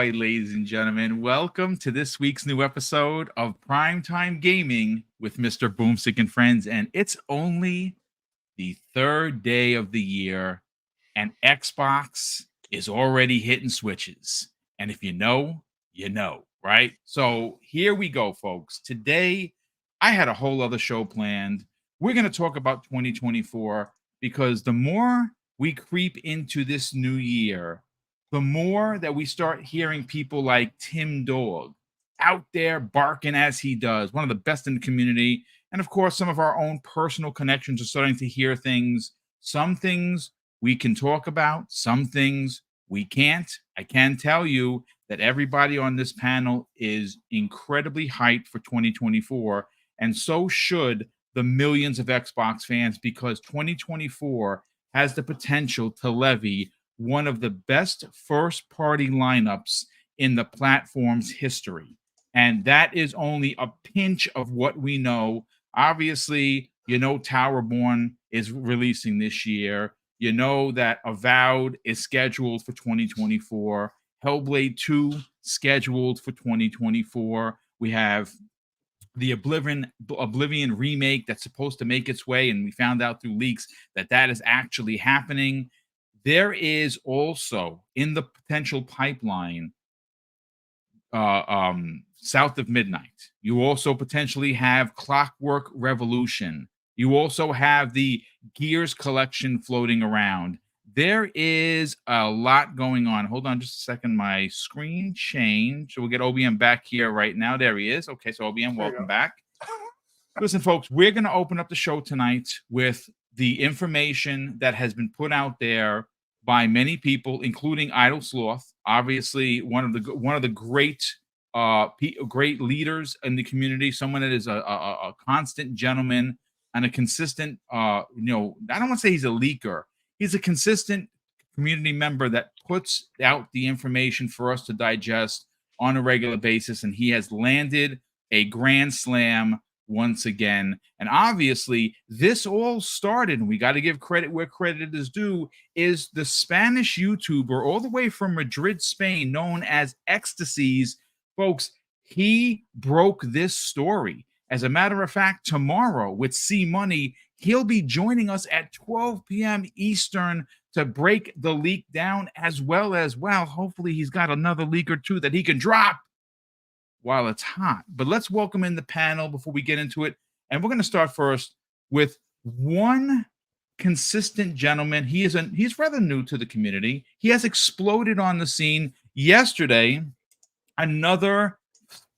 right, ladies and gentlemen, welcome to this week's new episode of Primetime Gaming with Mr. BoomStick and Friends. And it's only the third day of the year, and Xbox is already hitting switches. And if you know, right? So here we go, folks. Today, I had a whole other show planned. We're going to talk about 2024 because the more we creep into this new year, the more that we start hearing people like Tim Dog out there barking as he does, one of the best in the community. And of course, some of our own personal connections are starting to hear things. Some things we can talk about, some things we can't. I can tell you that everybody on this panel is incredibly hyped for 2024, and so should the millions of Xbox fans, because 2024 has the potential to levy one of the best first-party lineups in the platform's history. And that is only a pinch of what we know. Obviously, you know Towerborn is releasing this year. You know that Avowed is scheduled for 2024. Hellblade 2 scheduled for 2024. We have the Oblivion remake that's supposed to make its way, and we found out through leaks that that is actually happening. There is also in the potential pipeline South of Midnight. You also potentially have Clockwork Revolution. You also have the Gears collection floating around. There is a lot going on. Hold on just a second. My screen changed. So we'll get OBM back here right now. There he is. Okay, so OBM, welcome back. Listen, folks, we're going to open up the show tonight with the information that has been put out there by many people, including Idle Sloth, obviously one of the great leaders in the community, someone that is a constant gentleman and a consistent, I don't want to say he's a leaker. He's a consistent community member that puts out the information for us to digest on a regular basis, and he has landed a grand slam once again. And obviously, this all started, and we got to give credit where credit is due, is the Spanish YouTuber all the way from Madrid, Spain, known as Ecstasies. Folks, he broke this story. As a matter of fact, tomorrow with C Money, he'll be joining us at 12 p.m. Eastern to break the leak down, as well, hopefully he's got another leak or two that he can drop while it's hot. But let's welcome in the panel before we get into it. And we're going to start first with one consistent gentleman. He's rather new to the community. He has exploded on the scene yesterday. Another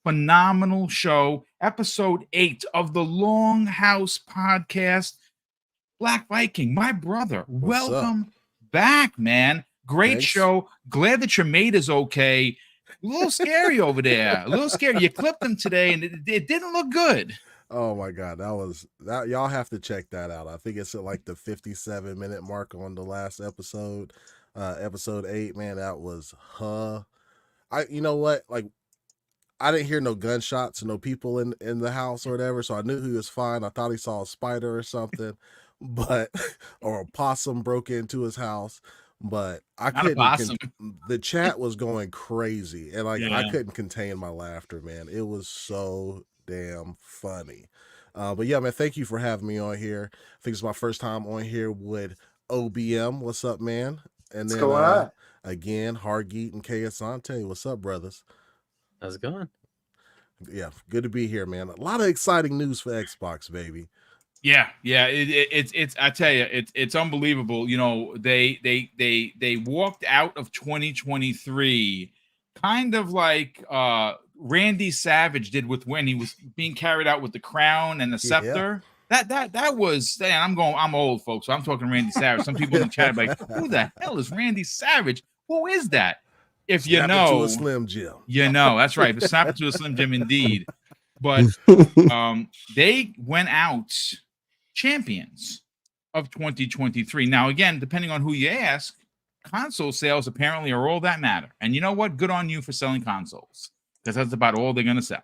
phenomenal show, episode 8 of the Longhouse podcast. Black Viking, my brother, welcome back, man. Great Thanks. show. Glad that your mate is okay. A little scary over there. A little scary. You clipped him today, and it didn't look good. Oh my god, that y'all have to check that out. I think it's at like the 57-minute mark on the last episode, episode 8. Man, that was you know what? Like, I didn't hear no gunshots, no people in the house or whatever, so I knew he was fine. I thought he saw a spider or something, but or a possum broke into his house. But I couldn't. The chat was going crazy, and I couldn't contain my laughter, man. It was so damn funny. But yeah, man, thank you for having me on here. I think it's my first time on here with OBM. What's up, man? And then again, Hargeet and K Asante. What's up, brothers? How's it going? Yeah, good to be here, man. A lot of exciting news for Xbox, baby. Yeah. It's I tell you, it's unbelievable. You know, they walked out of 2023 kind of like Randy Savage did with when he was being carried out with the crown and the scepter. That was, I'm old, folks, so I'm talking Randy Savage. Some people in the chat are like, who the hell is Randy Savage? Who is that? If you know, to a Slim Jim. You know, that's right. But snap it to a Slim Jim indeed. But they went out champions of 2023. Now, again, depending on who you ask, console sales apparently are all that matter. And you know what? Good on you for selling consoles, because that's about all they're going to sell.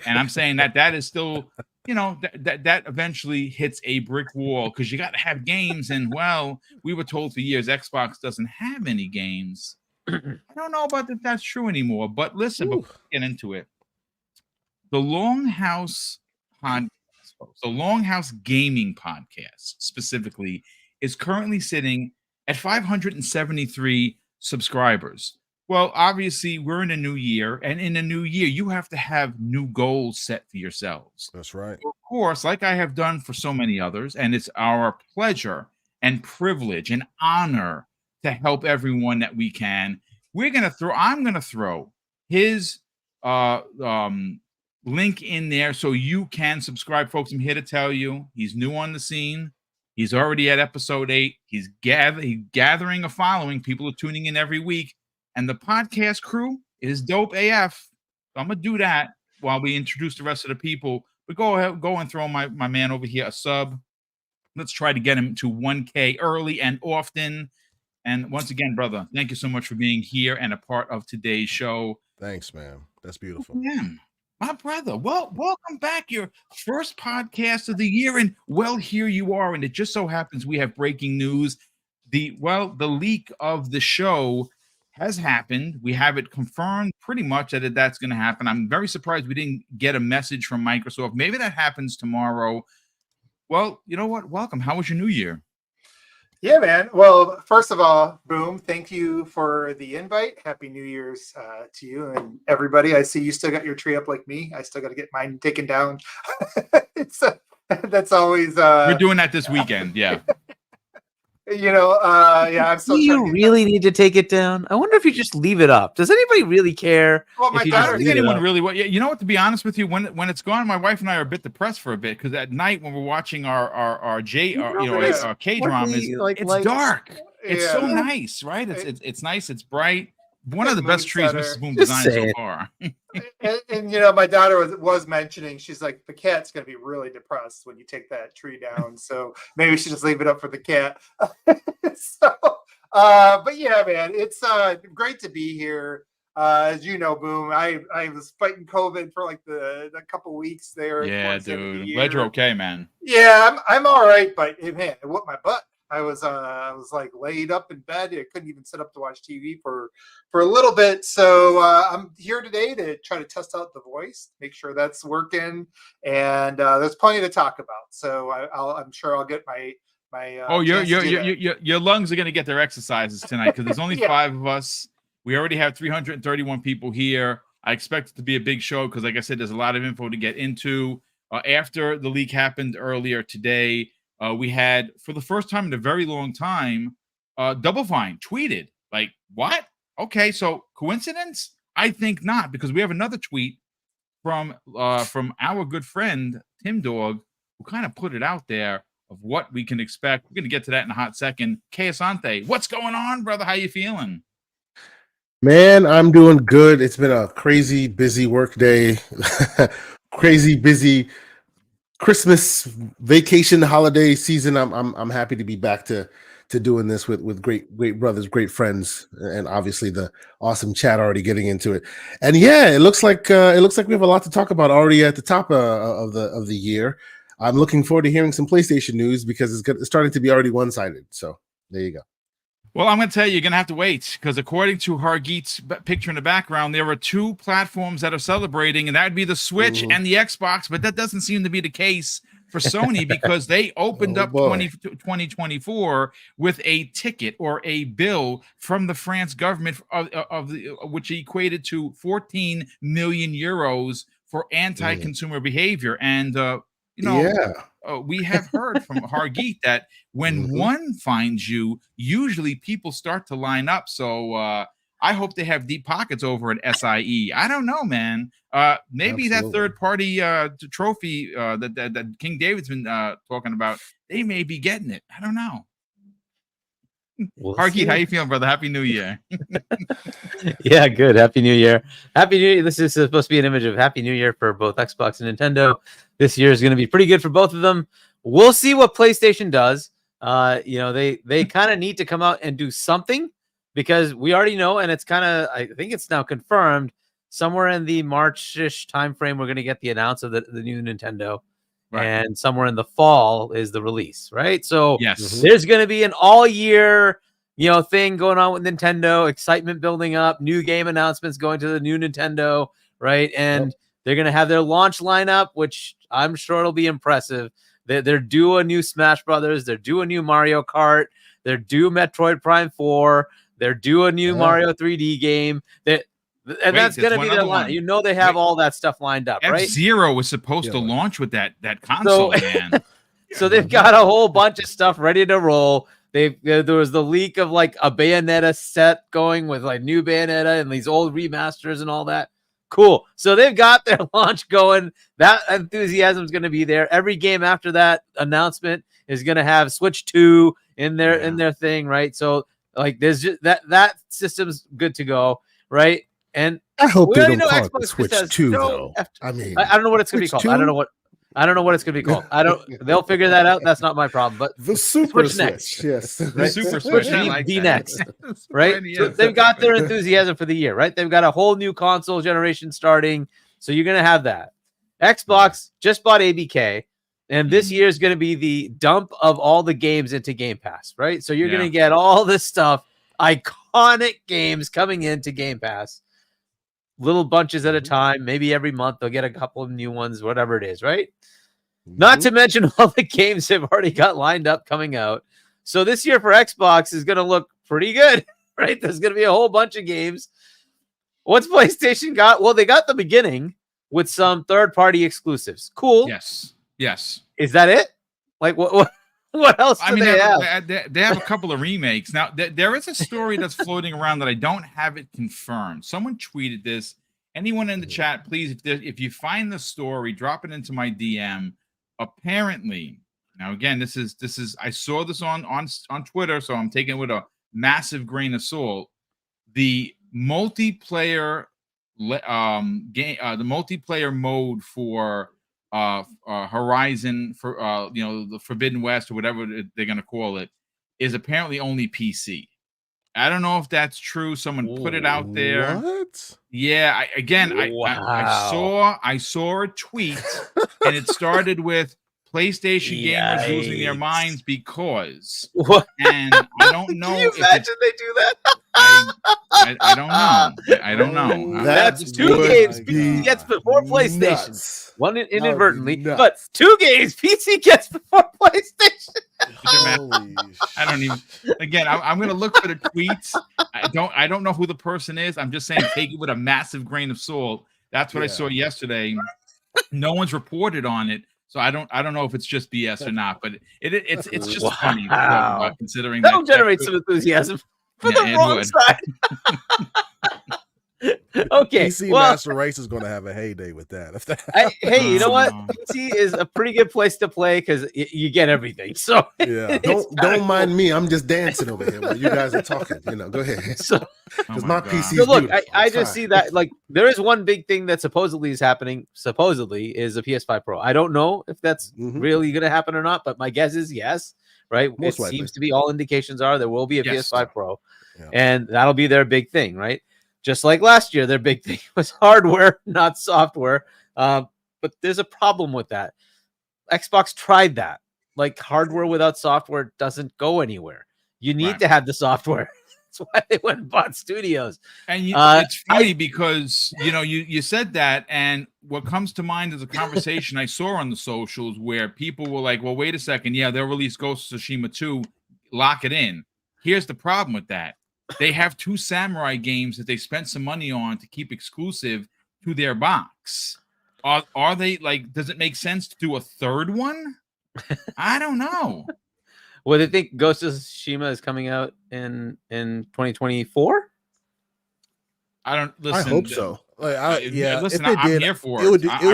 And I'm saying that is still, you know, that eventually hits a brick wall, because you got to have games. And, well, we were told for years Xbox doesn't have any games. I don't know about if that's true anymore, but listen, Ooh. before we get into it, the Longhouse podcast, folks, the Longhouse Gaming Podcast specifically, is currently sitting at 573 subscribers. Well, obviously, we're in a new year, and in a new year, you have to have new goals set for yourselves. That's right. Of course, like I have done for so many others, and it's our pleasure and privilege and honor to help everyone that we can. I'm gonna throw his uh um link in there so you can subscribe, folks. I'm here to tell you he's new on the scene. He's already at episode 8. He's gathering a following. People are tuning in every week, and the podcast crew is dope AF. So I'm gonna do that while we introduce the rest of the people. But go ahead, go and throw my man over here a sub. Let's try to get him to 1K early and often. And once again, brother, thank you so much for being here and a part of today's show. Thanks, man. That's beautiful. Yeah, my brother. Well, welcome back. Your first podcast of the year, and well, here you are. And it just so happens we have breaking news. The leak of the show has happened. We have it confirmed pretty much that that's going to happen. I'm very surprised we didn't get a message from Microsoft. Maybe that happens tomorrow. Well, you know what? Welcome. How was your new year? Yeah, man. Well, first of all, Boom, thank you for the invite. Happy New Year's to you and everybody. I see you still got your tree up like me. I still got to get mine taken down. That's always... We're doing that this weekend, yeah. I'm still. Do you really need to take it down? I wonder if you just leave it up. Does anybody really care? Well, my I don't think anyone really. You know what? To be honest with you, when it's gone, my wife and I are a bit depressed for a bit because at night when we're watching our K dramas, it's dark. It's so nice, right? It's nice. It's bright. One of the best trees Mrs. Boom designed so far. and my daughter was mentioning, she's like, the cat's gonna be really depressed when you take that tree down, so maybe we should just leave it up for the cat. But yeah, man, it's great to be here. As you know, Boom, I was fighting COVID for like the couple weeks there. Yeah, dude, glad you're okay, man. Yeah, I'm all right, but man, it whooped my butt. I was like laid up in bed. I couldn't even sit up to watch TV for a little bit. So I'm here today to try to test out the voice, make sure that's working, and there's plenty to talk about. So I'm sure I'll get my your lungs are going to get their exercises tonight because there's only 5 of us. We already have 331 people here. I expect it to be a big show because, like I said, there's a lot of info to get into. After the leak happened earlier today, we had, for the first time in a very long time, Double Fine tweeted, like, what? Okay, so coincidence? I think not, because we have another tweet from our good friend, Tim Dog, who kind of put it out there of what we can expect. We're going to get to that in a hot second. Que Asante, what's going on, brother? How you feeling? Man, I'm doing good. It's been a crazy busy work day. Crazy busy Christmas vacation holiday season. I'm happy to be back to doing this with great brothers, great friends, and obviously the awesome chat already getting into it. And yeah, it looks like we have a lot to talk about already at the top of the year. I'm looking forward to hearing some PlayStation news because it's starting to be already one-sided. So there you go. Well, I'm going to tell you, you're going to have to wait because according to Hargeet's picture in the background, there are 2 platforms that are celebrating, and that would be the Switch and the Xbox, but that doesn't seem to be the case for Sony because they opened up 2024 with a ticket or a bill from the France government which equated to 14 million euros for anti-consumer behavior. And, we have heard from Hargeet that when one finds you, usually people start to line up. So I hope they have deep pockets over at SIE. I don't know, man. Maybe that third-party trophy that King David's been talking about, they may be getting it. I don't know. Hargeet, how you feeling, brother? Happy New Year. Yeah, good. Happy New Year. Happy New Year. This is supposed to be an image of Happy New Year for both Xbox and Nintendo. This year is going to be pretty good for both of them. We'll see what PlayStation does. They kind of need to come out and do something because we already know, and it's kind of, I think it's now confirmed, somewhere in the March-ish timeframe, we're going to get the announce of the new Nintendo. Right. And somewhere in the fall is the release, right? So there's going to be an all-year thing going on with Nintendo, excitement building up, new game announcements going to the new Nintendo, right? And they're going to have their launch lineup, which I'm sure it'll be impressive. They're due a new Smash Brothers. They're due a new Mario Kart. They're due Metroid Prime 4. They're due a new Mario 3D game. That's going to be their line. They have all that stuff lined up, right? F-Zero was supposed to launch with that console, man. So they've got a whole bunch of stuff ready to roll. There was the leak of like a Bayonetta set going with like new Bayonetta and these old remasters and all that. Cool. So they've got their launch going. That enthusiasm is going to be there. Every game after that announcement is going to have Switch 2 in their thing, right? So like there's just that system's good to go, right? And I hope they don't call Xbox it Switch 2 though. I mean, I don't know what it's going to be called. 2? I don't know what it's going to be called. They'll figure that out. That's not my problem. But the Super Switch next. Switch, yes. The Super Switch, I like be that. next, right? So they've got their enthusiasm for the year, right? They've got a whole new console generation starting, so you're going to have that. Xbox just bought ABK, and this year is going to be the dump of all the games into Game Pass, right? So you're going to get all this stuff, iconic games coming into Game Pass, little bunches at a time. Maybe every month they'll get a couple of new ones, whatever it is, right? Not to mention all the games they've already got lined up coming out. So this year for Xbox is going to look pretty good, right? There's going to be a whole bunch of games. What's PlayStation got? Well, they got the beginning with some third-party exclusives. Cool. Yes. Is that it? Like what else do they have? They have a couple of remakes. Now, there is a story that's floating around that I don't have it confirmed. Someone tweeted this. Anyone in the chat, please, if you find the story, drop it into my DM. Apparently, now again, this is I saw this on Twitter, so I'm taking it with a massive grain of salt. The multiplayer game, the multiplayer mode for Horizon, for the Forbidden West or whatever they're gonna call it, is apparently only PC. I don't know if that's true. Someone put it out there. What? Yeah, I saw a tweet, and it started with PlayStation gamers losing their minds because. What? And I don't know. Can you imagine they do that? I don't know. I don't know. That's 2 games PC gets before PlayStation. Nuts. One inadvertently, but 2 games PC gets before PlayStation. I don't even. Again, I'm gonna look for the tweets. I don't know who the person is. I'm just saying, take it with a massive grain of salt. That's what I saw yesterday. No one's reported on it, so I don't know if it's just BS or not. But it's just funny considering that'll generate some enthusiasm for the wrong side. Okay, PC Master Race is going to have a heyday with that. Hey, you know what? PC is a pretty good place to play because you get everything. So yeah, don't mind me. I'm just dancing over here while you guys are talking. Go ahead. Because my PC. So look, I just see that like there is one big thing that supposedly is happening. Supposedly is a PS5 Pro. I don't know if that's really going to happen or not, but my guess is yes. Right? Most likely. Seems to be all indications are there will be a PS5 Pro, and that'll be their big thing, right? Just like last year, their big thing was hardware, not software. But there's a problem with that. Xbox tried that. Like hardware without software doesn't go anywhere. You need to have the software. That's why they went and bought studios. And it's funny because you said that, and what comes to mind is a conversation I saw on the socials where people were like, "Well, wait a second, they'll release Ghost of Tsushima 2, lock it in." Here's the problem with that. They have 2 Samurai games that they spent some money on to keep exclusive to their box. Are they like? Does it make sense to do a third one? I don't know. Well, they think Ghost of Tsushima is coming out in 2024. I don't listen. I hope so. Listen, if it I'm did, here for it would do well.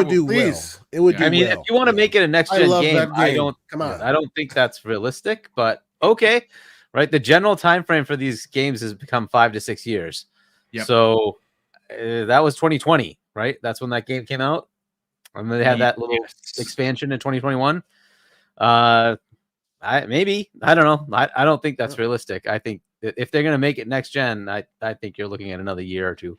It would do I mean, well. if you want to make it a next gen game, I don't. Come on. I don't think that's realistic. But okay. Right, the general time frame for these games has become 5 to 6 years. Yep. So that was 2020, right? That's when that game came out, and then they had that little expansion in 2021. I don't know. I don't think that's realistic. I think if they're going to make it next gen, I think you're looking at another year or two.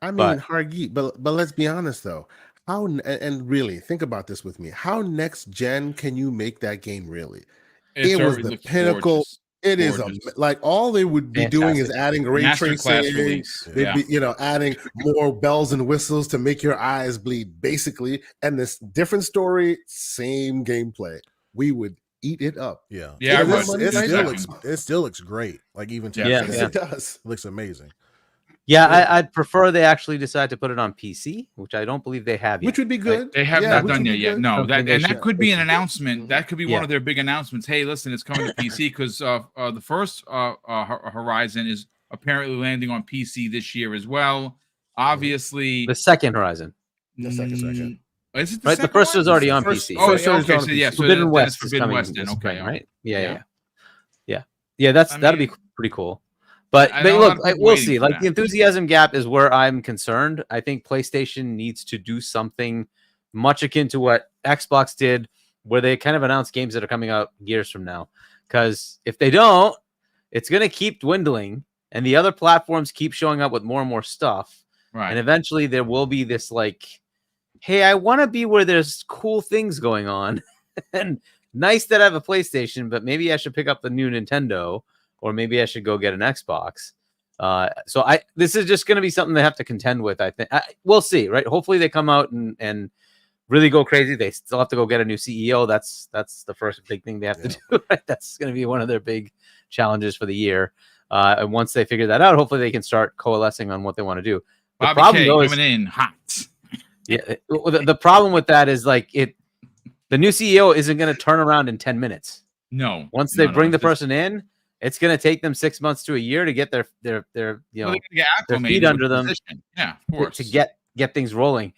I mean, Hargeet, but let's be honest though. How and really think about this with me. How next gen can you make that game really? It was the pinnacle. It is gorgeous. like all they would be doing is Fantastic. adding ray Masterclass tracing. release. They'd Yeah. be, adding more bells and whistles to make your eyes bleed, basically. And this different story, same gameplay. We would eat it up. Yeah, It I looks- would. it In a still second. looks it still looks great. Like even to Yeah. this Yeah. day, it does. It looks amazing. Yeah, I'd prefer they actually decide to put it on PC, which I don't believe they have yet. Which would be good. They have Yeah, not which done would that be yet. good. No, Something they that should- could be an they should. announcement. That could be one Yeah. of their big announcements. Hey, listen, it's coming to PC because the first Horizon is apparently landing on PC this year as well. Obviously, The second Horizon. The second. Is it the Right, the second first one? was already on First- PC. Oh, first yeah, one's okay. on So PC. yeah, so Forbidden then West it's is Forbidden coming West then. this Okay, spring, right? Yeah. Yeah. That'll be mean, pretty cool. But I know a lot look, of people we'll waiting see. for Like the that. enthusiasm gap is where I'm concerned. I think PlayStation needs to do something much akin to what Xbox did, where they kind of announce games that are coming out years from now. Because if they don't, it's going to keep dwindling, and the other platforms keep showing up with more and more stuff. Right. And eventually there will be this like, hey, I want to be where there's cool things going on. And nice that I have a PlayStation, but maybe I should pick up the new Nintendo, or maybe I should go get an Xbox. So this is just going to be something they have to contend with. I think we'll see, right? Hopefully they come out and really go crazy. They still have to go get a new CEO. That's the first big thing they have to do. Right? That's going to be one of their big challenges for the year. And once they figure that out, hopefully they can start coalescing on what they want to do. The Bobby problem K though coming in hot. yeah, the problem with that is like the new CEO isn't going to turn around in 10 minutes. No. Once they No, bring the it's just- person in, it's going to take them 6 months to a year to get their Well, they gotta get their acclimated feet under with the them. position. Yeah, of to course. get things rolling.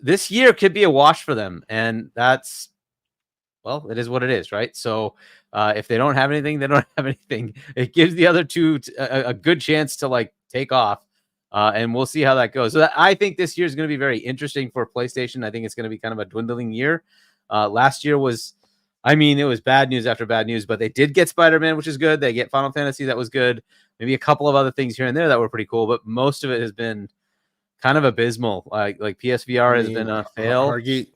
This year could be a wash for them, and that's, well, it is what it is, right? So if they don't have anything, they don't have anything. It gives the other two a good chance to like take off, and we'll see how that goes. So I think this year is going to be very interesting for PlayStation. I think it's going to be kind of a dwindling year. Last year was, I mean, it was bad news after bad news, but they did get Spider-Man, which is good. They get Final Fantasy, that was good. Maybe a couple of other things here and there that were pretty cool, but most of it has been kind of abysmal. Like PSVR has been a fail. Hargeet,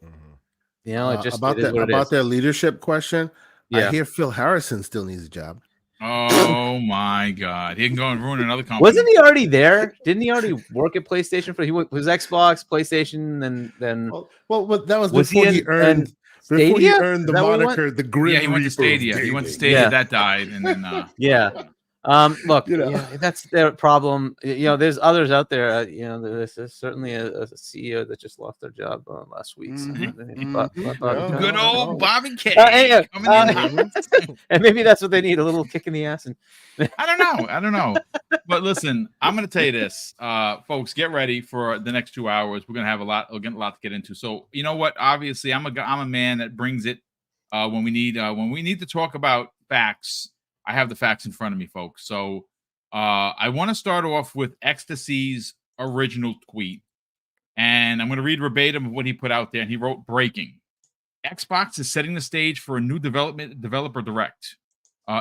You know, it just about it is that what it about is. their leadership question. Yeah. I hear Phil Harrison still needs a job. Oh my God. He can go and ruin another company. Wasn't he already there? Didn't he already work at PlayStation? He was Xbox, PlayStation, and then Well, that was Was before he he in- earned Stadia? before he earned the Is that where he went? moniker the Grim Yeah, he went to Reaper of Stadia. He went to gaming. Stadia. Yeah. That died. And then yeah. Look, You know. yeah, that's their problem. You know, there's others out there. You know, there's certainly a CEO that just lost their job last week. So good old Bobby K. Anyway, coming in hot. and maybe that's what they need, a little kick in the ass. And I don't know. But listen, I'm going to tell you this, folks. Get ready for the next 2 hours. We're going to have a lot to get into. So you know what? Obviously, I'm a man that brings it when we need to talk about facts. I have the facts in front of me, folks. So I want to start off with Ecstasy's original tweet, and I'm going to read verbatim of what he put out there. And he wrote, "Breaking: Xbox is setting the stage for a new developer direct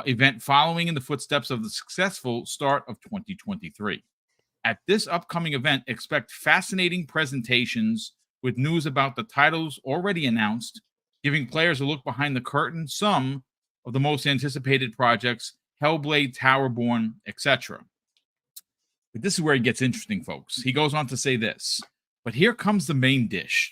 event following in the footsteps of the successful start of 2023. At this upcoming event, expect fascinating presentations with news about the titles already announced, giving players a look behind the curtain, some of the most anticipated projects, Hellblade, Towerborn, etc." But this is where it gets interesting, folks. He goes on to say this, "But here comes the main dish.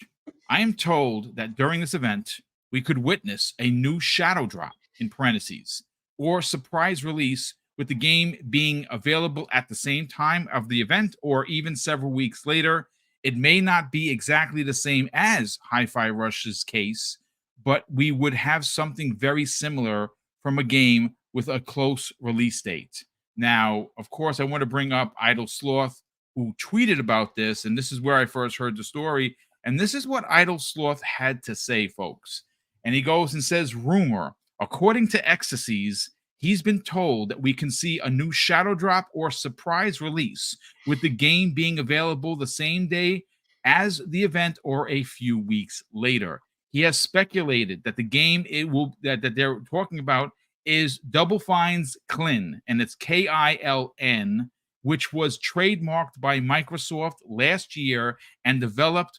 I am told that during this event, we could witness a new shadow drop, in parentheses, or surprise release, with the game being available at the same time of the event or even several weeks later. It may not be exactly the same as Hi-Fi Rush's case, but we would have something very similar from a game with a close release date." Now, of course, I want to bring up Idle Sloth, who tweeted about this, and this is where I first heard the story. And this is what Idle Sloth had to say, folks. And he goes and says, "Rumor, according to Ecstasies, he's been told that we can see a new shadow drop or surprise release, with the game being available the same day as the event or a few weeks later. He has speculated that the game that they're talking about is Double Fine's Klin, and it's Kiln, which was trademarked by Microsoft last year and development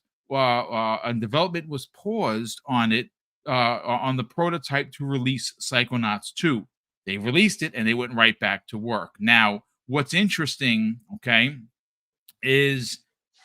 was paused on it on the prototype to release Psychonauts 2. They released it and they went right back to work. Now, what's interesting, okay, is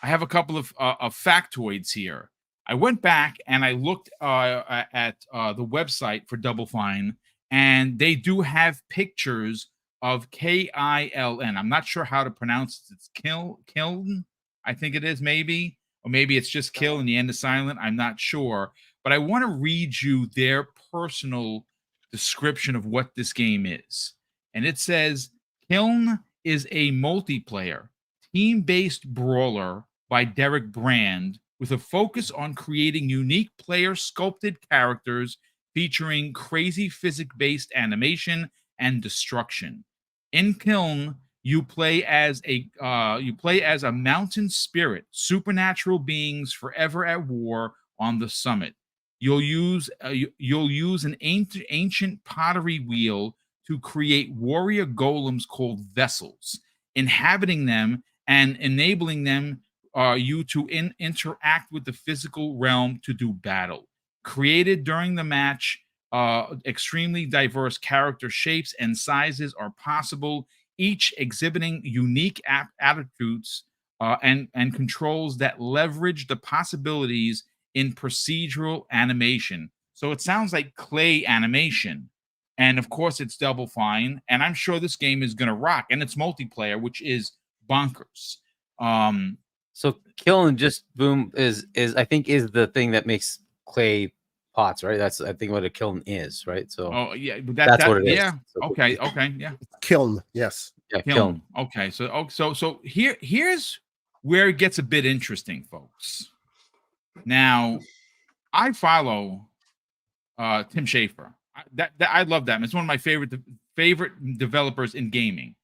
I have a couple of factoids here. I went back and I looked at the website for Double Fine, and they do have pictures of Kiln. I'm not sure how to pronounce it. It's Kiln, I think it is, maybe, or maybe it's just Kill and the end is silent. I'm not sure, but I want to read you their personal description of what this game is, and it says Kiln is a multiplayer team-based brawler by Derek Brand with a focus on creating unique player-sculpted characters featuring crazy physics-based animation and destruction. In Kiln, you play as a mountain spirit, supernatural beings forever at war on the summit. You'll use an ancient pottery wheel to create warrior golems called vessels, inhabiting them and enabling them you to interact with the physical realm to do battle. Created during the match, extremely diverse character shapes and sizes are possible, each exhibiting unique attributes and controls that leverage the possibilities in procedural animation. So it sounds like clay animation. And of course, it's Double Fine. And I'm sure this game is going to rock. And it's multiplayer, which is bonkers. So Kiln just boom is I think is the thing that makes clay pots, right? That's I think what a kiln is, right? So oh yeah, but that's what it is. Yeah. So, Okay. Yeah. Kiln, yes. Yeah, Kiln. Okay. So here's where it gets a bit interesting, folks. Now, I follow Tim Schafer. I love that. It's one of my favorite developers in gaming.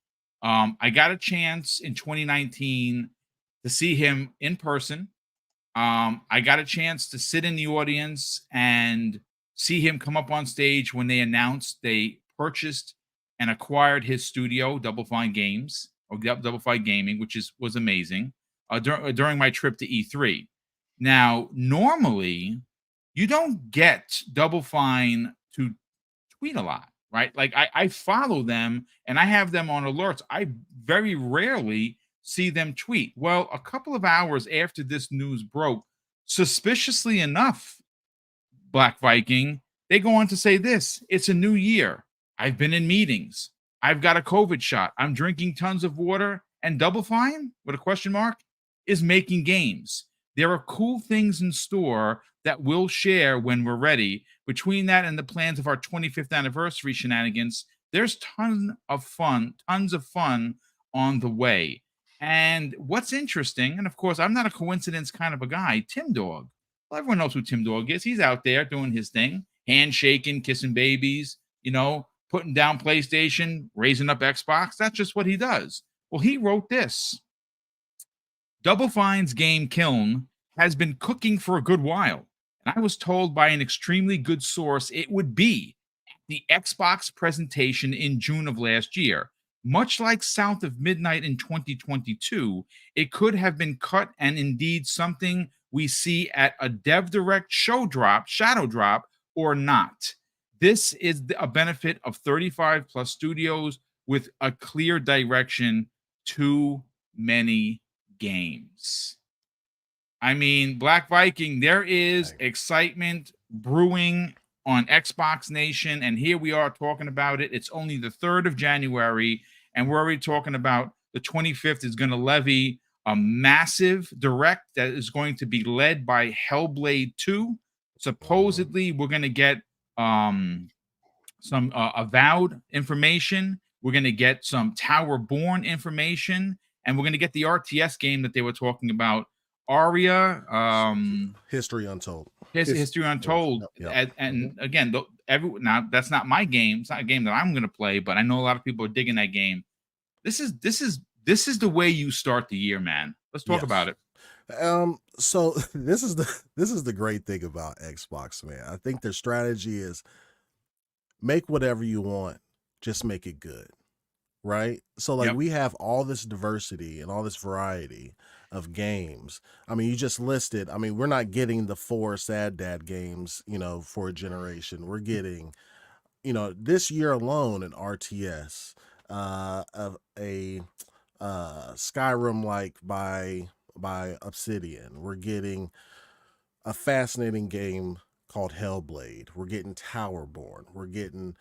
I got a chance in 2019 to see him in person. I got a chance to sit in the audience and see him come up on stage when they announced they purchased and acquired his studio, Double Fine Games, or Double Fine Gaming, which was amazing during my trip to E3. Now, normally, you don't get Double Fine to tweet a lot, right? Like I follow them and I have them on alerts. I very rarely see them tweet. Well, a couple of hours after this news broke, suspiciously enough, Black Viking, they go on to say this: it's a new year. I've been in meetings. I've got a COVID shot. I'm drinking tons of water, and Double Fine, with a question mark, is making games. There are cool things in store that we'll share when we're ready. Between that and the plans of our 25th anniversary shenanigans, there's tons of fun on the way. And what's interesting, and of course, I'm not a coincidence kind of a guy, Tim Dog. Well, everyone knows who Tim Dog is. He's out there doing his thing, handshaking, kissing babies, putting down PlayStation, raising up Xbox. That's just what he does. Well, he wrote this. Double Fine's game Kiln has been cooking for a good while, and I was told by an extremely good source it would be at the Xbox presentation in June of last year. Much like South of Midnight in 2022, it could have been cut and indeed something we see at a Dev Direct shadow drop, or not. This is a benefit of 35 plus studios with a clear direction. Too many games. I mean, Black Viking, there is excitement brewing on Xbox Nation, and here we are talking about it. It's only the 3rd of January, and we're already talking about the 25th is going to levy a massive direct that is going to be led by Hellblade 2. Supposedly, we're going to get some Avowed information. We're going to get some Towerborn information, and we're going to get the RTS game that they were talking about, Aria, History Untold. History Untold. And again, now that's not my game. It's not a game that I'm going to play, but I know a lot of people are digging that game. This is the way you start the year, man. Let's talk about it. So this is the great thing about Xbox, man. I think their strategy is make whatever you want, just make it good. Right? So like we have all this diversity and all this variety of games. I mean, you just listed, we're not getting the 4 Sad Dad games, for a generation. We're getting this year alone in RTS, of a Skyrim like by Obsidian, we're getting a fascinating game called Hellblade. We're getting Towerborn. We're getting,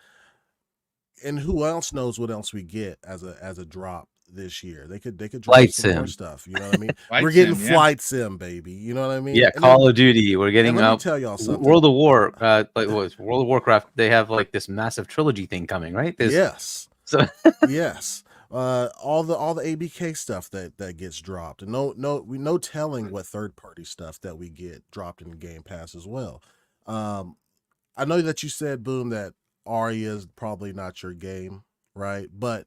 and who else knows what else we get as a drop this year? They could drop Flight some more sim. stuff. You know what I mean? Flight We're getting sim, yeah. Flight Sim, baby. You know what I mean? Yeah, And Call of Duty. We're getting let me tell y'all something. World of War. Like what was World of Warcraft? They have like this massive trilogy thing coming, right? Yes. So Yes. All the ABK stuff that gets dropped, and no telling what third party stuff that we get dropped in Game Pass as well. I know that you said, Boom, that Aria is probably not your game, right? But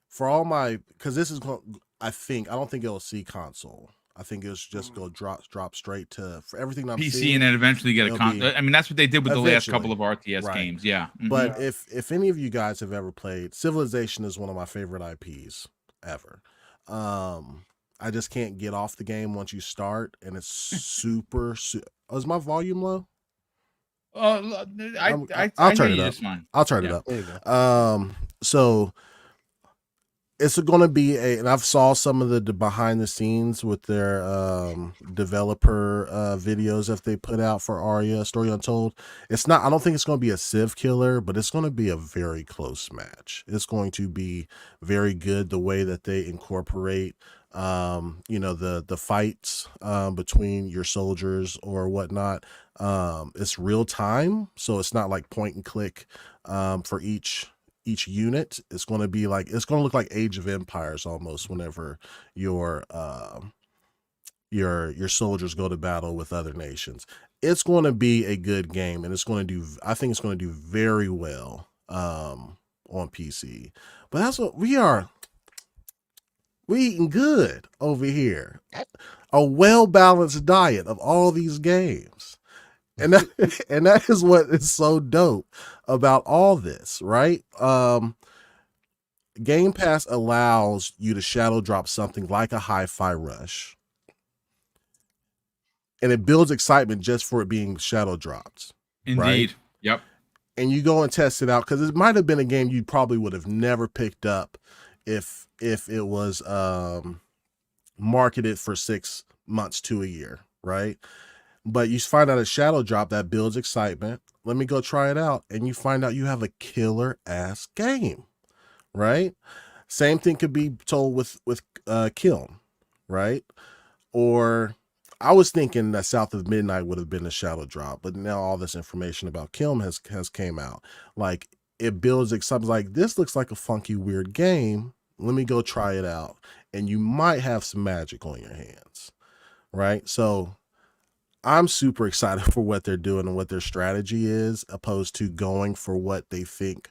for all my, because this is going, I don't think it'll see console. I think it's just go drop straight to, for everything I'm PC seeing, and then eventually get a it'll be I mean, that's what they did with the last couple eventually, of RTS right. games. Yeah. Mhm. But if any of you guys have ever played, Civilization is one of my favorite IPs ever. I just can't get off the game once you start, and it's super. Oh, is my volume low? I'll turn hear it you up. just fine. I'll turn it Yeah. up. there you go. So it's going to be and I've saw some of the behind the scenes with their developer videos that they put out for Aria Story Untold. It's not, I don't think it's going to be a Civ killer, but it's going to be a very close match. It's going to be very good the way that they incorporate the fights between your soldiers or whatnot. It's real time, so it's not like point and click for each unit. It's going to be like, it's going to look like Age of Empires almost whenever your soldiers go to battle with other nations. It's going to be a good game, and I think it's going to do very well on PC. But that's what we eating good over here. A well-balanced diet of all these games. And that is what is so dope about all this, right? Game Pass allows you to shadow drop something like a Hi-Fi Rush, and it builds excitement just for it being shadow dropped. Indeed. Right? Yep. And you go and test it out, because it might have been a game you probably would have never picked up if it was marketed for 6 months to a year, right? But you find out a shadow drop that builds excitement. Let me go try it out. And you find out you have a killer ass game, right? Same thing could be told with Kiln, right? Or I was thinking that South of Midnight would have been a shadow drop, but now all this information about Kiln has came out. Like, it builds excitement. Like, this looks like a funky, weird game. Let me go try it out. And you might have some magic on your hands, right? So I'm super excited for what they're doing and what their strategy is, opposed to going for what they think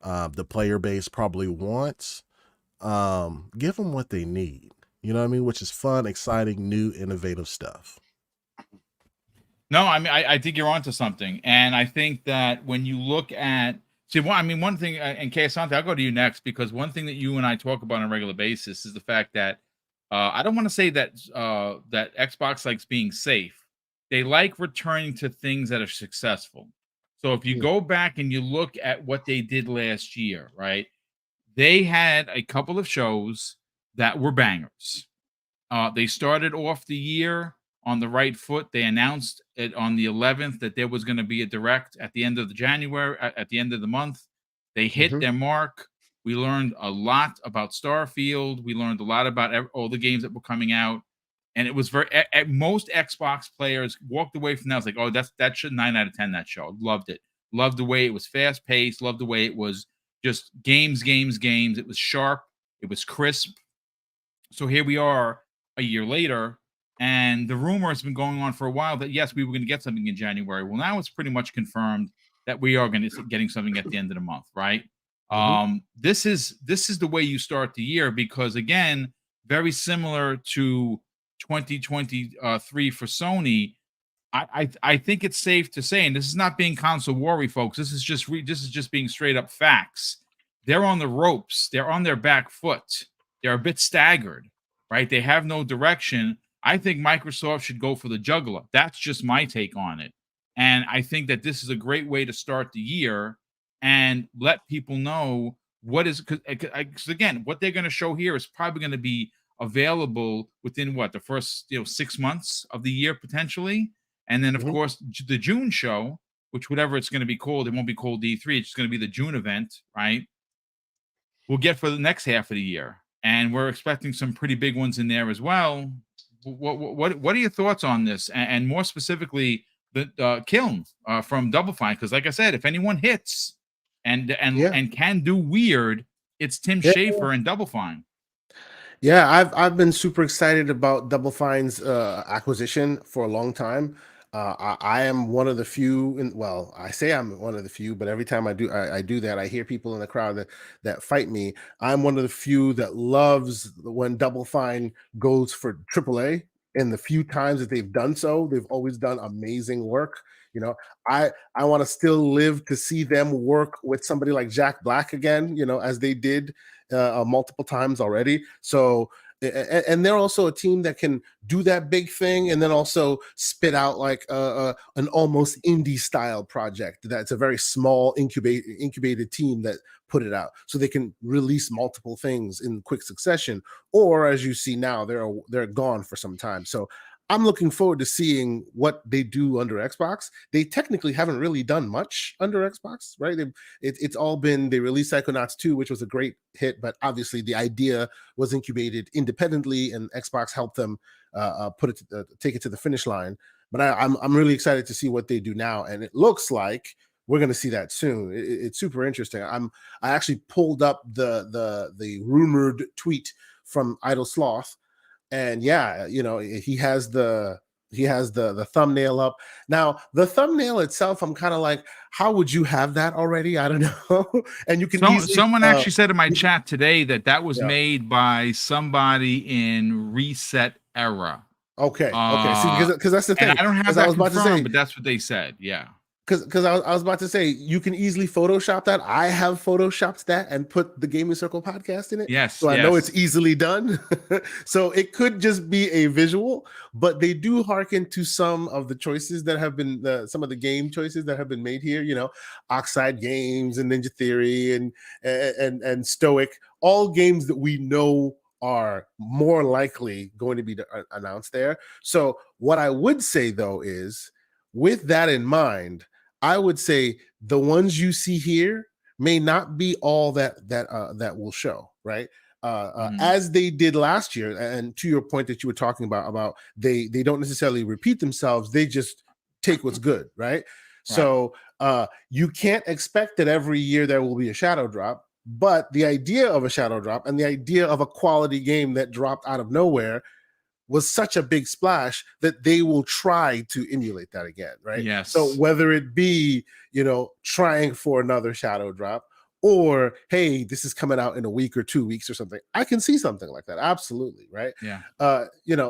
the player base probably wants. Give them what they need, you know what I mean? Which is fun, exciting, new, innovative stuff. No, I mean, I think you're onto something. And I think that when you look at, one thing, and Asante, I'll go to you next, because one thing that you and I talk about on a regular basis is the fact that I don't want to say that that Xbox likes being safe. They like returning to things that are successful. So if you go back and you look at what they did last year, right? They had a couple of shows that were bangers. They started off the year on the right foot. They announced it on the 11th that there was going to be a direct at the end of at the end of the month. They hit their mark. We learned a lot about Starfield. We learned a lot about all the games that were coming out. And it was most Xbox players walked away from that. I was like, oh, that should 9 out of 10, that show. Loved it. Loved the way it was fast paced. Loved the way it was just games. It was sharp. It was crisp. So here we are a year later, and the rumor has been going on for a while that yes, we were going to get something in January. Well, now it's pretty much confirmed that we are going to getting something at the end of the month, right? This is the way you start the year, because again, very similar to 2023 for Sony. I think it's safe to say, and this is not being console worry, folks. This is just being straight up facts. They're on the ropes. They're on their back foot. They're a bit staggered, right? They have no direction. I think Microsoft should go for the juggler. That's just my take on it. And I think that this is a great way to start the year. and let people know what is, because again, what they're going to show here is probably going to be available within the first 6 months of the year potentially, and then of Mhm. course the June show, which whatever it's going to be called, it won't be called D3. It's just going to be the June event, right? We'll get for the next half of the year, and we're expecting some pretty big ones in there as well. What are your thoughts on this, and more specifically the Kiln from Double Fine? Because like I said, if anyone hits and can do weird, it's Tim Yeah. Schafer and Double Fine. Yeah, I've been super excited about Double Fine's acquisition for a long time. I am one of the few, well, I say I'm one of the few, but every time I do that, I hear people in the crowd that fight me. I'm one of the few that loves when Double Fine goes for AAA. And the few times that they've done so, they've always done amazing work. I want to still live to see them work with somebody like Jack Black again, as they did multiple times already. So, and they're also a team that can do that big thing and then also spit out like an almost indie style project. That's a very small incubated team that put it out, so they can release multiple things in quick succession. Or as you see now, they're gone for some time. So I'm looking forward to seeing what they do under Xbox. They technically haven't really done much under Xbox, right? It's all been, they released Psychonauts 2, which was a great hit, but obviously the idea was incubated independently, and Xbox helped them take it to the finish line. But I'm really excited to see what they do now, and it looks like we're going to see that soon. It's super interesting. I actually pulled up the rumored tweet from Idle Sloth. And yeah, he has the thumbnail up. Now, the thumbnail itself, I'm kind of like, how would you have that already? I don't know. And you can someone actually said in my chat today that was made by somebody in Reset Era. Okay. See, because that's the thing. And I don't have that confirmed, but that's what they said. Yeah. Because I was about to say, you can easily Photoshop that. I have Photoshopped that and put the Gaming Circle podcast in it. Yes. So I know it's easily done. So it could just be a visual, but they do hearken to some of the choices that have been, some of the game choices that have been made here. Oxide Games and Ninja Theory and Stoic, all games that we know are more likely going to be announced there. So what I would say, though, is with that in mind, I would say the ones you see here may not be all that will show, right? As they did last year, and to your point that you were talking about they don't necessarily repeat themselves, they just take what's good, right? So you can't expect that every year there will be a shadow drop, but the idea of a shadow drop and the idea of a quality game that dropped out of nowhere was such a big splash that they will try to emulate that again, right? Yes. So whether it be, trying for another shadow drop, or hey, this is coming out in a week or 2 weeks or something, I can see something like that. Absolutely, right? Yeah.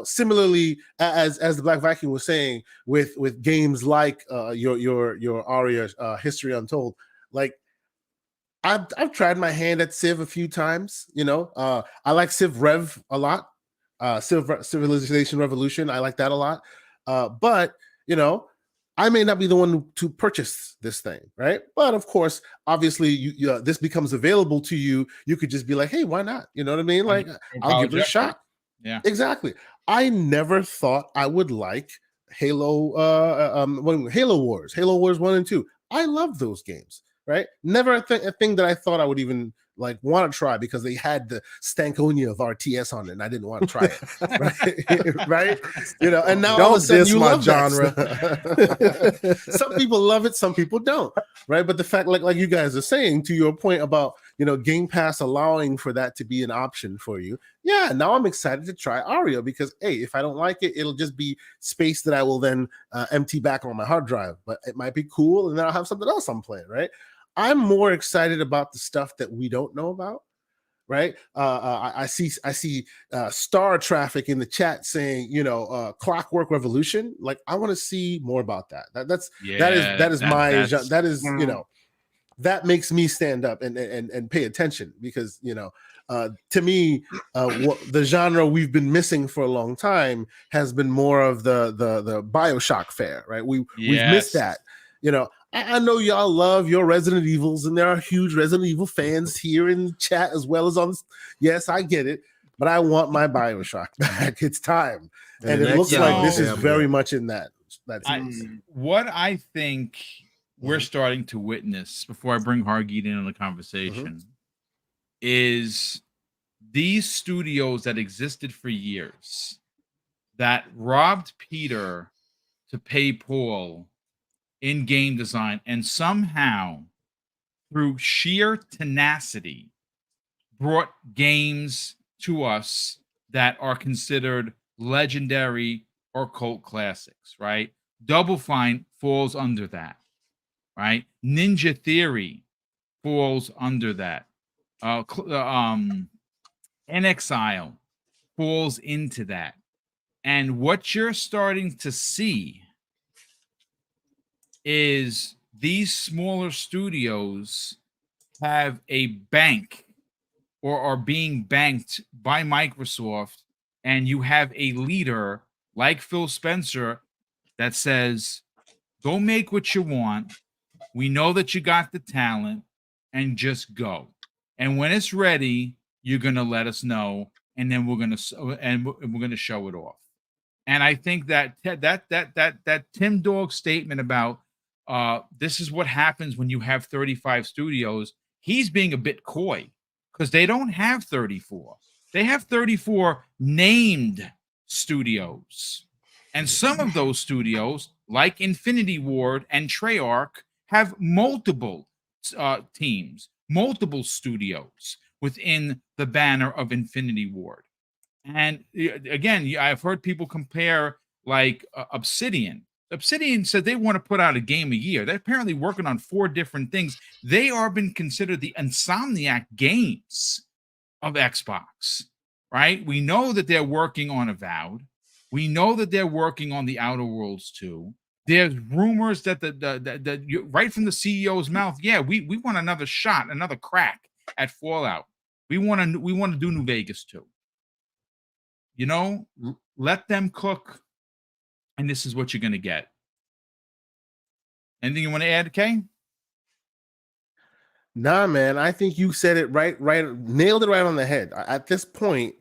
Similarly, as the Black Viking was saying, with games like your Aria History Untold, like I've tried my hand at Civ a few times. I like Civ Rev a lot. Civilization Revolution, I like that a lot. But I may not be the one to purchase this thing, right? But of course, obviously, this becomes available to you. You could just be like, hey, why not? You know what I mean? Like, I'll give it a shot. Yeah, exactly. I never thought I would like Halo Wars 1 and 2. I love those games, right? Never a thing that I thought I would even want to try, because they had the Stankonia of RTS on it, and I didn't want to try it, right? Right? And now all of a sudden you love genre. Some people love it, some people don't, right? But the fact, like you guys are saying, to your point about Game Pass allowing for that to be an option for you, now I'm excited to try Aria, because hey, if I don't like it, it'll just be space that I will then empty back on my hard drive, but it might be cool, and then I'll have something else I'm playing, right? I'm more excited about the stuff that we don't know about, right? I see Star Traffic in the chat saying, Clockwork Revolution. Like, I want to see more about that. That makes me stand up and pay attention, because to me, the genre we've been missing for a long time has been more of the BioShock fare, right? We've missed that. I know y'all love your Resident Evils, and there are huge Resident Evil fans here in the chat as well as on. Yes, I get it, but I want my BioShock back. It's time, and it looks like this is very much in that. What I think we're starting to witness before I bring Hargeet in on the conversation is these studios that existed for years that robbed Peter to pay Paul in game design, and somehow through sheer tenacity brought games to us that are considered legendary or cult classics, right? Double Fine falls under that, right? Ninja Theory falls under that. In Exile falls into that. And what you're starting to see is these smaller studios have a bank or are being banked by Microsoft, and you have a leader like Phil Spencer that says, go make what you want. We know that you got the talent, and just go. And when it's ready, you're going to let us know, and then we're going to show it off. And I think that Tim Dog statement about this is what happens when you have 35 studios, he's being a bit coy because they don't have 34. They have 34 named studios. And some of those studios, like Infinity Ward and Treyarch, have multiple teams, multiple studios within the banner of Infinity Ward. And again, I've heard people compare like Obsidian. Obsidian said they want to put out a game a year. They're apparently working on 4 different things. They are been considered the Insomniac games of Xbox, right? We know that they're working on Avowed. We know that they're working on the Outer Worlds 2. There's rumors that right from the CEO's mouth, yeah, we want another shot, another crack at Fallout. We want to do New Vegas too. You know, let them cook, and this is what you're going to get. Anything you want to add, Kay? Nah, man. I think you said it right, nailed it right on the head. At this point,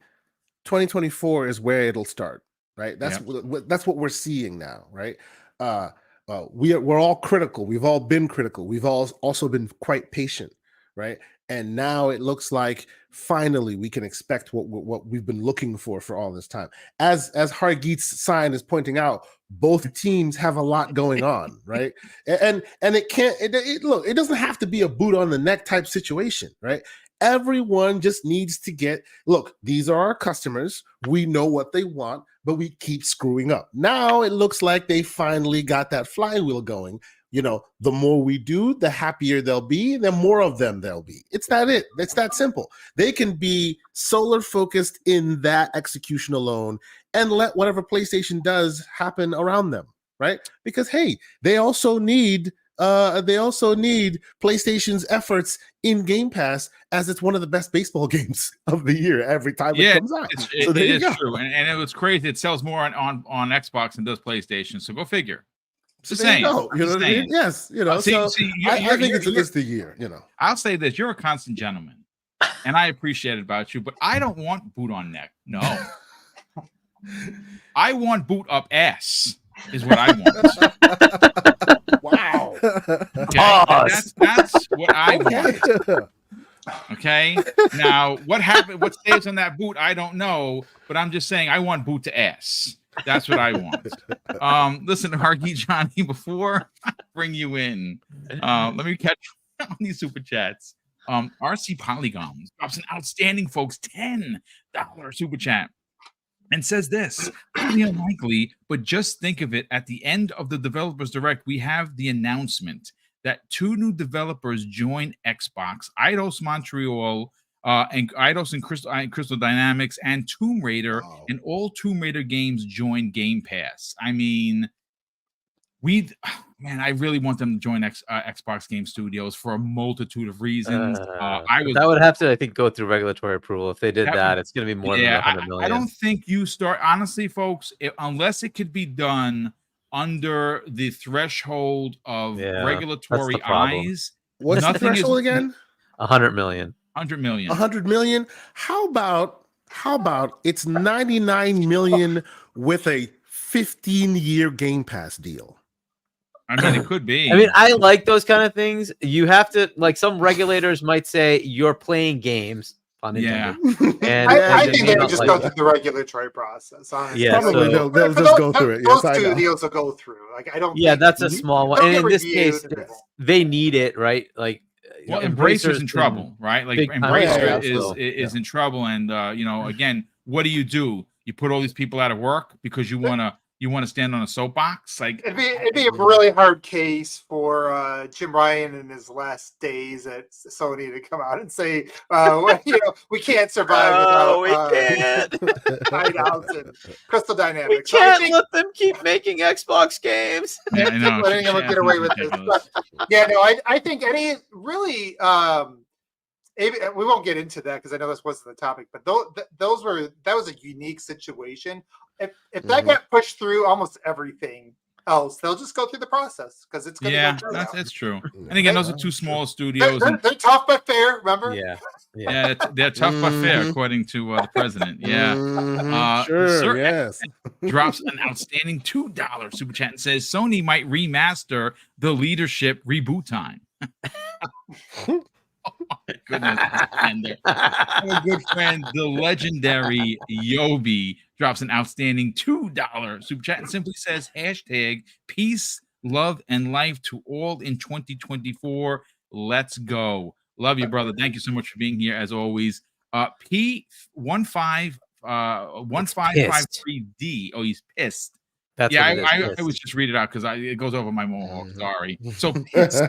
2024 is where it'll start, right? That's what we're seeing now, right? We're all critical. We've all been critical. We've all also been quite patient, right? And now it looks like finally we can expect what we've been looking for all this time. As Hargeet's sign is pointing out, both teams have a lot going on, right? And it can't look. It doesn't have to be a boot on the neck type situation, right? Everyone just needs to get, look, these are our customers. We know what they want, but we keep screwing up. Now it looks like they finally got that flywheel going. You know, the more we do, the happier they'll be, the more of them there'll be. It's that simple. They can be solar focused in that execution alone and let whatever PlayStation does happen around them, right? Because hey, they also need PlayStation's efforts in Game Pass, as it's one of the best baseball games of the year every time it comes out. So there you go. True, and it was crazy. It sells more on Xbox than does PlayStation. So go figure. So there you go. You know what I mean? Yes. You know. I think it's the year. You know. I'll say this: you're a constant gentleman, and I appreciate it about you. But I don't want boot on neck. No, I want boot up ass. Is what I want. Wow. Okay? That's what I want. Okay. Now, what happened? What stays on that boot? I don't know. But I'm just saying, I want boot to ass. That's what I want. Listen, Hargeet Johnny, before I bring you in, let me catch on these super chats. RC Polygons drops an outstanding, folks, $10 super chat and says this: highly unlikely, but just think of it. At the end of the Developers Direct, we have the announcement that 2 new developers join Xbox, Eidos Montreal, and Eidos and Crystal Dynamics, and Tomb Raider, and all Tomb Raider games join Game Pass. I mean, I really want them to join Xbox Game Studios for a multitude of reasons. That would have to, I think, go through regulatory approval. If they did that, it's going to be more than 100 million. I don't think you start, honestly, folks, unless it could be done under the threshold of Yeah, that's regulatory the problem. eyes. What's the Nothing is- threshold again? 100 million. 100 million. 100 million. How about it's 99 million with a 15-year Game Pass deal? I mean, it could be. I mean, I like those kind of things. You have to, like, some regulators might say you're playing games. Pun Yeah. intended. And I they think may they not would just like go that. through the regulatory process. Honestly. Yeah, Probably so- they'll For just go through it. Yes, Those I two know. deals will go through. Like I don't. Yeah, think, that's a small one. they'll And get in this reviewed case, and everything. they need it, right? Like, Well, Embracer's in been trouble, right? Like big time Embracer trouble. is in trouble, and again, what do? You put all these people out of work because you wanna stand on a soapbox? Like It'd be a really hard case for Jim Ryan in his last days at Sony to come out and say, we can't survive without can't. hideouts and Crystal Dynamics. We So I can't think let them keep making Xbox games. yeah, I know, letting them get away with this. ridiculous. But, yeah, no, I think any really. We won't get into that because I know this wasn't the topic, but that was a unique situation. If that got pushed through almost everything else, they'll just go through the process because it's going to Yeah, go through. that's true. And again, those are two small studios. They're tough but fair. Remember? Yeah. Yeah, they're tough but fair, according to the president. Yeah. Sure. Sir Yes. drops an outstanding $2 super chat and says Sony might remaster the Leadership reboot time. Oh my goodness. And our good friend, the legendary Yobi, drops an outstanding $2 super chat and simply says hashtag peace, love, and life to all in 2024. Let's go. Love you, brother. Thank you so much for being here as always. P1553D. Oh, he's pissed. That's Yeah, what it is, I yes. was just read it out because it goes over my mohawk. Sorry. So pissed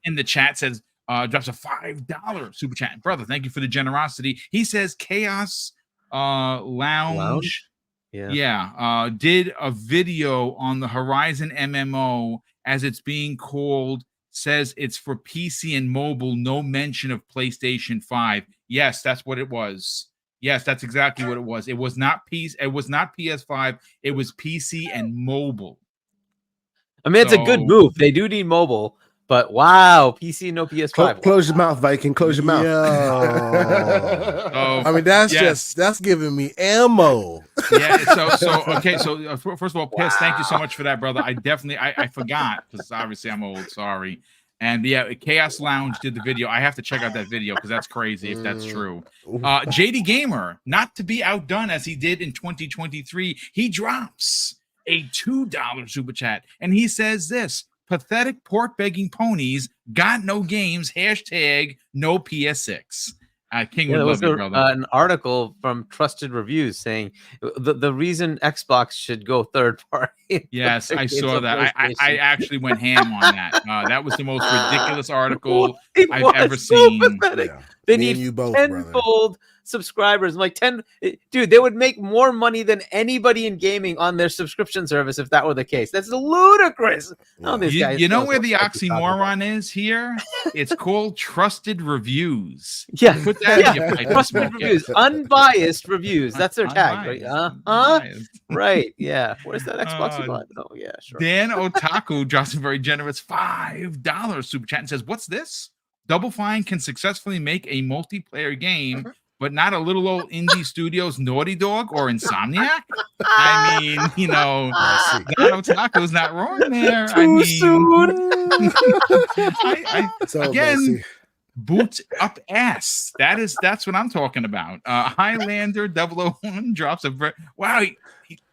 in the chat says drops a $5 super chat. Brother, thank you for the generosity. He says Chaos Lounge. Yeah. Did a video on the Horizon MMO as it's being called. Says it's for PC and mobile. No mention of PlayStation 5. Yes, that's what it was. Yes, that's exactly what it was. It was not It was not PS5. It was PC and mobile. I mean, it's a good So- move. They do need mobile, but wow, PC, no PS5. Close your mouth, Viking. Close your mouth. So, I mean, that's yes. that's giving me ammo. Yeah. So okay. So first of all, Piss, thank you so much for that, brother. I definitely I forgot because obviously I'm old. Sorry. And yeah, Chaos Lounge did the video. I have to check out that video because that's crazy if that's true. JD Gamer, not to be outdone as he did in 2023, he drops a $2 super chat and he says this: pathetic port begging ponies got no games. Hashtag no PS6. King would there was love you, brother. an article from Trusted Reviews saying the reason Xbox should go third party. Yes, I saw that. I actually went ham on that. That was the most ridiculous article I've ever seen. Yeah. They Me need and you both, brother. tenfold subscribers. I'm like, dude, they would make more money than anybody in gaming on their subscription service if that were the case. That's ludicrous. Oh, these guys You know know where what the they're talking about. oxymoron is here? It's called Trusted Reviews. Yeah, Put that in your yeah. pipe. Trusted Smoke it. reviews, unbiased reviews. That's their tag, right? Unbiased, Uh-huh. unbiased. Right. Yeah. Where's that Xbox Uh, One? Oh, yeah, sure. Dan Otaku drops a very generous $5 super chat and says, "What's this? Double Fine can successfully make a multiplayer game, but not a little old indie studio's Naughty Dog or Insomniac." I mean, Dan Otaku's not wrong there. I Too mean, soon. So Again, messy. boot up ass. That's what I'm talking about. Highlander 001 drops a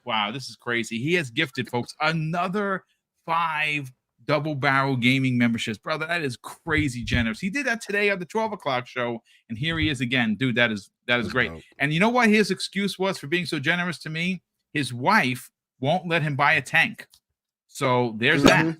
wow, this is crazy. He has gifted folks another 5 double barrel gaming memberships. Brother, that is crazy generous. He did that today on the 12 o'clock show, and here he is again. Dude, that is great. dope. And you know what his excuse was for being so generous to me? His wife won't let him buy a tank. So there's that.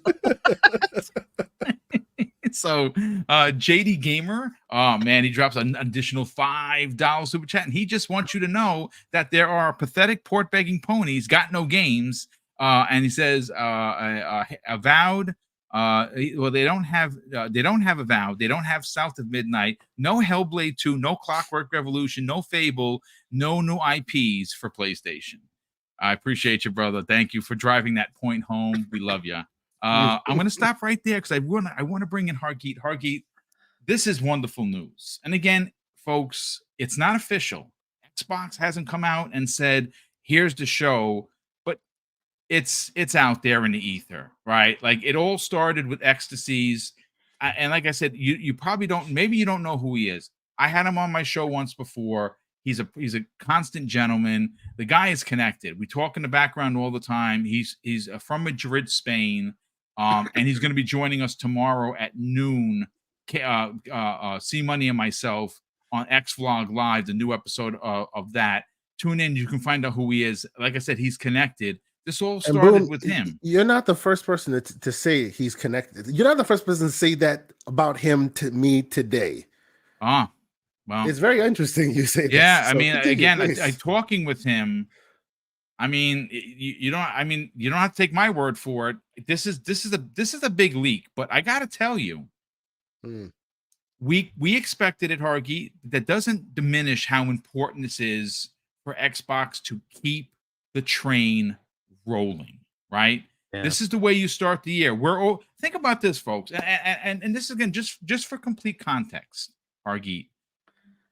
So JD Gamer, oh man, he drops an additional $5 super chat, and he just wants you to know that there are pathetic port begging ponies got no games. And he says Avowed. Well, they don't have Avowed. They don't have South of Midnight. No Hellblade 2. No Clockwork Revolution. No Fable. No new IPs for PlayStation. I appreciate you, brother. Thank you for driving that point home. We love you. I'm going to stop right there because I want to bring in Hargeet. Hargeet, this is wonderful news. And again, folks, it's not official. Xbox hasn't come out and said, here's the show, but it's out there in the ether, right? Like it all started with Ecstasies. And like I said, you probably don't, maybe you don't know who he is. I had him on my show once before. He's a constant gentleman. The guy is connected. We talk in the background all the time. He's from Madrid, Spain, and he's going to be joining us tomorrow at noon. C Money and myself on X Vlog Live, the new episode of that. Tune in. You can find out who he is. Like I said, he's connected. This all started with him. You're not the first person to say he's connected. You're not the first person to say that about him to me today. Well, it's very interesting you say that. Yeah, So I mean, continue, again, please. I talking with him. I mean, you don't. I mean, you don't have to take my word for it. This is a big leak, but I got to tell you, we expected it, Hargeet. That doesn't diminish how important this is for Xbox to keep the train rolling. Right. Yeah. This is the way you start the year. Think about this, folks, and this is again just for complete context, Hargeet.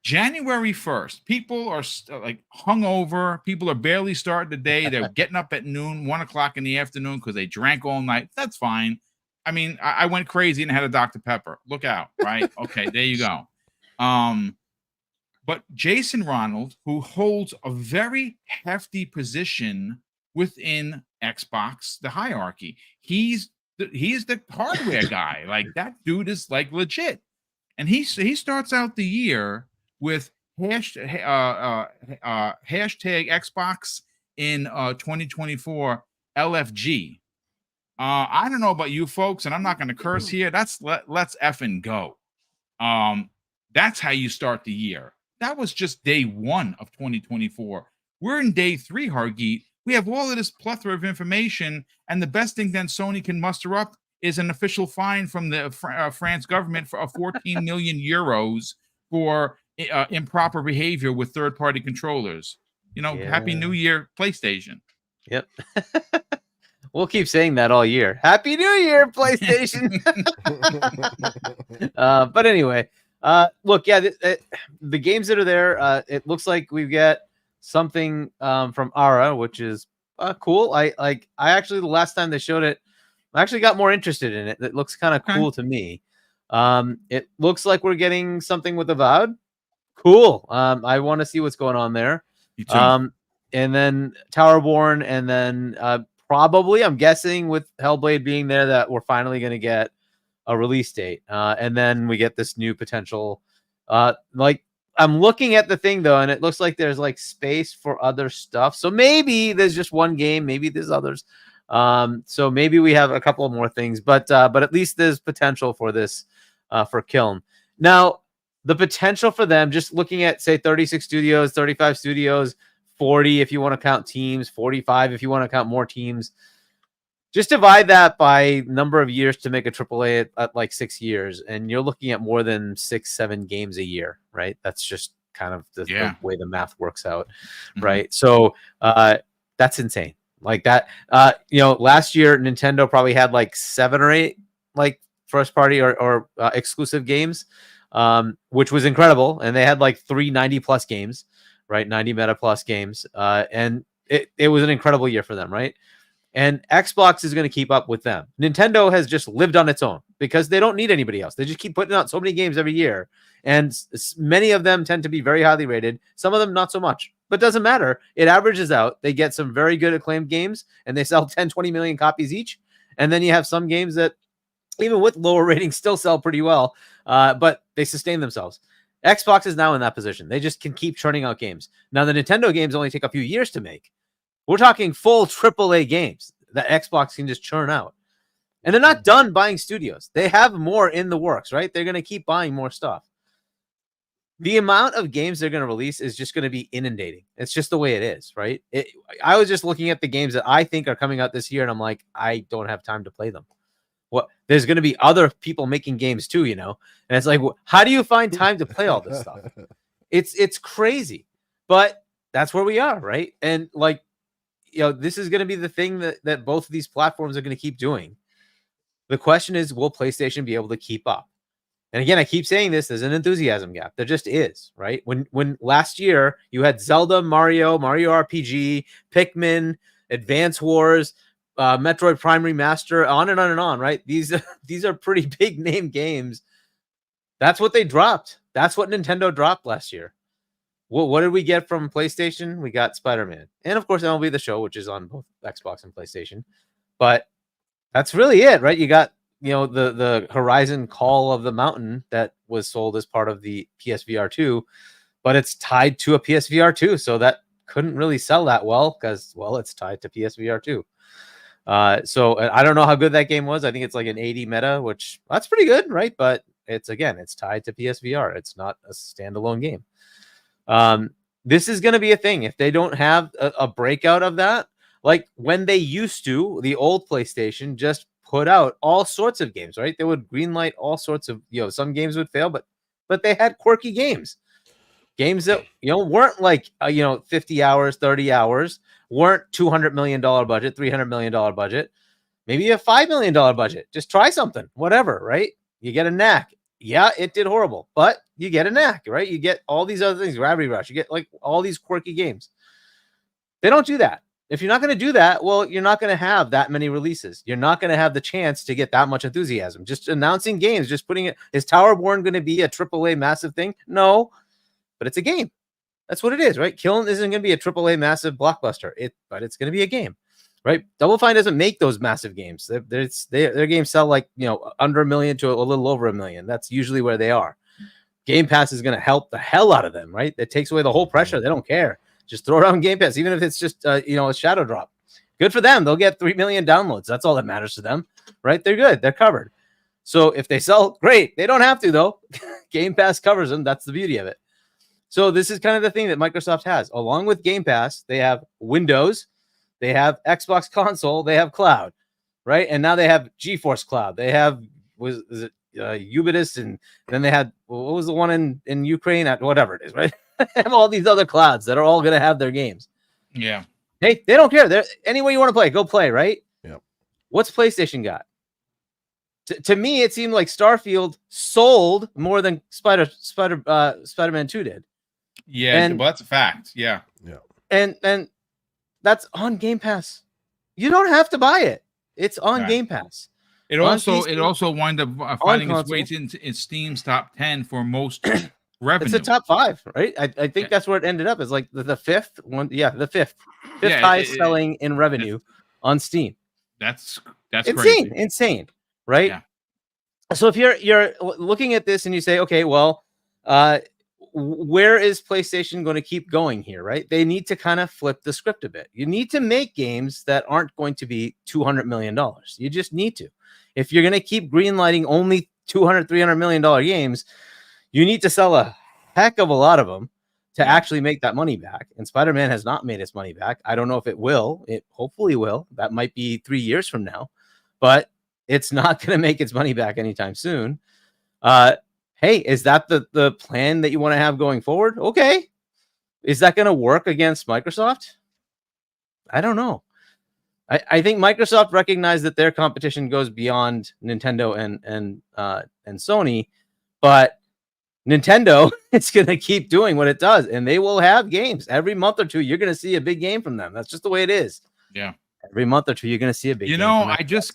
January 1st, people are like hungover. People are barely starting the day. They're getting up at noon, 1 o'clock in the afternoon because they drank all night. That's fine. I mean, I went crazy and had a Dr. Pepper. Look out, right? Okay, there you go. But Jason Ronald, who holds a very hefty position within Xbox, the hierarchy, he's the hardware guy. Like that dude is like legit, and he starts out the year with hashtag Xbox in 2024 LFG. I don't know about you folks, and I'm not going to curse here. Let's effing go. That's how you start the year. That was just day 1 of 2024. We're in day 3, Hargeet. We have all of this plethora of information, and the best thing then Sony can muster up is an official fine from the France government for 14 million euros for improper behavior with third-party controllers. Happy New Year, PlayStation. Yep. We'll keep saying that all year. Happy New Year, PlayStation. But anyway, look, yeah, the games that are there, it looks like we've got something from Ara, which is cool. I actually, the last time they showed it, I actually got more interested in it. It looks kind of cool to me. It looks like we're getting something with Avowed. Cool. I want to see what's going on there. And then Towerborn, and then probably, I'm guessing with Hellblade being there, that we're finally going to get a release date. And then we get this new potential. Like, I'm looking at the thing though, and it looks like there's like space for other stuff. So maybe there's just one game, maybe there's others. So maybe we have a couple more things, but at least there's potential for this for Kiln. Now, the potential for them, just looking at, say, 36 studios, 35 studios, 40 if you want to count teams, 45 if you want to count more teams. Just divide that by number of years to make a AAA at like 6 years, and you're looking at more than 6-7 games a year, right? That's just kind of the way the math works out, right? So that's insane. Like that, last year Nintendo probably had like 7 or 8 like first party or exclusive games, which was incredible, and they had like 390 plus games, right? 90 meta plus games, and it was an incredible year for them, right? And Xbox is going to keep up with them. Nintendo has just lived on its own because they don't need anybody else. They just keep putting out so many games every year, and many of them tend to be very highly rated. Some of them not so much, but doesn't matter. It averages out. They get some very good acclaimed games, and they sell 10, 20 million copies each. And then you have some games that, even with lower ratings, still sell pretty well, but they sustain themselves. Xbox is now in that position. They just can keep churning out games. Now, the Nintendo games only take a few years to make. We're talking full AAA games that Xbox can just churn out. And they're not done buying studios. They have more in the works, right? They're going to keep buying more stuff. The amount of games they're going to release is just going to be inundating. It's just the way it is, right? I was just looking at the games that I think are coming out this year, and I'm like, I don't have time to play them. Well, there's going to be other people making games too, And it's like, how do you find time to play all this stuff? It's crazy. But that's where we are, right? And like, this is going to be the thing that both of these platforms are going to keep doing. The question is, will PlayStation be able to keep up? And again, I keep saying this, there's an enthusiasm gap. There just is, right? When last year you had Zelda, Mario RPG, Pikmin, Advance Wars, Metroid Prime Remaster, on and on and on, right? These are pretty big name games. That's what they dropped. That's what Nintendo dropped last year. What did we get from PlayStation? We got Spider-Man. And of course, MLB The Show, which is on both Xbox and PlayStation. But that's really it, right? You got the Horizon Call of the Mountain that was sold as part of the PSVR 2, but it's tied to a PSVR 2, so that couldn't really sell that well because, well, it's tied to PSVR 2. So I don't know how good that game was. I think it's like an 80 meta, which that's pretty good, right? But it's tied to PSVR. It's not a standalone game. This is going to be a thing if they don't have a breakout of that. Like when they used to, the old PlayStation just put out all sorts of games, right? They would greenlight all sorts of, some games would fail, but they had quirky games that, weren't like, 50 hours, 30 hours, weren't $200 million budget, $300 million budget, maybe a $5 million budget. Just try something, whatever, right? You get a knack. Yeah, it did horrible, but you get a knack, right? You get all these other things, Gravity Rush, you get like all these quirky games. They don't do that. If you're not going to do that, well, you're not going to have that many releases. You're not going to have the chance to get that much enthusiasm. Just announcing games, just putting it. Is Towerborn going to be a AAA massive thing? No, but it's a game. That's what it is, right? Kiln isn't going to be a AAA massive blockbuster, but it's going to be a game, right? Double Fine doesn't make those massive games. Their games sell like, under $1 million to a little over $1 million. That's usually where they are. Game Pass is going to help the hell out of them, right? It takes away the whole pressure. They don't care. Just throw it on Game Pass, even if it's just, a shadow drop. Good for them. They'll get 3 million downloads. That's all that matters to them, right? They're good. They're covered. So if they sell, great. They don't have to, though. Game Pass covers them. That's the beauty of it. So this is kind of the thing that Microsoft has. Along with Game Pass, they have Windows, they have Xbox console, they have cloud, right? And now they have GeForce Cloud. They have, Ubitus, and then they had, what was the one in Ukraine? Whatever it is, right? Have all these other clouds that are all going to have their games. Yeah. Hey, they don't care. They're any way you want to play, go play, right? Yeah. What's PlayStation got? To me, it seemed like Starfield sold more than Spider-Man 2 did. Yeah, well, that's a fact. Yeah. Yeah. And that's on Game Pass. You don't have to buy it. It's on Right. Game Pass. It also wind up finding its way into Steam's top 10 for most revenue. It's a top 5, right? I think that's where it ended up. It's like the fifth one. Yeah, the fifth highest selling in revenue on Steam. That's insane, crazy. Insane, right? Yeah. So if you're looking at this and you say, okay, well, where is PlayStation going to keep going here, right? They need to kind of flip the script a bit. You need to make games that aren't going to be $200 million. You just need to. If you're going to keep greenlighting only $200-300 million games, you need to sell a heck of a lot of them to actually make that money back. And Spider-Man has not made its money back. I don't know if it will. It hopefully will. That might be 3 years from now, but it's not going to make its money back anytime soon. Hey, is that the plan that you want to have going forward? Okay. Is that going to work against Microsoft? I don't know. I think Microsoft recognized that their competition goes beyond Nintendo and Sony, but Nintendo is going to keep doing what it does, and they will have games every month or two. You're going to see a big game from them. That's just the way it is. Yeah. Every month or two, you're going to see a big game. I just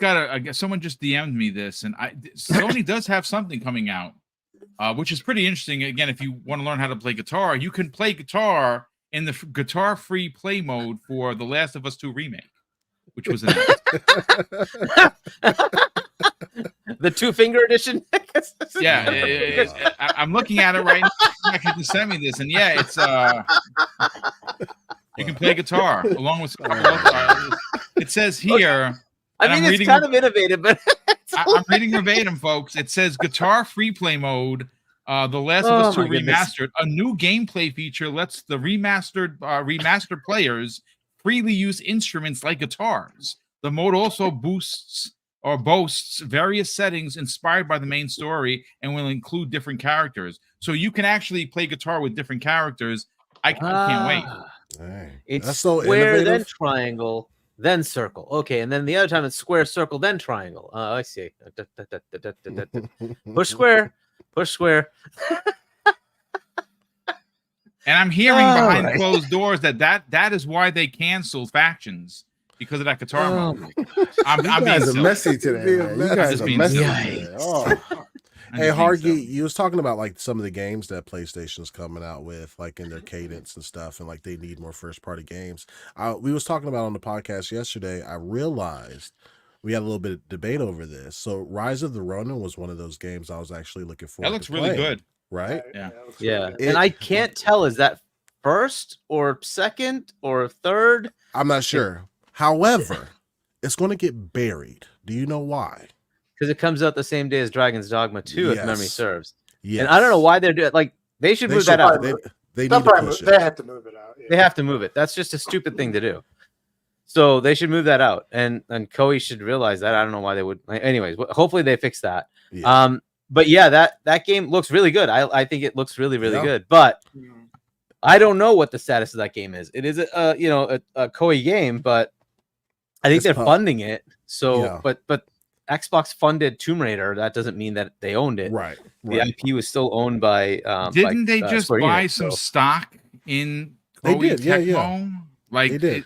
someone just DM'd me this, and Sony does have something coming out, which is pretty interesting. Again, if you want to learn how to play guitar, you can play guitar in the guitar-free play mode for The Last of Us 2 remake, which was announced. The 2-finger edition. Yeah, I'm looking at it right now. Actually, just sent me this, and yeah, it's you can play guitar along with. It says here. I mean, it's kind of innovative, but I'm reading verbatim, folks. It says guitar free play mode. The Last of Us 2 remastered. A new gameplay feature lets the remastered players freely use instruments like guitars. The mode also boasts various settings inspired by the main story and will include different characters. So you can actually play guitar with different characters. I can't wait. Dang. It's That's so square, then innovative. triangle, then circle. Okay, and then the other time it's square, circle, then triangle. I see. Push square, push square. And I'm hearing All behind right. closed doors that is why they canceled factions because of that guitar Oh mode. my gosh. I'm You being guys are silly. messy today, Being man. You messy. guys just are being messy silly. today. Yikes. Oh. I'm Hey, just being Hargy, silly. you was talking about like some of the games that PlayStation's coming out with, like in their cadence and stuff, and like they need more first party games. We was talking about on the podcast yesterday. I realized we had a little bit of debate over this. So Rise of the Ronin was one of those games I was actually looking forward That looks to really playing, good. right? Yeah. it looks Yeah, really good. and I can't tell, is that first or second or third? I'm not sure. However, it's going to get buried. Do you know why? Because it comes out the same day as Dragon's Dogma 2, if memory Yes. serves. Yes. And I don't know why they're doing, like, they should move that out. probably- They They'll need to probably push move, it. they have to move it out. Yeah. They have to move it. That's just a stupid thing to do. So they should move that out, and Koei should realize that. I don't know why they would. Anyways, hopefully they fix that. Yeah. But yeah, that game looks really good. I think it looks really Yeah. good. But Mm. I don't know what the status of that game is. It is a Koei game, but I think It's they're pub- funding it. So, Yeah. but Xbox funded Tomb Raider. That doesn't mean that they owned it. Right. The Right. IP was still owned by. Didn't they just Square buy Enix, some so- stock in They Koei did, yeah, yeah. Tecmo? Like They did.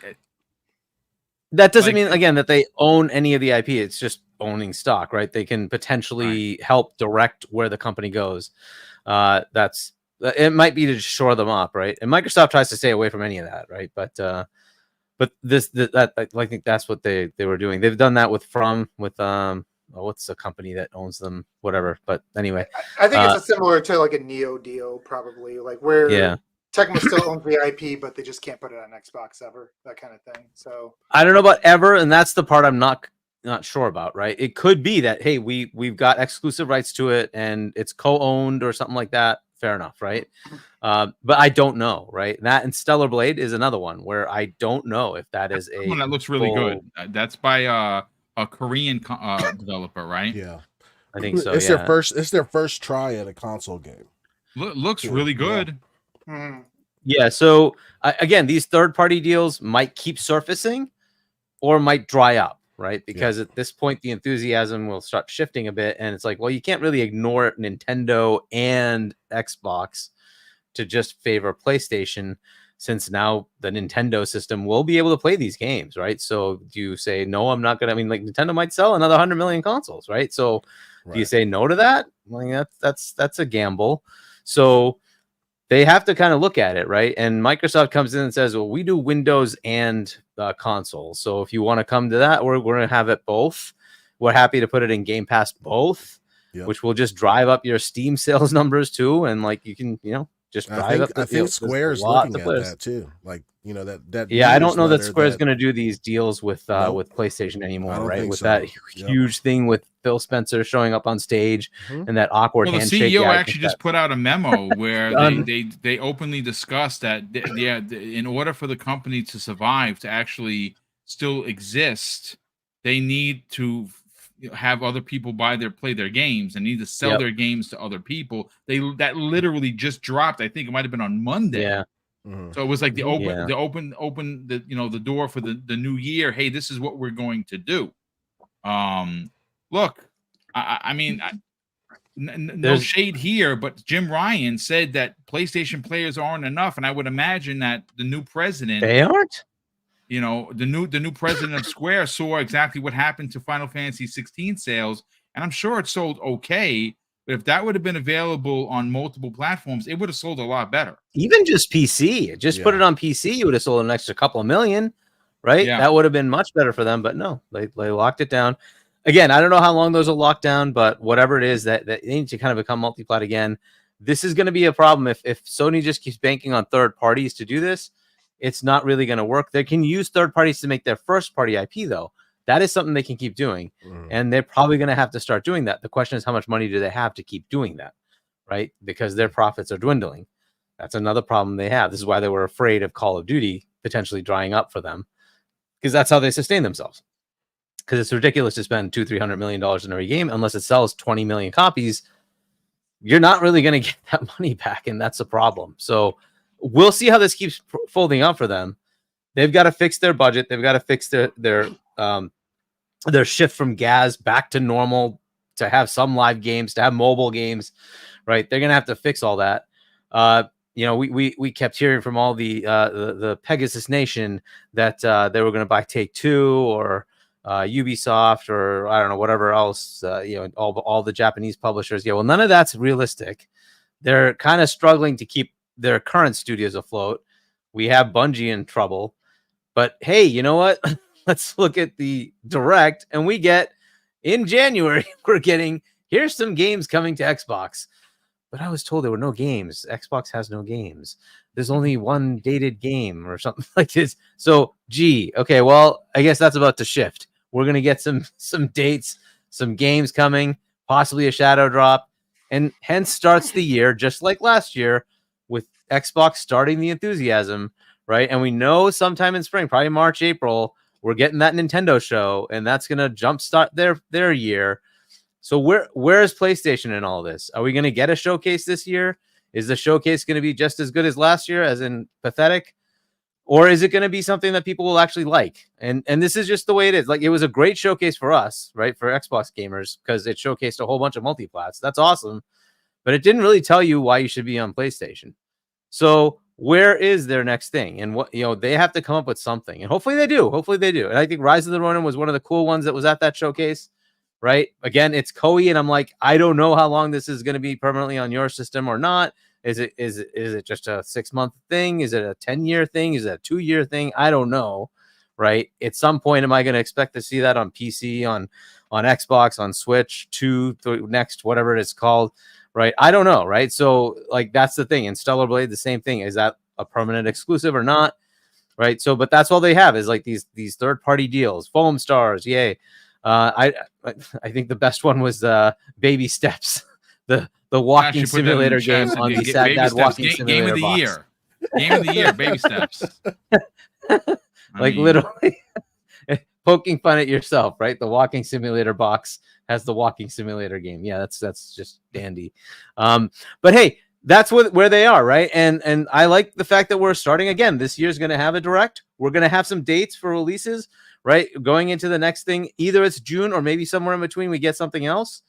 That doesn't Like- mean again that they own any of the IP. It's just owning stock, right? They can potentially help direct where the company goes. That's it. Might be to shore them up, right? And Microsoft tries to stay away from any of that, right? But I think that's what they were doing. They've done that with what's the company that owns them? Whatever. But anyway, I think it's a similar to like a Neo deal, probably like where yeah. Tecmo still owns the IP, but they just can't put it on Xbox ever, that kind of thing. So I don't know about ever, and that's the part I'm not sure about, right? It could be that hey, we've got exclusive rights to it and it's co-owned or something like that. Fair enough, right? But I don't know, right? That and Stellar Blade is another one where I don't know if that is a one that looks really good. That's by a Korean developer, right? Yeah. I think so. It's Yeah. their first try at a console game. Looks Yeah. really good. mhm. Yeah. So again, these third-party deals might keep surfacing or might dry up, right? Because at this point, the enthusiasm will start shifting a bit, and it's like, well, you can't really ignore Nintendo and Xbox to just favor PlayStation, since now the Nintendo system will be able to play these games, right? So do you say no? I'm not gonna. I mean, like Nintendo might sell another 100 million consoles, right? So do you Right. say no to that? Like that's a gamble. So they have to kind of look at it, right? And Microsoft comes in and says, well, we do Windows and consoles. So if you want to come to that, we're going to have it both. We're happy to put it in Game Pass both, Yep. which will just drive up your Steam sales numbers too. And like you can, just drive up. I think Square's looking at that too. Like, that Yeah, I don't know that newsletter Square's going to do these deals with Nope. with PlayStation I anymore, don't right? think With so. that Yep. huge thing with Phil Spencer showing up on stage Mhm. and that awkward Well, the handshake. CEO Yeah, I think actually just that- put out a memo where Done. they openly discussed that in order for the company to survive, to actually still exist, they need to have other people play their games and need to sell Yep. their games to other people. That literally just dropped. I think it might have been on Monday. Yeah. Mhm. So it was like the Yeah. open the door for the new year. Hey, this is what we're going to do. Look, I mean, no There's- shade here, but Jim Ryan said that PlayStation players aren't enough, and I would imagine that the new president, They aren't. the new president of Square saw exactly what happened to Final Fantasy 16 sales, and I'm sure it sold okay. But if that would have been available on multiple platforms, it would have sold a lot better. Even just PC, just put Yeah. it on PC, you would have sold an extra couple of million, right? Yeah. That would have been much better for them. But no, they locked it down. Again, I don't know how long those will lock down, but whatever it is, that they need to kind of become multi-plat again. This is going to be a problem if Sony just keeps banking on third parties to do this. It's not really going to work. They can use third parties to make their first party IP though. That is something they can keep doing. Mhm. And they're probably going to have to start doing that. The question is, how much money do they have to keep doing that, right? Because their profits are dwindling. That's another problem they have. This is why they were afraid of Call of Duty potentially drying up for them, because that's how they sustain themselves. Because it's ridiculous to spend $200-300 million in every game unless it sells 20 million copies. You're not really going to get that money back, and that's a problem. So we'll see how this keeps folding out for them. They've got to fix their budget. They've got to fix their shift from gas back to normal, to have some live games, to have mobile games, right? They're gonna have to fix all that. We kept hearing from all the Pegasus Nation that they were gonna buy Take-Two or Ubisoft or I don't know, whatever else. All the Japanese publishers. Yeah, well, none of that's realistic. They're kind of struggling to keep their current studios afloat. We have Bungie in trouble. But hey, you know what? Let's look at the direct, and we get in January, we're getting here's some games coming to Xbox. But I was told there were no games. Xbox has no games. There's only one dated game or something like this. So, okay, well, I guess that's about to shift. We're gonna get some dates, some games coming, possibly a shadow drop, and hence starts the year just like last year with Xbox starting the enthusiasm. Right. And we know sometime in spring, probably March, April, we're getting that Nintendo show, and that's going to jumpstart their year. So where is PlayStation in all this? Are we going to get a showcase this year? Is the showcase going to be just as good as last year, as in pathetic? Or is it going to be something that people will actually like? And this is just the way it is. Like, it was a great showcase for us, right? For Xbox gamers, because it showcased a whole bunch of multiplats. That's awesome. But it didn't really tell you why you should be on PlayStation. So where is their next thing? And what, they have to come up with something, and hopefully they do. And I think Rise of the Ronin was one of the cool ones that was at that showcase, right? Again, it's Koei, and I'm like, I don't know how long this is going to be permanently on your system or not. Is it just a 6-month thing? Is it a 10-year thing? Is it a 2-year thing? I don't know, right? At some point, am I going to expect to see that on PC, on Xbox, on Switch, next, whatever it is called? Right. I don't know. Right. So, like, that's the thing. And Stellar Blade, the same thing. Is that a permanent exclusive or not? Right. So, but that's all they have is like these third-party deals. Foam Stars. Yay. I think the best one was Baby Steps, the walking simulator game on the Sad Dad Walking Simulator Game of the box. year. Game of the year, Baby Steps. Literally poking fun at yourself, right? The walking simulator box has the walking simulator game. Yeah, that's just dandy. But hey, that's where they are, right? And I like the fact that we're starting again. This year's going to have a direct. We're going to have some dates for releases, right? Going into the next thing, either it's June or maybe somewhere in between we get something else,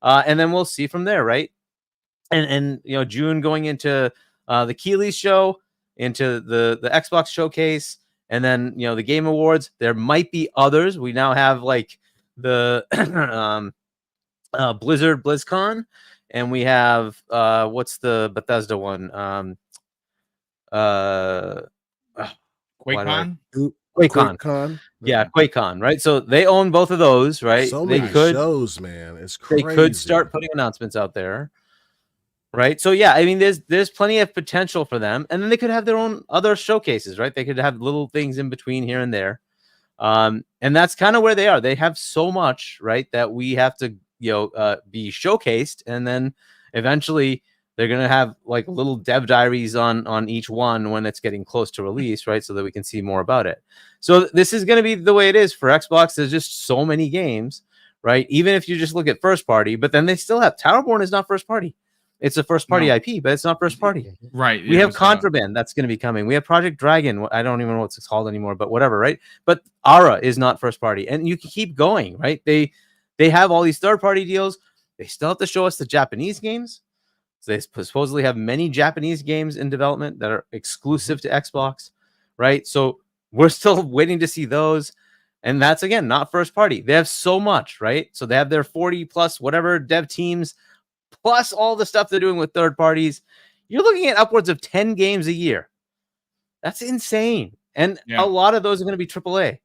and then we'll see from there, right? And June going into the Keeley's show, into the Xbox showcase, and then the Game Awards. There might be others. We now have like the Blizzard BlizzCon, and we have what's the Bethesda one? QuakeCon? QuakeCon. Yeah, QuakeCon, right? So they own both of those, right? So many shows, man. It's crazy. They could start putting announcements out there. Right. So yeah, I mean, there's plenty of potential for them, and then they could have their own other showcases, right? They could have little things in between here and there, and that's kind of where they are. They have so much, right, that we have to be showcased, and then eventually they're gonna have like little dev diaries on each one when it's getting close to release, right, so that we can see more about it. So this is gonna be the way it is for Xbox. There's just so many games, right? Even if you just look at first party, but then they still have Towerborn is not first party. It's a first-party IP, but it's not first-party. Right. We have Contraband that's going to be coming. We have Project Dragon. I don't even know what it's called anymore, but whatever, right? But Ara is not first-party, and you can keep going, right? They have all these third-party deals. They still have to show us the Japanese games. So they supposedly have many Japanese games in development that are exclusive to Xbox, right? So we're still waiting to see those, and that's, again, not first-party. They have so much, right? So they have their 40-plus whatever dev teams, plus all the stuff they're doing with third parties. You're looking at upwards of 10 games a year. That's insane. And a lot of those are going to be AAA.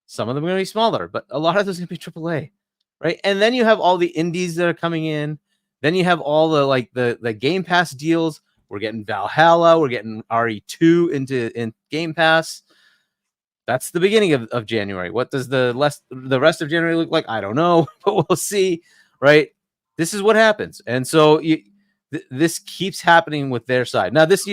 Some of them are going to be smaller, but a lot of those are going to be AAA, right? And then you have all the indies that are coming in. Then you have all the Game Pass deals. We're getting Valhalla. We're getting RE2 in Game Pass. That's the beginning of January. What does the rest of January look like? I don't know, but we'll see, right? This is what happens, and so this keeps happening with their side. Now, this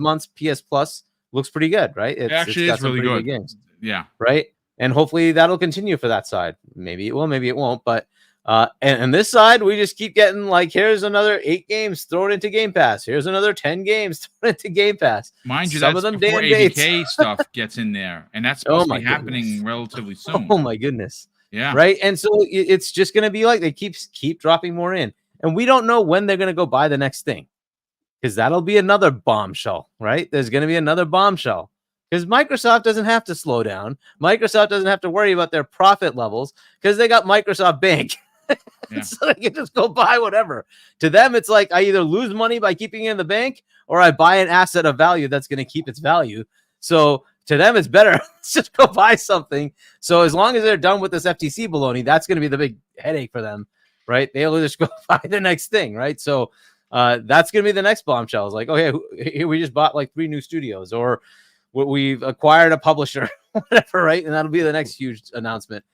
month's PS Plus looks pretty good, right? It actually is really good. Games. Yeah, right. And hopefully that'll continue for that side. Maybe it will, maybe it won't. But And this side, we just keep getting like, here's another 8 games thrown into Game Pass. Here's another 10 games thrown into Game Pass. Mind you, Some that's of them before damn dates. ABK stuff gets in there, and that's Oh supposed to my be happening goodness. relatively soon. Oh my goodness. Yeah. Right. And so it's just going to be like they keep dropping more in, and we don't know when they're going to go buy the next thing, because that'll be another bombshell. Right. There's going to be another bombshell, because Microsoft doesn't have to slow down. Microsoft doesn't have to worry about their profit levels because they got Microsoft Bank. Yeah. So they can just go buy whatever. To them, it's like I either lose money by keeping it in the bank, or I buy an asset of value that's going to keep its value. So to them, it's better. Let's just go buy something. So as long as they're done with this FTC baloney, that's going to be the big headache for them, right? They'll just go buy the next thing, right? So that's going to be the next bombshell. It's like, okay, here we just bought like 3 new studios, or we've acquired a publisher, whatever, right? And that'll be the next huge announcement.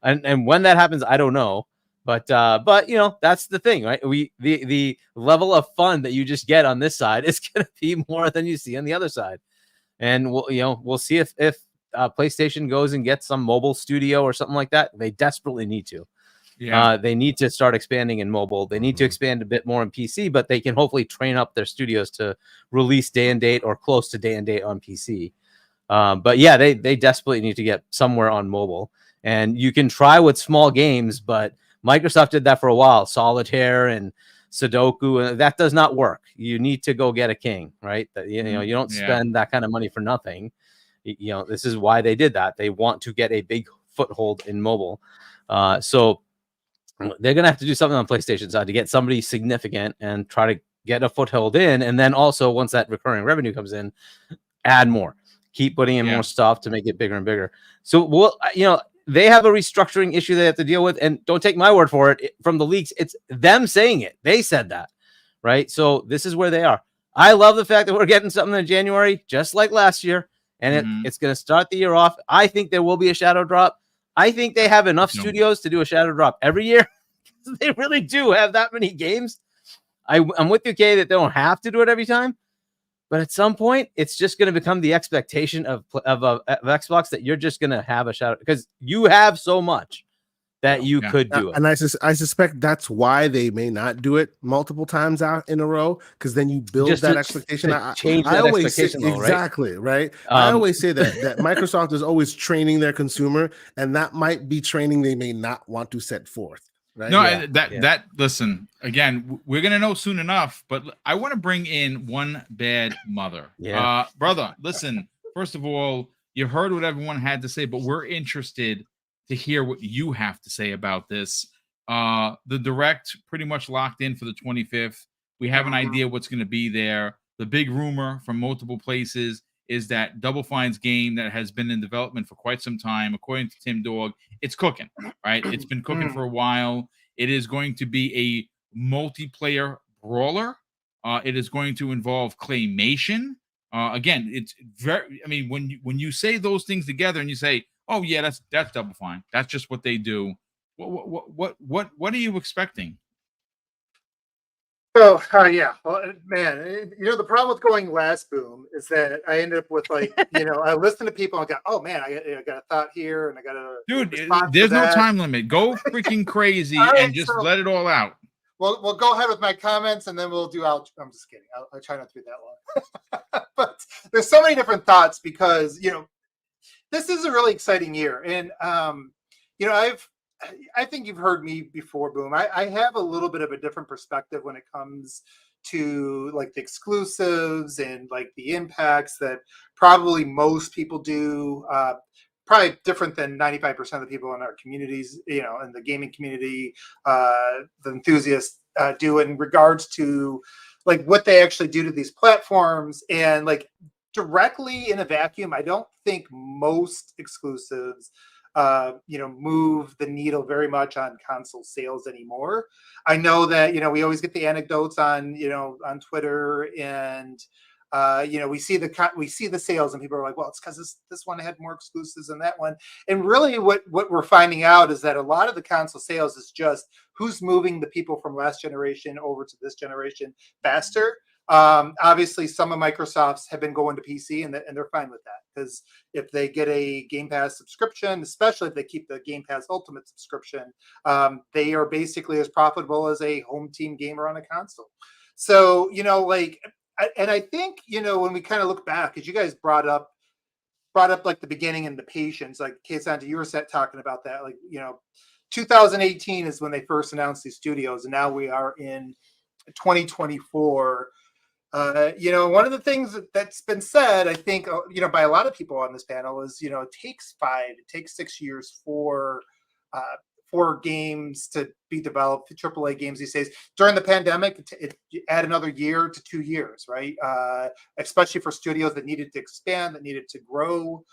And when that happens, I don't know. But you know, that's the thing, right? The level of fun that you just get on this side is going to be more than you see on the other side. And we'll see if PlayStation goes and gets some mobile studio or something like that. They desperately need to. Yeah. They need to start expanding in mobile. They need to expand a bit more in PC, but they can hopefully train up their studios to release day and date or close to day and date on PC. But yeah, they desperately need to get somewhere on mobile. And you can try with small games, but Microsoft did that for a while, Solitaire and Sudoku, and that does not work. You need to go get a king, right? You don't spend that kind of money for nothing. This is why they did that. They want to get a big foothold in mobile. So they're going to have to do something on PlayStation side to get somebody significant and try to get a foothold in. And then also, once that recurring revenue comes in, add more, keep putting in more stuff to make it bigger and bigger. So, they have a restructuring issue they have to deal with, and don't take my word for it from the leaks. It's them saying it. They said that, right? So this is where they are. I love the fact that we're getting something in January, just like last year, and it's going to start the year off. I think there will be a shadow drop. I think they have enough studios to do a shadow drop every year. They really do have that many games. I'm with you, Kay, that they don't have to do it every time. But at some point, it's just going to become the expectation of Xbox that you're just going to have a shadow, because you have so much that you could do it. And I suspect that's why they may not do it multiple times out in a row, because then you build Just that to expectation. change I that always expectation, say, though, exactly, right? I always say that Microsoft is always training their consumer, and that might be training they may not want to set forth. Right? No, that listen, again, we're gonna know soon enough, but I want to bring in one bad mother. Brother, listen, first of all, you heard what everyone had to say, but we're interested to hear what you have to say about this. The direct pretty much locked in for the 25th. We have an idea what's going to be there. The big rumor from multiple places is that Double Fine's game that has been in development for quite some time, according to Tim Dog, it's cooking, right? It's been cooking for a while. It is going to be a multiplayer brawler. It is going to involve claymation. Again, it's very, I mean, when you say those things together and you say, oh yeah, that's Double Fine, that's just what they do. What are you expecting? So well, man, the problem with going last, Boom, is that I ended up with like, I listened to people and I got, oh man, I got a thought here, and I got a dude. There's no time limit. Go freaking crazy and just let it all out. Well, we'll go ahead with my comments, and then we'll do out. I'm just kidding. I'll try not to be that long. But there's so many different thoughts, because this is a really exciting year, and I think you've heard me before, Boom. I have a little bit of a different perspective when it comes to like the exclusives and like the impacts that probably most people do. Probably different than 95% of the people in our communities, in the gaming community, the enthusiasts do in regards to like what they actually do to these platforms. And like directly in a vacuum, I don't think most exclusives move the needle very much on console sales anymore. I know that, we always get the anecdotes on Twitter, and we see the sales, and people are like, well, it's because this one had more exclusives than that one. And really what we're finding out is that a lot of the console sales is just who's moving the people from last generation over to this generation faster. Obviously, some of Microsoft's have been going to PC, and they're fine with that, because if they get a Game Pass subscription, especially if they keep the Game Pass Ultimate subscription, they are basically as profitable as a home team gamer on a console. So, like, and I think, when we kind of look back, as you guys brought up like the beginning and the patience, like Keisanta, you were talking about that, like, 2018 is when they first announced these studios, and now we are in 2024. One of the things that's been said, I think, by a lot of people on this panel is, it takes 6 years for games to be developed, AAA games these days. During the pandemic, it add another year to 2 years, right? Especially for studios that needed to expand, that needed to grow,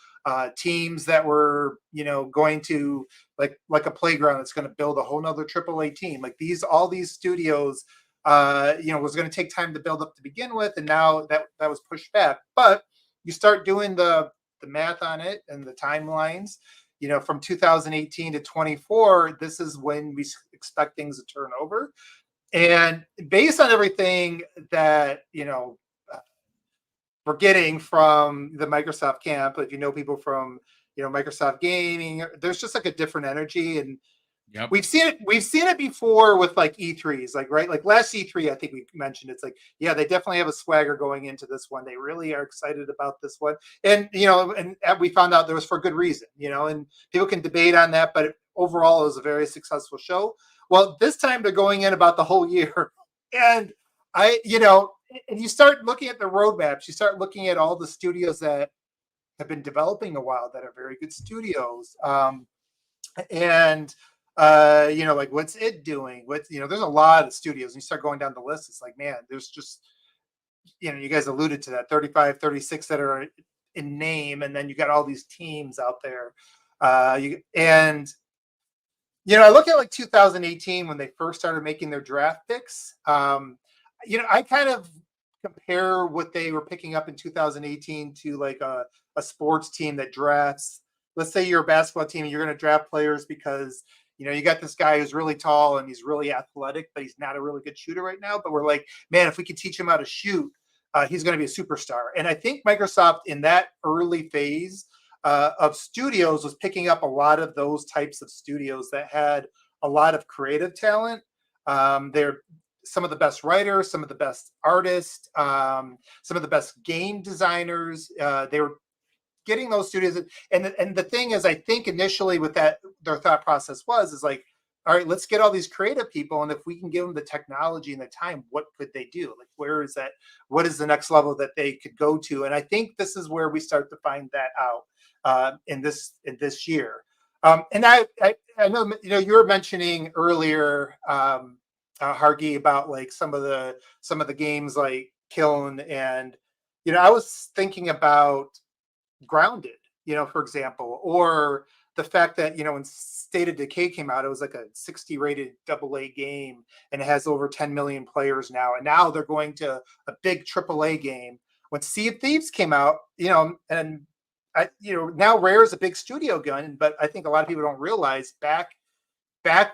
teams that were, going to like a playground that's going to build a whole nother AAA team. Like all these studios, was going to take time to build up to begin with, and now that was pushed back. But you start doing the math on it and the timelines. From 2018 to 24, this is when we expect things to turn over. And based on everything that, we're getting from the Microsoft camp, if people from, Microsoft Gaming, there's just like a different energy. And Yep. we've seen it before with like E3s, like, right? Like last E3, I think we mentioned, it's like, yeah, they definitely have a swagger going into this one. They really are excited about this one. And, and we found out there was for good reason, and people can debate on that, but overall it was a very successful show. Well, this time they're going in about the whole year. And and you start looking at the roadmaps, you start looking at all the studios that have been developing a while that are very good studios. And like what's it doing? There's a lot of studios, and you start going down the list. It's like, man, there's just, you guys alluded to that 35, 36 that are in name, and then you got all these teams out there. I look at like 2018 when they first started making their draft picks. I kind of compare what they were picking up in 2018 to like a sports team that drafts. Let's say you're a basketball team and you're going to draft players because you got this guy who's really tall and he's really athletic, but he's not a really good shooter right now. But we're like, man, if we could teach him how to shoot, he's going to be a superstar. And I think Microsoft in that early phase of studios was picking up a lot of those types of studios that had a lot of creative talent. They're some of the best writers, some of the best artists, some of the best game designers. They were getting those studios, and the thing is, I think initially with that, their thought process is like, all right, let's get all these creative people, and if we can give them the technology and the time, what could they do? Like, where is that? What is the next level that they could go to? And I think this is where we start to find that out in this year. And I know you were mentioning earlier, Hargi, about like some of the games like Kiln, and I was thinking about Grounded, for example, or the fact that when State of Decay came out, it was like a 60 rated AA game, and it has over 10 million players now, and now they're going to a big AAA game. When Sea of Thieves came out, and now Rare is a big studio gun, but I think a lot of people don't realize back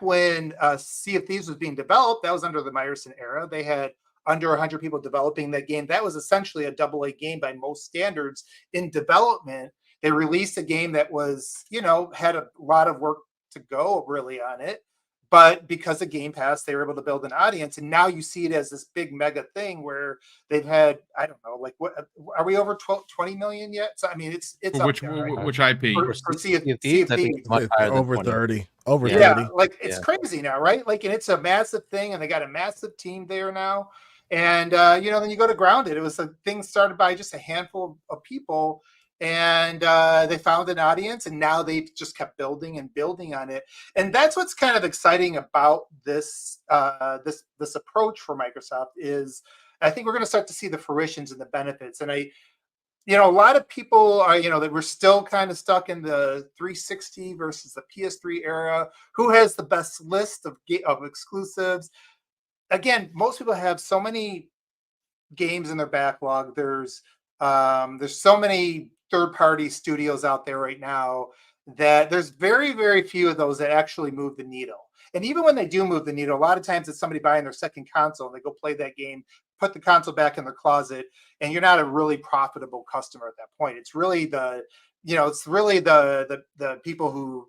when Sea of Thieves was being developed, that was under the Meyerson era. They had under 100 people developing that game. That was essentially a AA game by most standards in development. They released a game that was, had a lot of work to go really on it. But because of Game Pass, they were able to build an audience. And now you see it as this big mega thing where they've had, I don't know, like, what are we over 20 million yet? So, I mean, it's which IP? For Sea of Thieves. I think it's much higher than Over 20. 30. Over Yeah, 30. like it's crazy now, right? Like, and it's a massive thing, and they got a massive team there now. And then you go to Grounded. It was a thing started by just a handful of people, and they found an audience, and now they've just kept building and building on it. And that's what's kind of exciting about this this approach for Microsoft is I think we're going to start to see the fruitions and the benefits. And a lot of people are, that we're still kind of stuck in the 360 versus the PS3 era. Who has the best list of exclusives? Again, most people have so many games in their backlog. There's so many third-party studios out there right now that there's very, very few of those that actually move the needle. And even when they do move the needle, a lot of times it's somebody buying their second console and they go play that game put the console back in their closet, and you're not a really profitable customer at that point. It's really the people who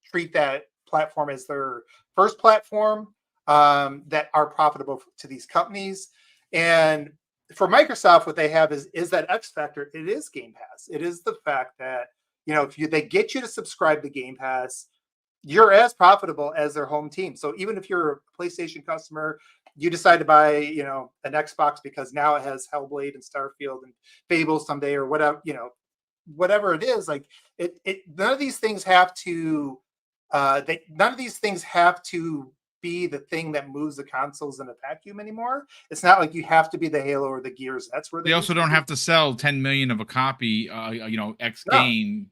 treat that platform as their first platform that are profitable to these companies. And for Microsoft, what they have is that X factor. It is Game Pass. It is the fact that, if they get you to subscribe to Game Pass, you're as profitable as their home team. So even if you're a PlayStation customer, you decide to buy, an Xbox because now it has Hellblade and Starfield and Fable someday or whatever, whatever it is, like none of these things have to be the thing that moves the consoles in a vacuum anymore. It's not like you have to be the Halo or the Gears. That's where they also don't have to sell 10 million of a copy, X game.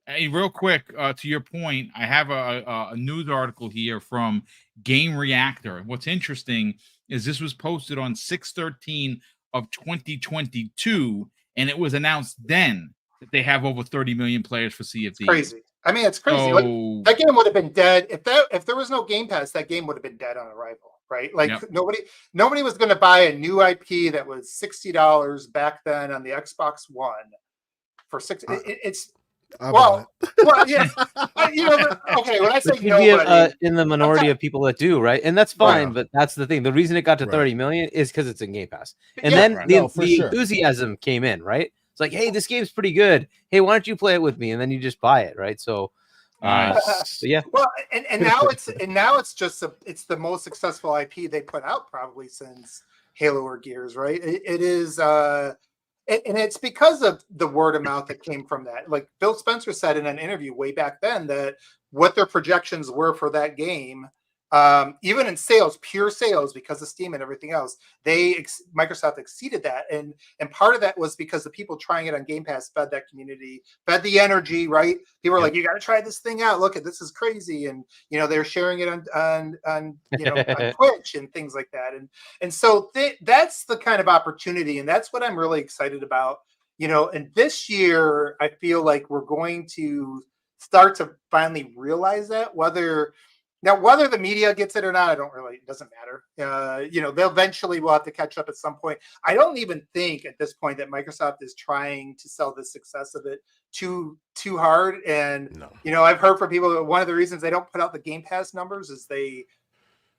Hey, real quick, to your point, I have a news article here from Game Reactor. What's interesting is this was posted on 6/13 of 2022, and it was announced then that they have over 30 million players for CFD. It's crazy. I mean, it's crazy. So, like, that game would have been dead if there was no Game Pass. That game would have been dead on arrival, right? Like nobody was going to buy a new IP that was $60 back then on the Xbox One for $6. Well, yeah. Okay, when I say nobody, in the minority of people that do, right? And that's fine, but that's the thing. The reason it got to 30 million is because it's in Game Pass. And then the enthusiasm came in, right? It's like, hey, this game's pretty good. Hey, why don't you play it with me? And then you just buy it, right? So, yeah. Well, and now it's it's the most successful IP they put out probably since Halo or Gears, right? It is. And it's because of the word of mouth that came from that. Like Phil Spencer said in an interview way back then that what their projections were for that game, even in sales, pure sales, because of Steam and everything else, Microsoft exceeded that. And part of that was because the people trying it on Game Pass fed that community, fed the energy, right? People were like, you got to try this thing out. Look at this is crazy. And, they're sharing it on on Twitch and things like that. And so that's the kind of opportunity. And that's what I'm really excited about, and this year, I feel like we're going to start to finally realize that whether the media gets it or not, it doesn't matter. They'll eventually will have to catch up at some point. I don't even think at this point that Microsoft is trying to sell the success of it too hard. And, I've heard from people that one of the reasons they don't put out the Game Pass numbers is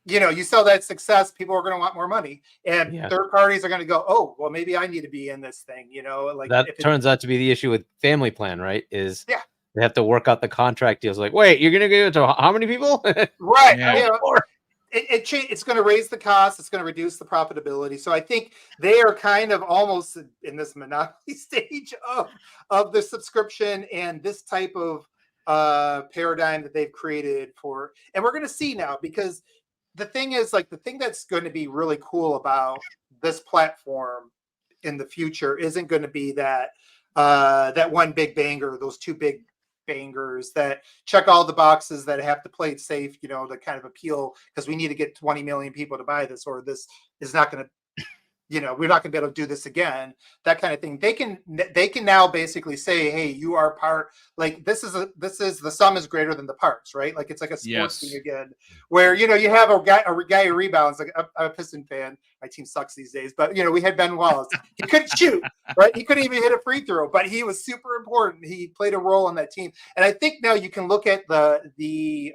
you sell that success, people are going to want more money. And third parties are going to go, oh, well, maybe I need to be in this thing, like that turns out to be the issue with Family Plan, right? They have to work out the contract deals. Like, wait, you're going to give it to how many people? Right. Yeah. It's going to raise the cost. It's going to reduce the profitability. So I think they are kind of almost in this monopoly stage of the subscription and this type of paradigm that they've created for. And we're going to see now, because the thing is, like, the thing that's going to be really cool about this platform in the future isn't going to be that one big banger, those two big bangers that check all the boxes that have to play it safe, to kind of appeal, because we need to get 20 million people to buy this, or this is not going to, we're not going to be able to do this again, that kind of thing. They can now basically say, hey, you are part, like this is the sum is greater than the parts, right? Like it's like a sports thing again, where you have a guy who rebounds. Like I'm a Piston fan, my team sucks these days, but we had Ben Wallace. He couldn't shoot, right? He couldn't even hit a free throw, but he was super important. He played a role on that team, and I think now you can look at the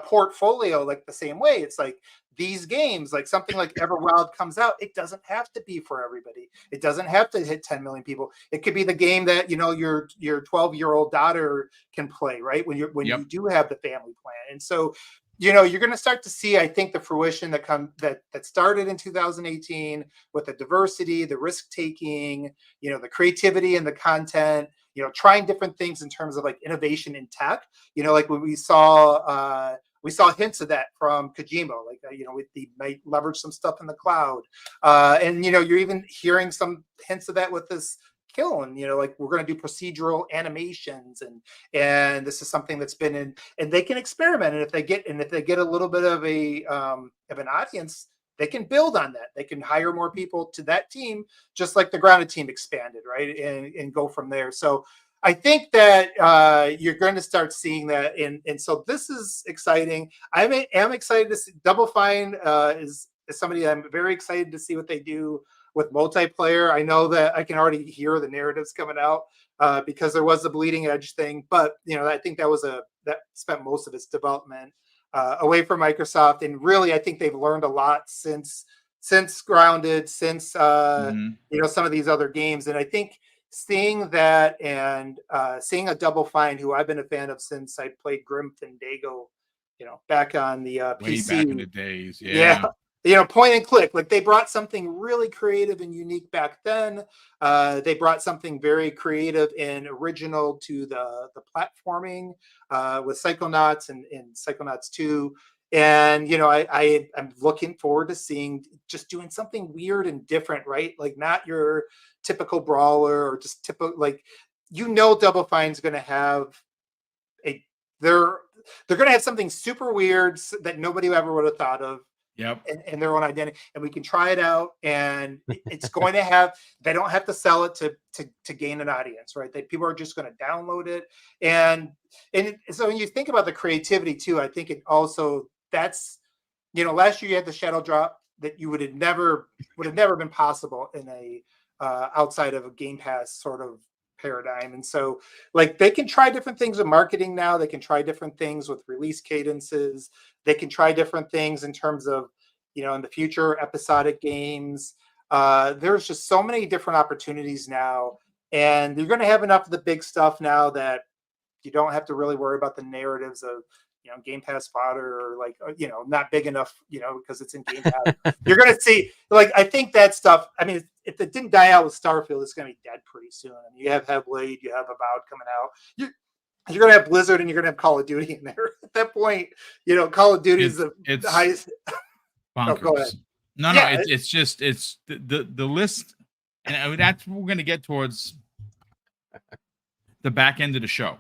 portfolio like the same way. It's like these games, like something like Everwild comes out, it doesn't have to be for everybody. It doesn't have to hit 10 million people. It could be the game that your 12-year-old daughter can play, right? When you do have the family plan. And so you're going to start to see, I think, the fruition that started in 2018 with the diversity, the risk taking, the creativity and the content, trying different things in terms of like innovation in tech. Like when we saw hints of that from Kojima, like, they might leverage some stuff in the cloud. And, you're even hearing some hints of that with this Kiln, like we're going to do procedural animations and this is something that's been in, and they can experiment. And if they get a little bit of an audience, they can build on that. They can hire more people to that team, just like the Grounded team expanded, right? And go from there. So I think that you're going to start seeing that, and so this is exciting. I am excited to see Double Fine is as somebody, I'm very excited to see what they do with multiplayer. I know that I can already hear the narratives coming out because there was the bleeding edge thing, but I think that spent most of its development away from Microsoft, and really I think they've learned a lot since Grounded, since some of these other games, and I think seeing that and seeing a Double Fine, who I've been a fan of since I played Grim Fandango, back on the Way PC. back in the days. Yeah. Point and click. Like they brought something really creative and unique back then. They brought something very creative and original to the platforming with Psychonauts and Psychonauts 2. And I'm looking forward to seeing just doing something weird and different, right? Like not your typical brawler or just typical, like Double Fine's going to have they're going to have something super weird that nobody ever would have thought of. Yep. And their own identity, and we can try it out, and it's going to have. They don't have to sell it to gain an audience, right? That people are just going to download it, and so when you think about the creativity too, I think it also that's last year you had the Shadow Drop that would have never been possible in a outside of a Game Pass sort of paradigm. And so like they can try different things with marketing now. They can try different things with release cadences. They can try different things in terms of, in the future, episodic games. There's just so many different opportunities now. And you're going to have enough of the big stuff now that you don't have to really worry about the narratives of, Game Pass fodder or like, not big enough, because it's in Game Pass. You're going to see, like, I think that stuff, I mean, if it didn't die out with Starfield, it's going to be dead pretty soon. I mean, you have Hellblade, you have Avowed coming out. You're going to have Blizzard and you're going to have Call of Duty in there. At that point, Call of Duty is the highest. Bonkers. Go ahead. No, it's just the list, and I mean, that's what we're going to get towards the back end of the show.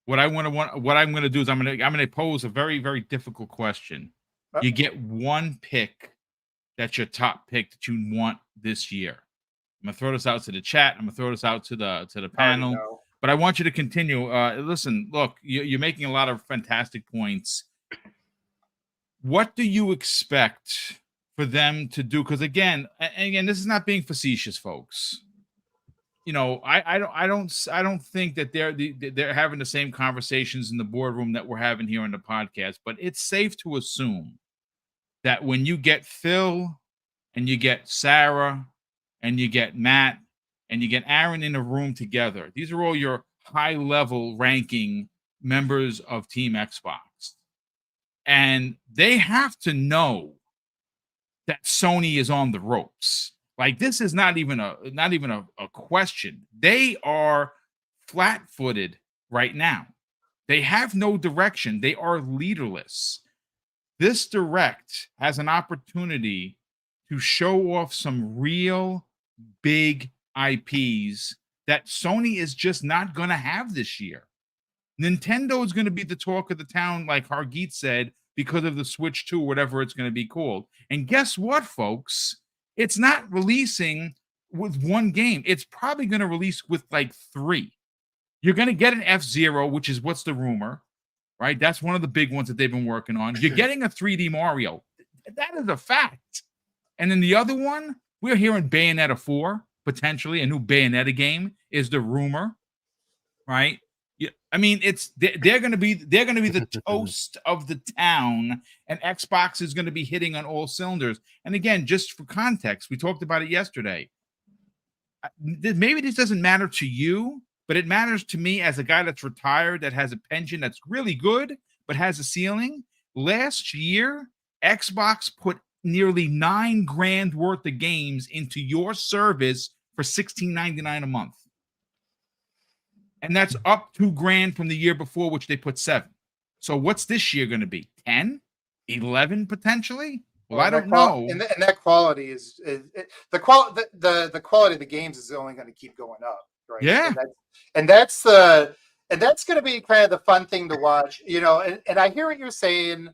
What I'm going to do is I'm going to pose a very, very difficult question. You get one pick that's your top pick that you want this year. I'm going to throw this out to the chat. I'm going to throw this out to the panel. But I want you to continue. Listen, look, you're making a lot of fantastic points. What do you expect for them to do? Because again, this is not being facetious, folks. I don't think that they're having the same conversations in the boardroom that we're having here on the podcast. But it's safe to assume that when you get Phil and you get Sarah and you get Matt and you get Aaron in a room together, these are all your high-level ranking members of Team Xbox. And they have to know that Sony is on the ropes. Like, this is not even a question. They are flat-footed right now. They have no direction. They are leaderless. This Direct has an opportunity to show off some real big IPs that Sony is just not going to have this year. Nintendo is going to be the talk of the town, like Hargeet said, because of the Switch 2, whatever it's going to be called. And guess what, folks? It's not releasing with one game. It's probably going to release with like 3. You're going to get an F-Zero, which is what's the rumor, right? That's one of the big ones that they've been working on. You're getting a 3D Mario. That is a fact. And then the other one, we're hearing Bayonetta 4, potentially. A new Bayonetta game is the rumor, right? I mean, they're going to be the toast of the town, and Xbox is going to be hitting on all cylinders. And again, just for context, we talked about it yesterday. Maybe this doesn't matter to you, but it matters to me as a guy that's retired, that has a pension that's really good, but has a ceiling. Last year, Xbox put nearly $9,000 worth of games into your service for $16.99 a month. And that's up $2,000 from the year before, which they put 7. So what's this year going to be? 10, 11 potentially? Well, I don't know. And that quality is the quality of the games is only going to keep going up, right? Yeah. And that's going to be kind of the fun thing to watch, And I hear what you're saying.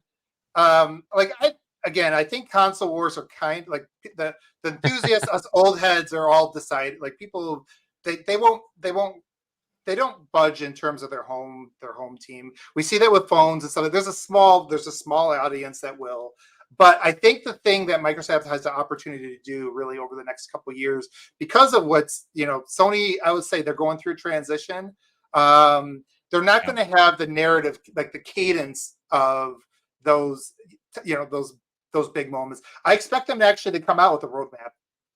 I think console wars are kind like the enthusiasts, us old heads are all decided. Like people, they don't budge in terms of their home team. We see that with phones and stuff. There's a small audience that will. But I think the thing that Microsoft has the opportunity to do really over the next couple of years, because of what's, Sony, I would say they're going through transition. They're not Yeah. going to have the narrative, like the cadence of those, those big moments. I expect them actually to come out with a roadmap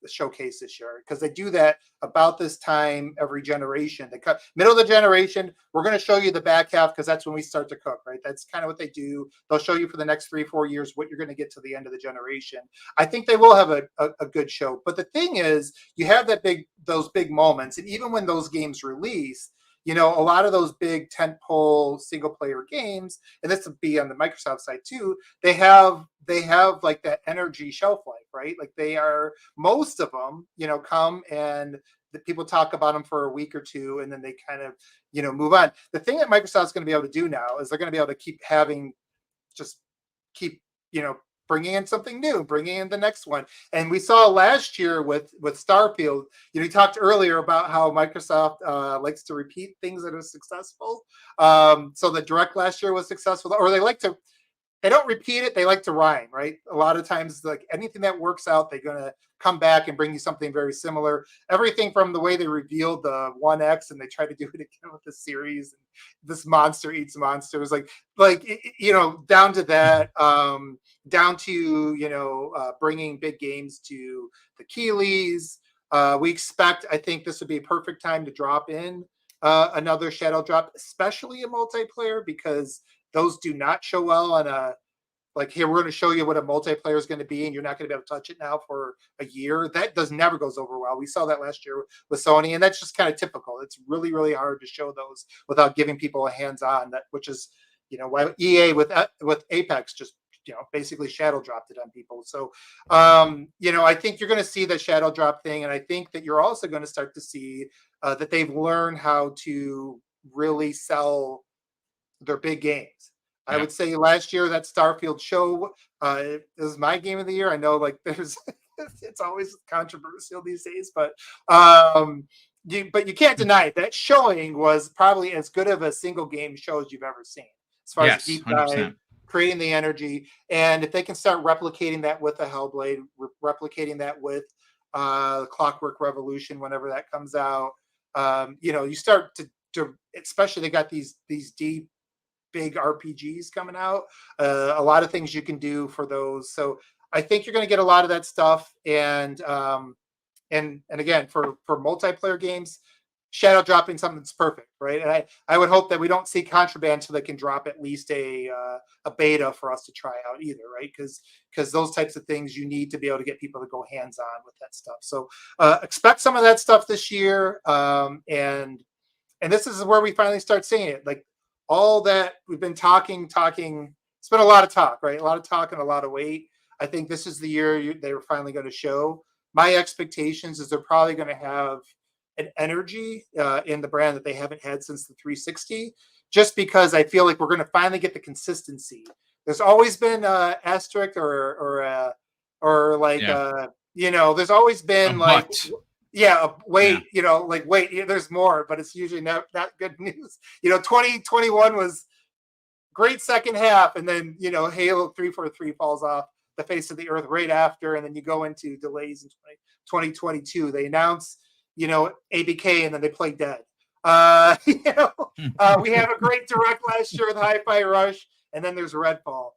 showcase this year, because they do that about this time every generation. They cut middle of the generation. We're going to show you the back half because that's when we start to cook, right? That's kind of what they do. They'll show you for the next 3-4 years what you're going to get to the end of the generation. I think they will have a good show. But the thing is, you have those big moments, and even when those games release, a lot of those big tentpole single player games, and this would be on the Microsoft side too, they have like that energy shelf life, right? Like most of them, come and the people talk about them for a week or two, and then they kind of, move on. The thing that Microsoft's going to be able to do now is they're going to be able to keep, bringing in something new, bringing in the next one. And we saw last year with Starfield, you talked earlier about how Microsoft likes to repeat things that are successful. So the Direct last year was successful, or they don't repeat it, they like to rhyme, right? A lot of times, like anything that works out, they're going to come back and bring you something very similar. Everything from the way they revealed the 1X and they try to do it again with the series, and this monster eats monsters, down to that, down to, bringing big games to the Keeleys. I think this would be a perfect time to drop in another Shadow Drop, especially a multiplayer, because those do not show well on here, we're going to show you what a multiplayer is going to be, and you're not going to be able to touch it now for a year. That never goes over well. We saw that last year with Sony, and that's just kind of typical. It's really, really hard to show those without giving people a hands-on, which is, why EA with Apex just, basically shadow dropped it on people. So, I think you're going to see the shadow drop thing, and I think that you're also going to start to see that they've learned how to really sell their big games. I would say last year that Starfield show is my game of the year. I know there's it's always controversial these days, but you can't deny it. That showing was probably as good of a single game show as you've ever seen, as far as deep dive, 100%. creating the energy. And if they can start replicating that with a Hellblade, replicating that with Clockwork Revolution, whenever that comes out, you start to especially they got these deep, big RPGs coming out, a lot of things you can do for those. So I think you're going to get a lot of that stuff. And again, for multiplayer games, shadow dropping something that's perfect, right? And I would hope that we don't see Contraband until they can drop at least a beta for us to try out either, right? Because those types of things, you need to be able to get people to go hands-on with that stuff. So expect some of that stuff this year. And this is where we finally start seeing it. Like, all that we've been talking, it's been a lot of talk, right? A lot of talk and a lot of weight. I think this is the year they were finally going to show. My expectations is they're probably going to have an energy in the brand that they haven't had since the 360, just because I feel like we're going to finally get the consistency. There's always been asterisk or there's always been wait, there's more, but it's usually not good news. 2021 was great second half, and then, Halo 343 falls off the face of the earth right after, and then you go into delays in 2022. They announce, ABK, and then they play dead. We have a great Direct last year with Hi-Fi Rush, and then there's Redfall.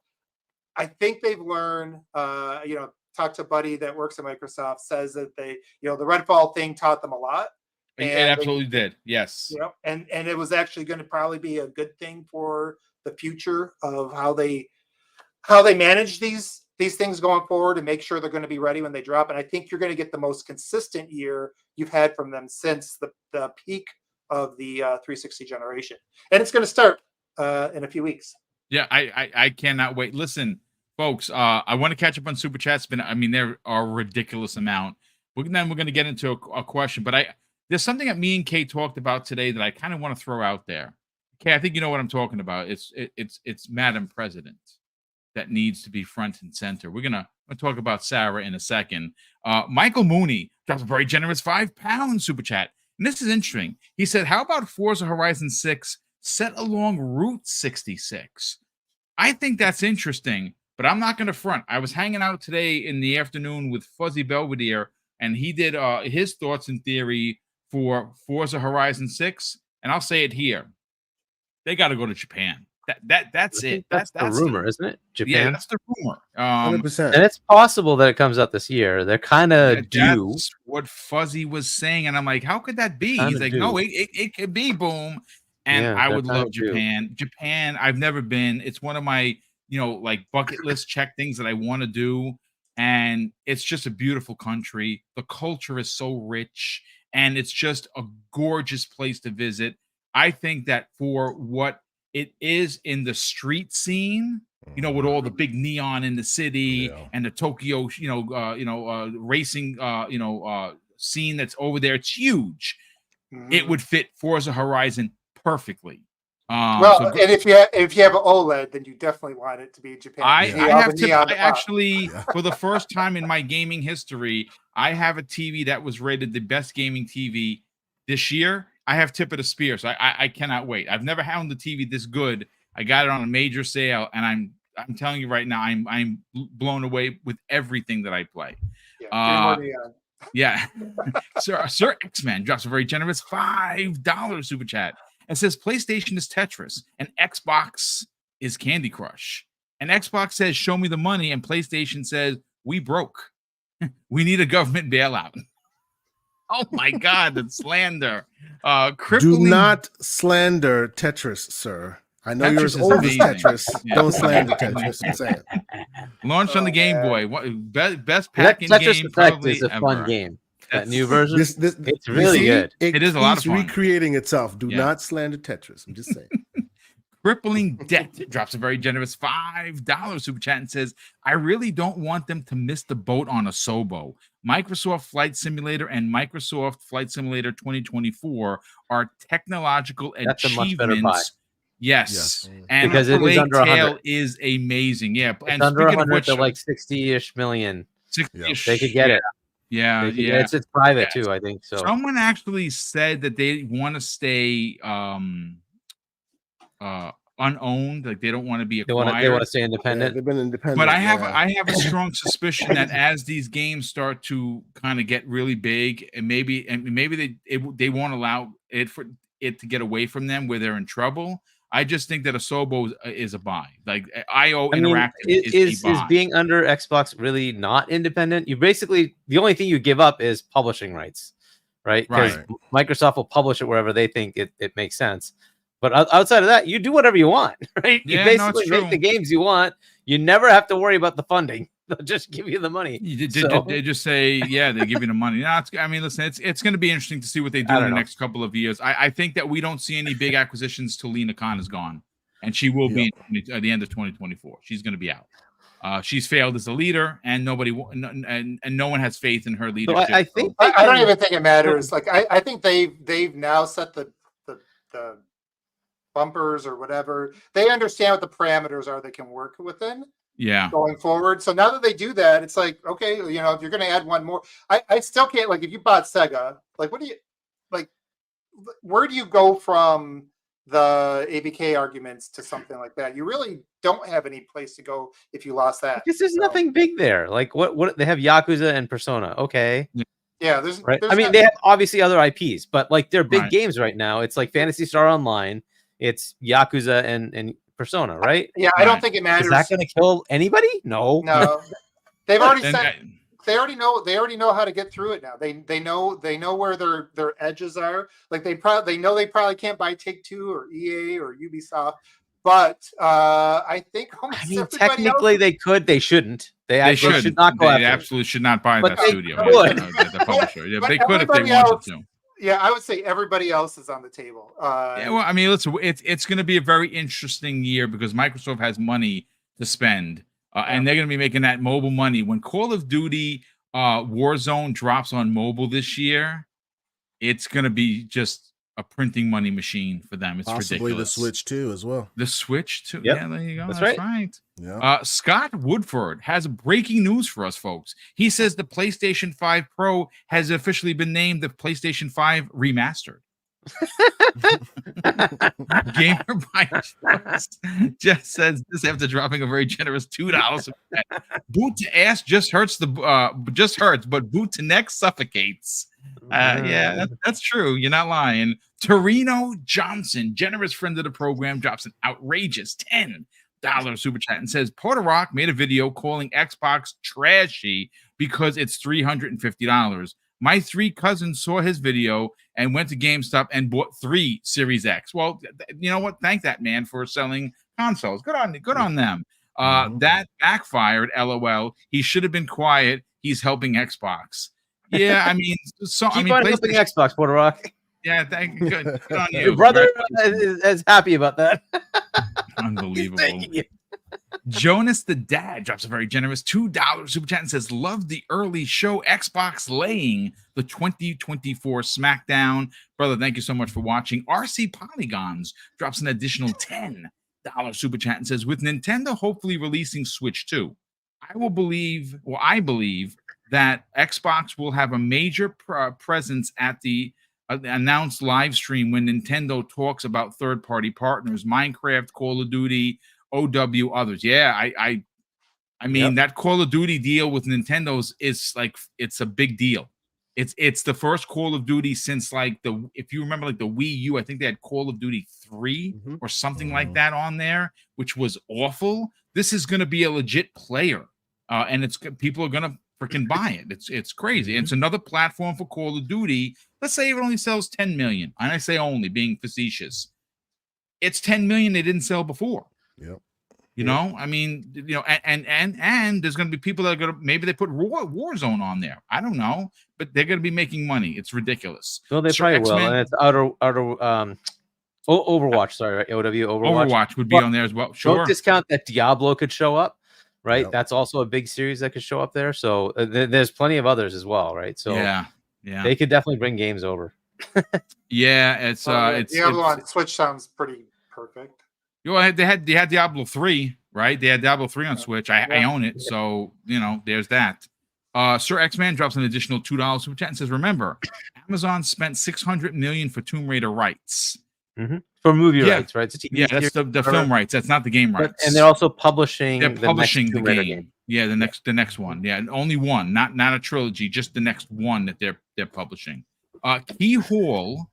I think they've learned, talk to a buddy that works at Microsoft, says that they, the Redfall thing taught them a lot. It absolutely did. Yes. And it was actually going to probably be a good thing for the future of how they manage these things going forward, and make sure they're going to be ready when they drop. And I think you're going to get the most consistent year you've had from them since the peak of the 360 generation. And it's going to start in a few weeks. Yeah, I cannot wait. Listen, folks, I want to catch up on super chats. There are a ridiculous amount. Then we're going to get into a question, but there's something that me and Kay talked about today that I kind of want to throw out there. Kay, I think you know what I'm talking about. It's Madam President that needs to be front and center. We're gonna talk about Sarah in a second. Michael Mooney drops a very generous £5 super chat, and this is interesting. He said, "How about Forza Horizon 6 set along Route 66?" I think that's interesting. But I'm not going to front. I was hanging out today in the afternoon with Fuzzy Belvedere, and he did his thoughts and theory for Forza Horizon 6. And I'll say it here. They got to go to Japan. That's it. That's the rumor, isn't it? Japan. Yeah, that's the rumor. 100%. And it's possible that it comes out this year. They're kind of due. That's what Fuzzy was saying, and I'm like, how could that be? Kinda He's like, due. no, it could be Boom. And Yeah, I they're would love kinda due. Japan. Japan, I've never been. It's one of my, like bucket list check things that I want to do. And it's just a beautiful country. The culture is so rich, and it's just a gorgeous place to visit. I think that for what it is in the street scene, with all the big neon in the city and the Tokyo, racing, scene that's over there, it's huge. It would fit Forza Horizon perfectly. And if you have an OLED, then you definitely want it to be Japan. I actually, for the first time in my gaming history, I have a TV that was rated the best gaming TV this year. I have tip of the spear, so I cannot wait. I've never had the TV this good. I got it on a major sale, and I'm telling you right now, I'm blown away with everything that I play. Yeah, Sir X-Man drops a very generous $5 super chat and says PlayStation is Tetris and Xbox is Candy Crush. And Xbox says, "Show me the money," and PlayStation says, "We broke. We need a government bailout." Oh my God, that's slander. Do not slander Tetris, sir. I know Tetris you're as is old as amazing. Tetris. Yeah. Don't slander Tetris. I'm saying. Launched on the Game Boy. Best That packing Tetris game Effect probably is a ever. fun game. That That's- new version, This it's you really see, good. It is a lot of keeps fun. recreating itself. Do Yeah. not slander Tetris. I'm just saying. Crippling Debt drops a very generous $5 super chat and says, "I really don't want them to miss the boat on Asobo. Microsoft Flight Simulator and Microsoft Flight Simulator 2024 are technological That's a much better buy. achievements." Yes. And Because it is Plague under 100. Tale is amazing. Yeah. It's And under speaking of 100 which, to like 60-ish million. 60-ish, They could get it. Yeah. They could Yeah. It's private Yeah. too, I think. So Someone actually said that they want to stay unowned, like they don't want to be they acquired. want to stay Yeah, independent. they've been independent. But I have yeah. a strong suspicion that as these games start to kind of get really big, and maybe they won't allow it for it to get away from them where they're in trouble. I just think that Asobo is a buy. Like IO Interactive is a is buy. being under Xbox really not independent? You basically, the only thing you give up is publishing rights, right? Because Microsoft will publish it wherever they think it makes sense. But outside of that, you do whatever you want, right? Yeah, you no, it's basically make true. the games you want. You never have to worry about the funding. They'll just give you the money. They just say, yeah, they give you the money. No, listen, it's going to be interesting to see what they do in the next couple of years. I think that we don't see any big acquisitions till Lena Khan is gone, and she will be at the end of 2024. She's going to be out. She's failed as a leader, and no one has faith in her leadership. So I think I don't even think it matters. Like I think they've now set the bumpers or whatever. They understand what the parameters are they can work within. Yeah. Going forward. So now that they do that, it's like, okay, if you're going to add one more, I still can't, like, if you bought Sega, like, where do you go from the ABK arguments to something like that? You really don't have any place to go if you lost that. Because there's nothing big there. Like what they have Yakuza and Persona. Okay. Yeah. There's they have obviously other IPs, but like they're big games right now. It's like Phantasy Star Online. It's Yakuza and Persona, right? Yeah, I don't think it matters. Is that going to kill anybody? No. They've already said they already know how to get through it now. They know where their edges are. Like they probably can't buy Take-Two or EA or Ubisoft, but I think technically they could. They shouldn't. They should not go. They absolutely should not buy that studio. The publisher. Yeah, they could if they wanted to. Yeah, I would say everybody else is on the table. Yeah, well, I mean, it's going to be a very interesting year because Microsoft has money to spend, and they're going to be making that mobile money. When Call of Duty Warzone drops on mobile this year, it's going to be just a printing money machine for them. It's possibly ridiculous. The Switch too, as well. The Switch too. Yep. Yeah, there you go. That's right. Yeah. Scott Woodford has breaking news for us, folks. He says the PlayStation 5 Pro has officially been named the PlayStation 5 Remastered. Gamer by Choice just says this after dropping a very generous $2. Boot to ass just hurts but boot to neck suffocates. Yeah, that's true. You're not lying. Torino Johnson, generous friend of the program, drops an outrageous $10 super chat and says Porter Rock made a video calling Xbox trashy because it's $350. My 3 cousins saw his video and went to GameStop and bought 3 Series X. Well, you know what? Thank that man for selling consoles. Good on them. That backfired. LOL. He should have been quiet. He's helping Xbox. Yeah, I mean, Keep on helping Xbox, Porter Rock. Yeah, good on you. Your brother is happy about that. Unbelievable. Jonas the Dad drops a very generous $2 super chat and says, love the early show Xbox laying the 2024 SmackDown. Brother, thank you so much for watching. RC Polygons drops an additional $10 super chat and says, with Nintendo hopefully releasing Switch 2, I believe that Xbox will have a major presence at the announced live stream when Nintendo talks about third-party partners, Minecraft, Call of Duty, OW, others. Yeah, I mean, that Call of Duty deal with Nintendo's is like, it's a big deal. It's the first Call of Duty since like if you remember like the Wii U, I think they had Call of Duty 3 or something like that on there, which was awful. This is going to be a legit player, and people are going to freaking buy it. It's crazy. It's another platform for Call of Duty. Let's say it only sells 10 million, and I say only being facetious. It's 10 million they didn't sell before. Yep. You know, I mean, you know, and there's going to be people that are going to, maybe they put Warzone on there. I don't know, but they're going to be making money. It's ridiculous. No, they probably will. And it's Overwatch. Sorry, right? Overwatch would be on there as well. Sure. Don't discount that Diablo could show up, right? Yep. That's also a big series that could show up there. So there's plenty of others as well, right? So yeah, they could definitely bring games over. Yeah, it's Diablo on Switch sounds pretty perfect. You know, they had Diablo 3, right? They had Diablo 3 on Switch. I own it, so you know, there's that. Sir X-Man drops an additional $2 super chat and says, remember, Amazon spent $600 million for Tomb Raider rights. For movie rights, right? That's the film rights. That's not the game rights. And they're also publishing. They're publishing the game. Yeah, the next one. Yeah, only one, not a trilogy, just the next one that they're publishing. Key Hall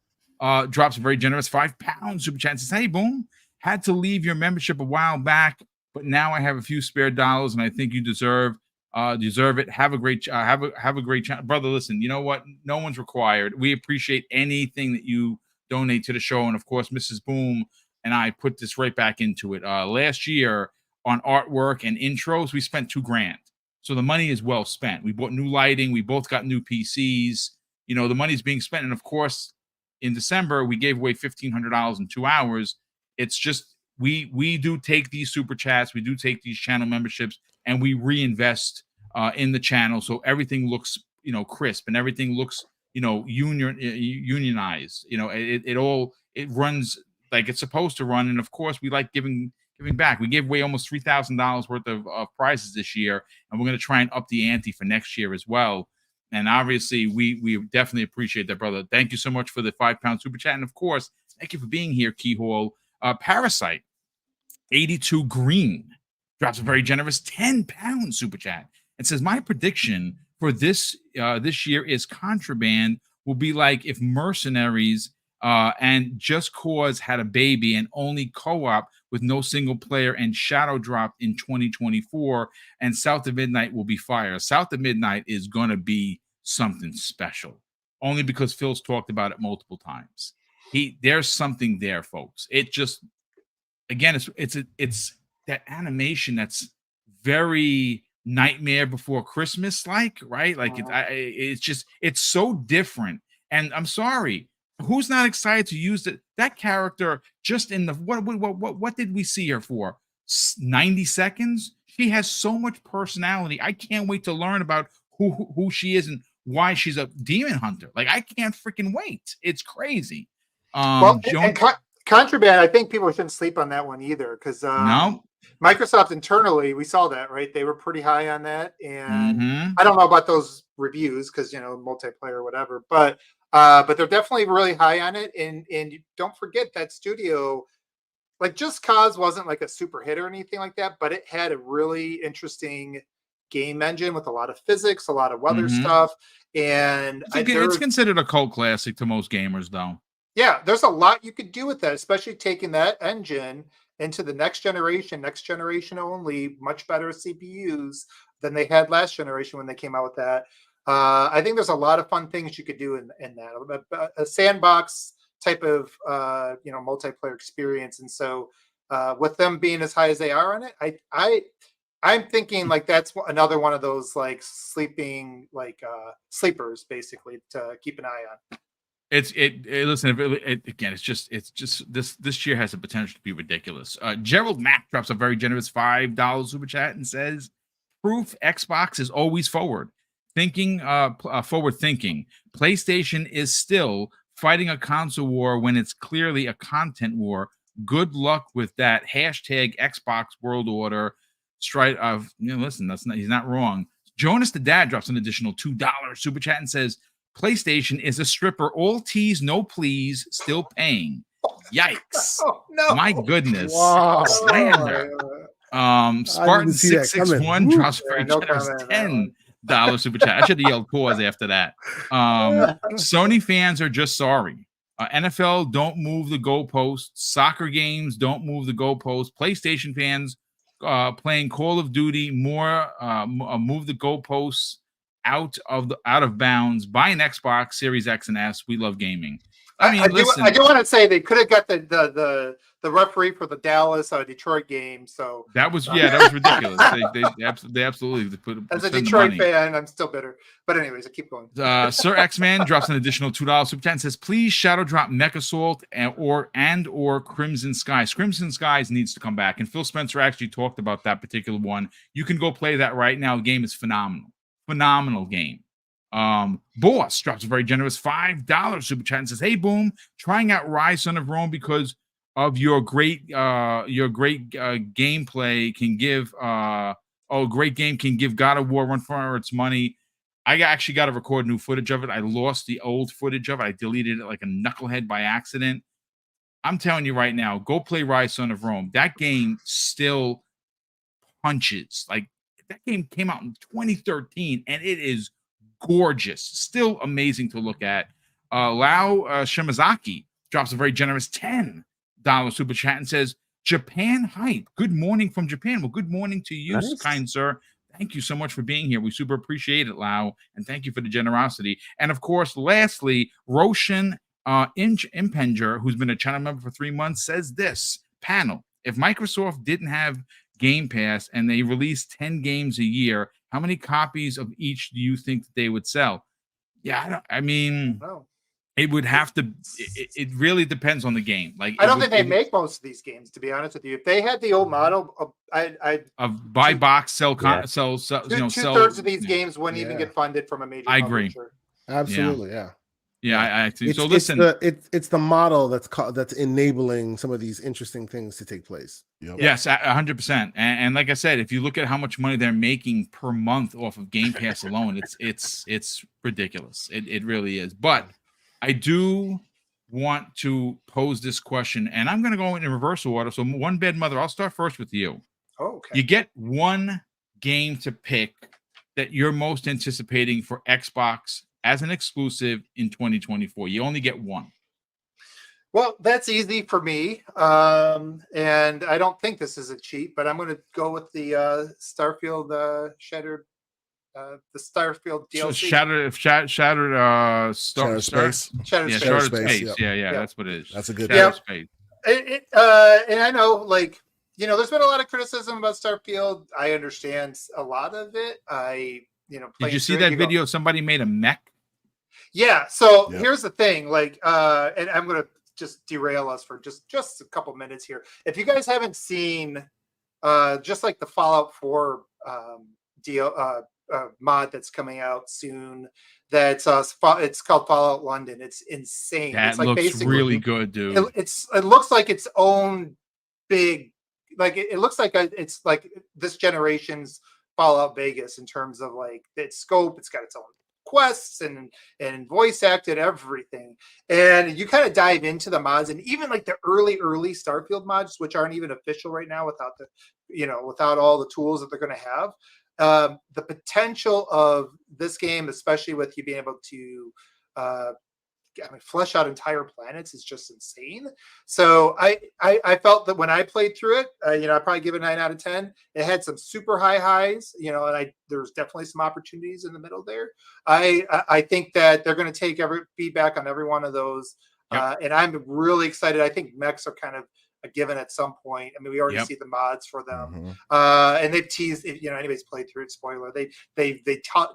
drops a very generous £5 super chat and says, hey, Boom, had to leave your membership a while back, but now I have a few spare dollars, and I think you deserve it. Have a great channel, brother. Listen, you know what? No one's required. We appreciate anything that you donate to the show, and of course, Mrs. Boom and I put this right back into it. Last year on artwork and intros, we spent $2,000, so the money is well spent. We bought new lighting. We both got new PCs. You know, the money's being spent, and of course, in December we gave away $1,500 in 2 hours. It's just we do take these super chats, we do take these channel memberships, and we reinvest in the channel so everything looks, you know, crisp and everything looks, you know, unionized. You know, it runs like it's supposed to run, and of course we like giving back. We gave away almost $3,000 worth of prizes this year, and we're going to try and up the ante for next year as well. And obviously, we definitely appreciate that, brother. Thank you so much for the £5 super chat, and of course, thank you for being here, Keyhole. Parasite 82 Green drops a very generous £10 super chat and says, my prediction for this year is Contraband will be like if Mercenaries and Just Cause had a baby and only co-op with no single player, and Shadow dropped in 2024, and South of Midnight will be fire. South of Midnight is going to be something special, only because Phil's talked about it multiple times. There's something there, folks. It just, again, it's that animation that's very Nightmare Before Christmas like, right? Like it's so different. And I'm sorry, who's not excited to use that character just in the what did we see her for? 90 seconds? She has so much personality. I can't wait to learn about who she is and why she's a demon hunter. Like, I can't freaking wait. It's crazy. Contraband, I think people shouldn't sleep on that one either, because no, Microsoft internally, we saw that, right? They were pretty high on that, and I don't know about those reviews because, you know, multiplayer or whatever, but But they're definitely really high on it. And don't forget that studio, like Just Cause wasn't like a super hit or anything like that, but it had a really interesting game engine with a lot of physics, a lot of weather stuff. And It's considered a cult classic to most gamers, though. Yeah, there's a lot you could do with that, especially taking that engine into the next generation only, much better CPUs than they had last generation when they came out with that. I think there's a lot of fun things you could do in that. A sandbox type of multiplayer experience. And so with them being as high as they are on it, I'm thinking like that's another one of those like sleepers basically to keep an eye on. Listen, again, it's just this year has the potential to be ridiculous. Gerald Mack drops a very generous $5 super chat and says, "Proof Xbox is always forward thinking. PlayStation is still fighting a console war when it's clearly a content war. Good luck with that. Hashtag Xbox World Order." Listen, he's not wrong. Jonas the Dad drops an additional $2 super chat and says, "PlayStation is a stripper. All tease, no please. Still paying." Yikes! Oh, no. My goodness! Wow. Slander. Spartan 661 drops a very generous $10 super chat. I should have yelled pause after that. Sony fans are just sorry. NFL don't move the goalposts. Soccer games don't move the goalposts. PlayStation fans playing Call of Duty more move the goalposts out of bounds. Buy an Xbox Series X and S. We love gaming. I mean, I do want to say they could have got the referee for the Dallas Detroit game. So that was ridiculous. they absolutely put. As a Detroit fan, I'm still bitter. But anyways, I keep going. Sir X-Man drops an additional $2 super chat and says, "Please shadow drop Mech Assault or Crimson Skies. Crimson Skies needs to come back." And Phil Spencer actually talked about that particular one. You can go play that right now. The game is phenomenal game. Boss drops a very generous $5 super chat and says, "Hey, Boom, trying out Rise Son of Rome because of your great gameplay can give great game can give God of War run for its money." I actually got to record new footage of it. I lost the old footage of it. I deleted it like a knucklehead by accident. I'm telling you right now, go play Rise Son of Rome. That game still punches. Like, that game came out in 2013 and it is gorgeous, still amazing to look at. Lau Shimazaki drops a very generous $10 super chat and says, "Japan hype. Good morning from Japan." Well, good morning to you, Nice. kind sir. Thank you so much for being here. We super appreciate it, Lau, and thank you for the generosity. And of course, lastly, Roshan Impenger, who's been a channel member for 3 months, says this: "Panel, if Microsoft didn't have Game Pass and they released 10 games a year, how many copies of each do you think that they would sell?" Yeah, it would have to. It really depends on the game. Like, I don't think they make most of these games, to be honest with you. If they had the old model, of buy box, sell, sell. Two-thirds of these games wouldn't even get funded from a major. I agree. Publisher. Absolutely, yeah. I see. It's, so listen, it's the model that's enabling some of these interesting things to take place. Yep. yes, 100%. And like I said, if you look at how much money they're making per month off of Game Pass alone, it's ridiculous. It really is. But I do want to pose this question, and I'm going to go in reverse order. So, One Bad Mother, I'll start first with you. Oh, okay. You get one game to pick that you're most anticipating for Xbox as an exclusive in 2024. You only get one. Well, that's easy for me. And I don't think this is a cheat, but I'm going to go with the Starfield Shattered. The Starfield DLC. So Shattered Space. Shattered Space. Yeah, that's what it is. That's a good Shattered Space. And I know, like, there's been a lot of criticism about Starfield. I understand a lot of it. Did you see that video? Somebody made a mech. Yeah. So here's the thing, like, and I'm going to just derail us for just a couple minutes here. If you guys haven't seen, just like the Fallout 4 mod that's coming out soon, it's called Fallout London. It's insane. That it's like looks really good, dude. It looks like its own big, like it looks like it's like this generation's Fallout Vegas in terms of like its scope. It's got its own quests and voice acted everything. And you kind of dive into the mods, and even like the early Starfield mods, which aren't even official right now without the, without all the tools that they're going to have. The potential of this game, especially with you being able to flesh out entire planets, is just insane. So I felt that when I played through it, I probably give it a 9 out of 10. It had some super high highs, and there's definitely some opportunities in the middle there. I think that they're going to take every feedback on every one of those. Yep. And I'm really excited. I think mechs are kind of a given at some point. I mean, we already see the mods for them, and they've teased. Anybody's played through it. Spoiler: they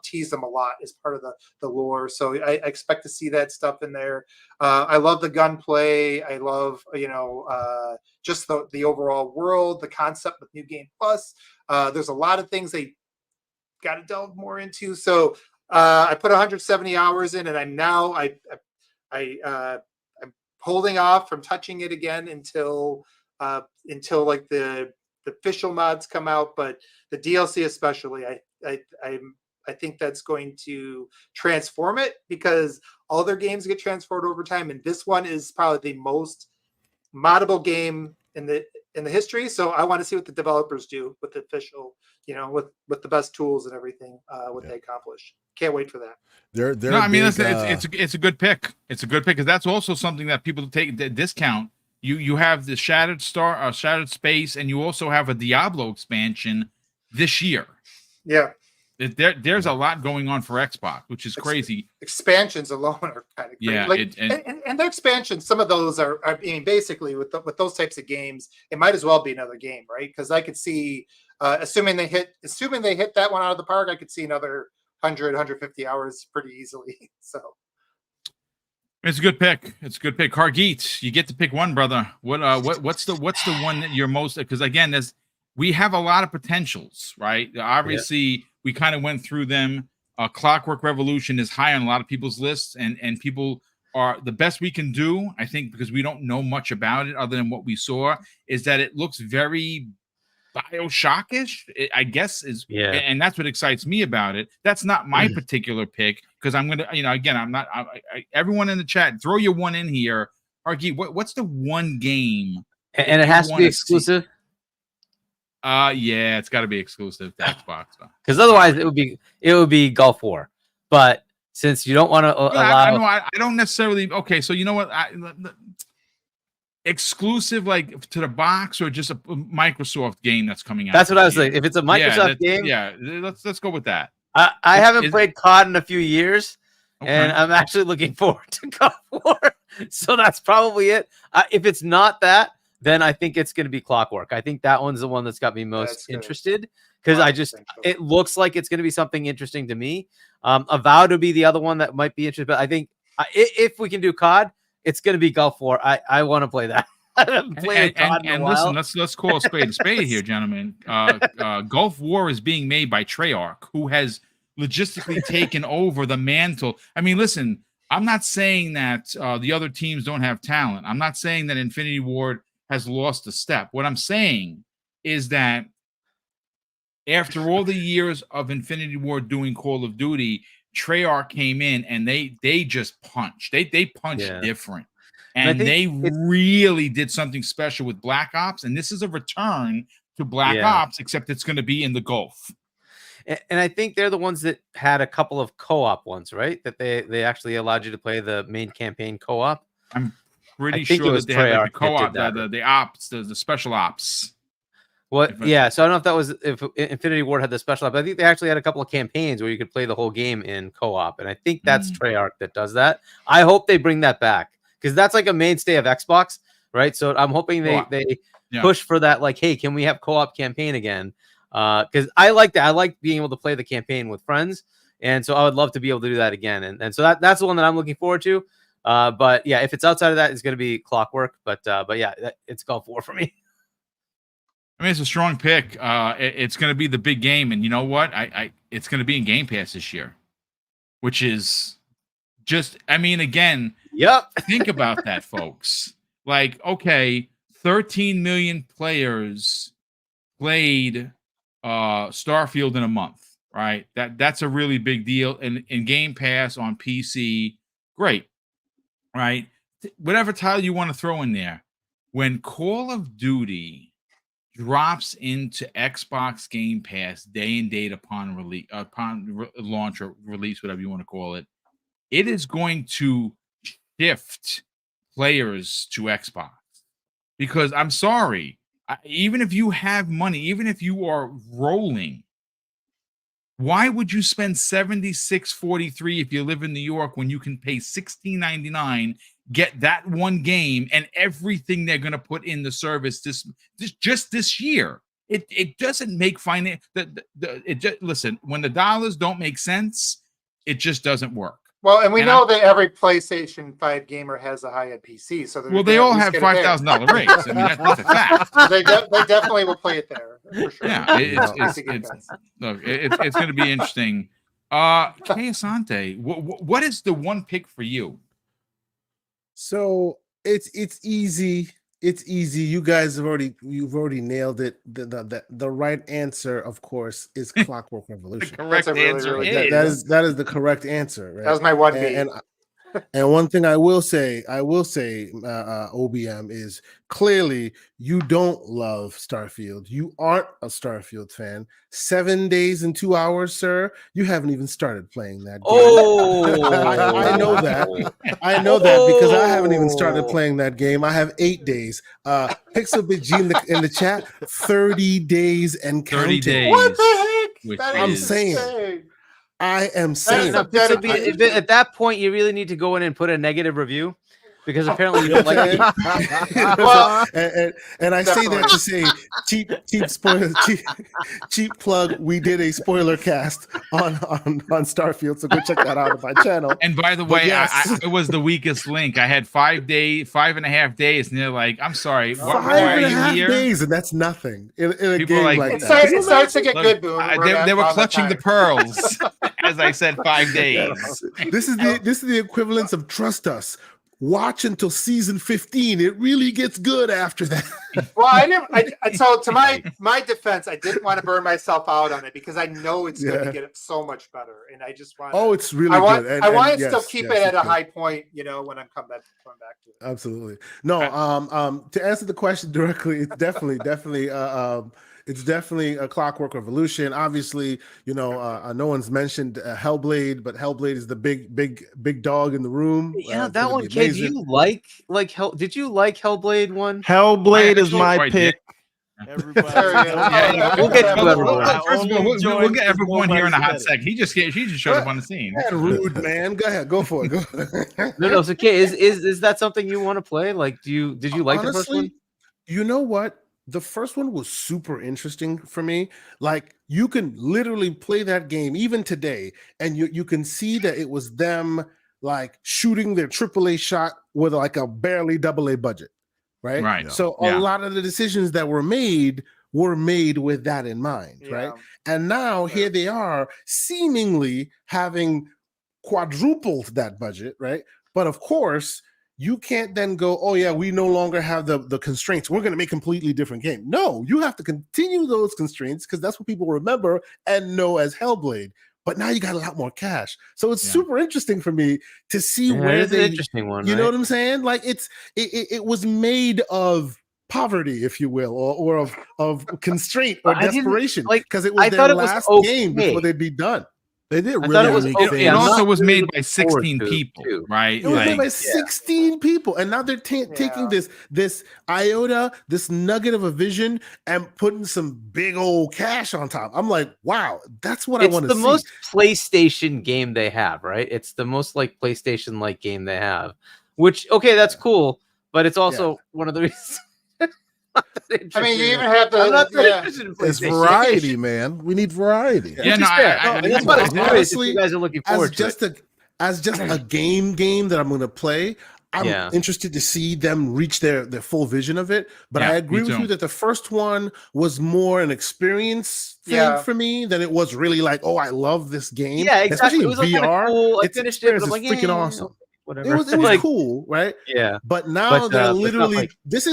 tease them a lot as part of the lore. So I expect to see that stuff in there. I love the gunplay. I love just the overall world, the concept with New Game Plus. There's a lot of things they got to delve more into. So I put 170 hours in, and I'm holding off from touching it again until like the official mods come out. But the DLC especially, I think that's going to transform it, because all their games get transformed over time, and this one is probably the most moddable game in the history. So I want to see what the developers do with the official, with the best tools and everything, what they accomplish. Can't wait for that. They're no, I mean, big, it's a good pick. It's a good pick, because that's also something that people take the discount. You have the Shattered Space, and you also have a Diablo expansion this year. Yeah. There's a lot going on for Xbox, which is crazy. Expansions alone are kind of crazy. Yeah, and their expansions, some of those are basically with those types of games, it might as well be another game, right? Because I could see, assuming they hit that one out of the park, I could see another 150 hours pretty easily. So it's a good pick. Hargeet, you get to pick one, brother. What's the one that you're most, because again, we have a lot of potentials, right? Obviously, we kind of went through them. Clockwork Revolution is high on a lot of people's lists, and people are the best we can do, I think, because we don't know much about it other than what we saw, is that it looks very BioShock-ish, I guess, and that's what excites me about it. That's not my particular pick, because I'm gonna, again, I'm not. Everyone in the chat, throw your one in here. Hargeet, what's the one game? And it has to be exclusive. Yeah, it's got to be exclusive to Xbox, because otherwise it would be Gulf War. But since you don't want to allow, I don't necessarily. Okay, so you know what? Exclusive, like to the box, or just a Microsoft game that's coming out? That's what I was like. If it's a Microsoft game, let's go with that. I haven't played COD in a few years, and I'm actually looking forward to Gulf War. So that's probably it. If it's not that, then I think it's going to be Clockwork. I think that one's the one that's got me most interested, because it looks like it's going to be something interesting to me. Avow to be the other one that might be interesting, but I think if we can do COD, it's going to be Gulf War. I want to play that. I haven't played COD in a while. Listen, let's call a spade here, gentlemen. Gulf War is being made by Treyarch, who has logistically taken over the mantle. I mean, listen, I'm not saying that the other teams don't have talent. I'm not saying that Infinity Ward has lost a step. What I'm saying is that after all the years of Infinity Ward doing Call of Duty, Treyarch came in and they just punched. They punched different. And they really did something special with Black Ops. And this is a return to Black Ops, except it's going to be in the Gulf. And I think they're the ones that had a couple of co-op ones, right? That they actually allowed you to play the main campaign co-op. I'm pretty sure that they had like the co-op, the ops, the special ops. So I don't know if that was if Infinity Ward had the special op. I think they actually had a couple of campaigns where you could play the whole game in co-op, and I think that's Treyarch that does that. I hope they bring that back, because that's like a mainstay of Xbox, right? So I'm hoping they push for that. Like, hey, can we have co-op campaign again? Because I like that. I like being able to play the campaign with friends, and so I would love to be able to do that again. And so that's the one that I'm looking forward to. But yeah, if it's outside of that, it's going to be Clockwork. But yeah, it's Gulf War for me. I mean, it's a strong pick. It's going to be the big game, and you know what? It's going to be in Game Pass this year, which is just. I mean, again, think about that, folks. Like, okay, 13 million players played Starfield in a month. right? That's a really big deal. And in Game Pass on PC, great, right? Whatever title you want to throw in there. When Call of Duty drops into Xbox Game Pass day and date upon release, launch or release, whatever you want to call it, it is going to shift players to Xbox. Because I'm sorry, even if you have money, even if you are rolling, why would you spend $76.43 if you live in New York when you can pay $16.99, get that one game and everything they're going to put in the service just this year? It doesn't make finance. Listen, when the dollars don't make sense, it just doesn't work. Well, and we know that every PlayStation 5 gamer has a high-end PC, so they all have $5,000 rates. I mean, that's a fact. They definitely will play it there for sure. Yeah, it's going to be interesting. Asante, what is the one pick for you? So it's easy. It's easy. You guys you've already nailed it. The right answer, of course, is Clockwork Revolution. The correct answer is that is the correct answer. Right? That was my one B. And one thing I will say, OBM, is clearly you don't love Starfield. You aren't a Starfield fan. 7 days and 2 hours, sir. You haven't even started playing that game. Oh, I know that. I know that because I haven't even started playing that game. I have 8 days. Pixel Big G in the chat, 30 days and counting. 30 days. What the heck? I'm saying. Insane. I am saying. At that point, you really need to go in and put a negative review because apparently you don't like it. Well, and I say that to say cheap plug. We did a spoiler cast on Starfield, so go check that out on my channel. And by the way, yes. it was the weakest link. I had 5.5 days, and they're like, "I'm sorry, why are you here?" Days, and that's nothing in a People game like that. It starts to get good, Boom. They were clutching the pearls, as I said, 5 days. Yes. This is the equivalence of trust us. Watch until season 15. It really gets good after that. Well, so to my defense, I didn't want to burn myself out on it because I know it's going to get so much better, and I just want. Oh, it's really good. I want to still keep it at a high point, when I'm coming back to it. Absolutely. No. To answer the question directly, it's definitely a Clockwork Revolution. Obviously, no one's mentioned Hellblade, but Hellblade is the big dog in the room. Yeah, that one. Kid, do you like Did you like Hellblade 1? Hellblade is my pick. Everybody, We'll get to everyone. First of all, we'll get everyone here in a hot second. He just showed up on the scene. Rude, man. Go ahead. Go for it. No, it's okay. Is that something you want to play? Like, did you like the first one? You know what? The first one was super interesting for me. Like, you can literally play that game even today, and you can see that it was them like shooting their AAA shot with like a barely AA budget, right? Right. So a lot of the decisions that were made with that in mind, right? And now here they are, seemingly having quadrupled that budget, right? But of course, you can't then go, oh yeah, we no longer have the constraints. We're going to make a completely different game. No, you have to continue those constraints because that's what people remember and know as Hellblade. But now you got a lot more cash. So it's super interesting for me to see where they, an interesting one, you know what I'm saying? Like it was made of poverty, if you will, or of constraint or desperation, because it was their last game before they'd be done. They did really it also was made by 16 people, right? It was made by 16 people, and now they're taking this iota, this nugget of a vision, and putting some big old cash on top. I'm like, wow, that's what I want to see. It's the most PlayStation game they have, right? It's the most like PlayStation-like game they have. Which, okay, that's cool, but it's also one of the reasons. I mean, you even have the it's variety, man. We need variety. Yeah, that's what I'm honestly, you guys are looking forward to. As just a game that I'm going to play. I'm interested to see them reach their full vision of it. But I agree with you that the first one was more an experience thing for me than it was really like, oh, I love this game. Yeah, exactly. Especially in VR. Cool. It's freaking awesome. Whatever. It was cool, right? Yeah. But now they're literally this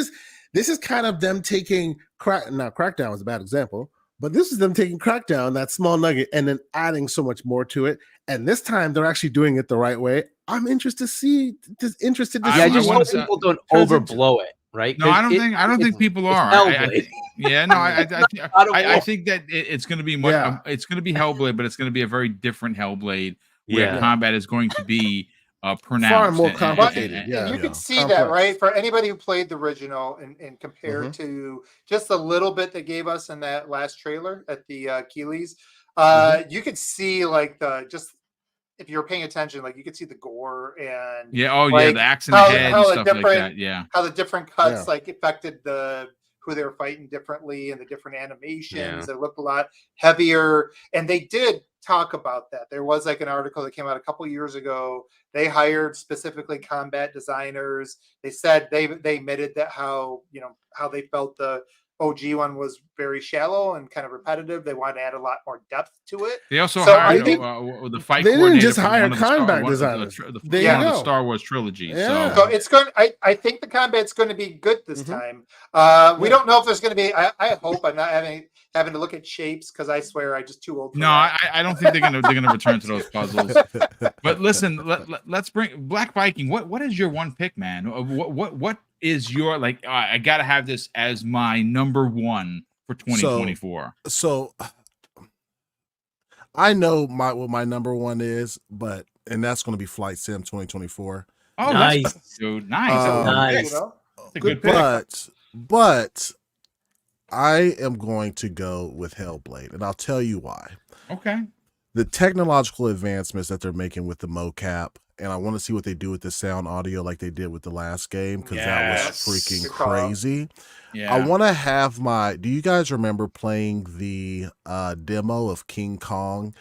is kind of them taking Crackdown was a bad example, But this is them taking Crackdown, that small nugget, and then adding so much more to it. And this time they're actually doing it the right way. I'm interested to see. I just hope people don't overblow it, right? No, I don't think people are. Yeah, no, I think that it's going to be much. It's going to be Hellblade, but it's going to be a very different Hellblade where combat is going to be pronounced, far more complicated. You can see that, right? For anybody who played the original and compared to just a little bit they gave us in that last trailer at the Keeley's, you could see like if you're paying attention, like you could see the gore and the axe in the head and stuff like that. Yeah, how the different cuts like affected who they were fighting differently and the different animations. It looked a lot heavier, and they did talk about that. There was like an article that came out a couple years ago. They hired specifically combat designers. They said they admitted that how they felt the OG one was very shallow and kind of repetitive. They wanted to add a lot more depth to it. They also hired the fight. They didn't just hire combat designers. The Star Wars trilogy. Yeah. So it's going. I think the combat's going to be good this time. We don't know if there's going to be. I hope I'm not having to look at shapes because I swear I'm just too old. I don't think they're gonna return to those puzzles. But listen, let's bring Black Viking. What is your one pick, man? What is your I gotta have this as my number one for 2024? So I know what my number one is, and that's going to be Flight Sim 2024. Oh, nice, dude! Nice. A good pick. But I am going to go with Hellblade, and I'll tell you why. Okay. The technological advancements that they're making with the mocap, and I want to see what they do with the sound audio like they did with the last game, because that was freaking crazy. Yeah. I want to have do you guys remember playing the demo of King Kong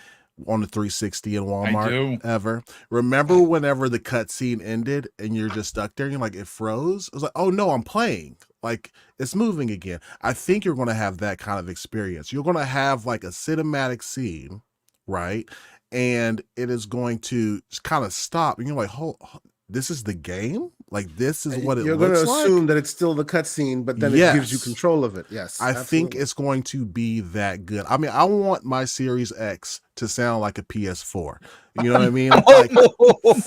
on the 360 in Walmart? I do. Ever? Remember whenever the cutscene ended and you're just stuck there and you're like, it froze? I was like, oh no, I'm playing. Like, it's moving again. I think you're going to have that kind of experience. You're going to have like a cinematic scene, right? And it is going to kind of stop. And you're like, this is the game? Like, this is what it looks like? You're going to assume that it's still the cutscene, but then it gives you control of it. Yes. I think it's going to be that good. I mean, I want my Series X to sound like a PS4. You know what I mean? Like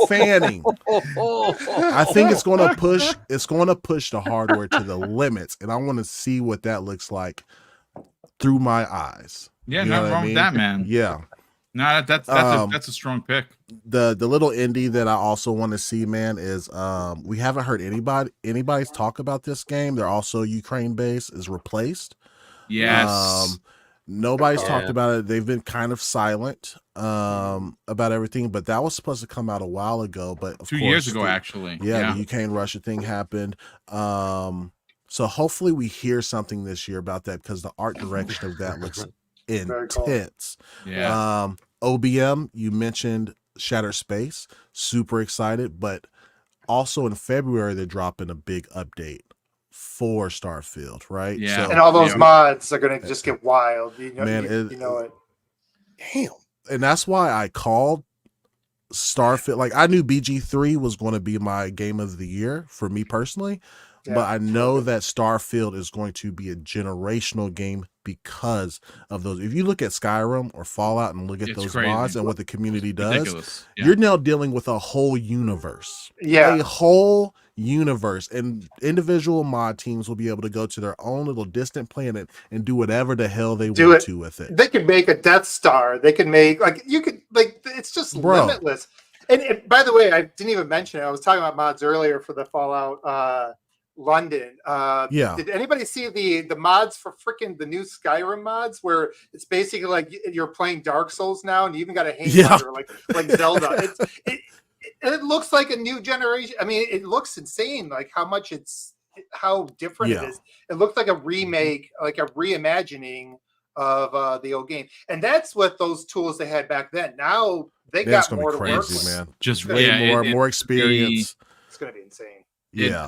fanning. I think it's going to push the hardware to the limits, and I want to see what that looks like through my eyes. Yeah, nothing wrong with that, man. Yeah. No, that's a strong pick. The little indie that I also want to see, man, is we haven't heard anybody's talk about this game. They're also Ukraine based, is Replaced. Yes. Nobody's talked about it. They've been kind of silent about everything, but that was supposed to come out a while ago. But 2 years ago, actually. Yeah, the Ukraine-Russia thing happened. So hopefully we hear something this year about that, because the art direction of that looks intense. Yeah. OBM, you mentioned Shattered Space. Super excited, but also in February they're dropping a big update for Starfield, right? Yeah. So, and all those mods are going to just get wild. You know it. Damn. And that's why I called Starfield. Like, I knew BG3 was going to be my game of the year for me personally, but I know that Starfield is going to be a generational game because of those. If you look at Skyrim or Fallout and look at those mods and what the community does, you're now dealing with a whole universe. Yeah. A whole universe, and individual mod teams will be able to go to their own little distant planet and do whatever the hell they want to with it. They can make a Death Star. They can make it's just limitless. And by the way, I didn't even mention it. I was talking about mods earlier for the Fallout London. Did anybody see the mods for freaking the new Skyrim mods, where it's basically like you're playing Dark Souls now, and you even got a hang like Zelda. It looks like a new generation. I mean, it looks insane, like how different it is. It looks like a remake, like a reimagining of the old game, and that's what those tools they had back then. Now they got more to work with. Man. Just more experience. It's going to be insane.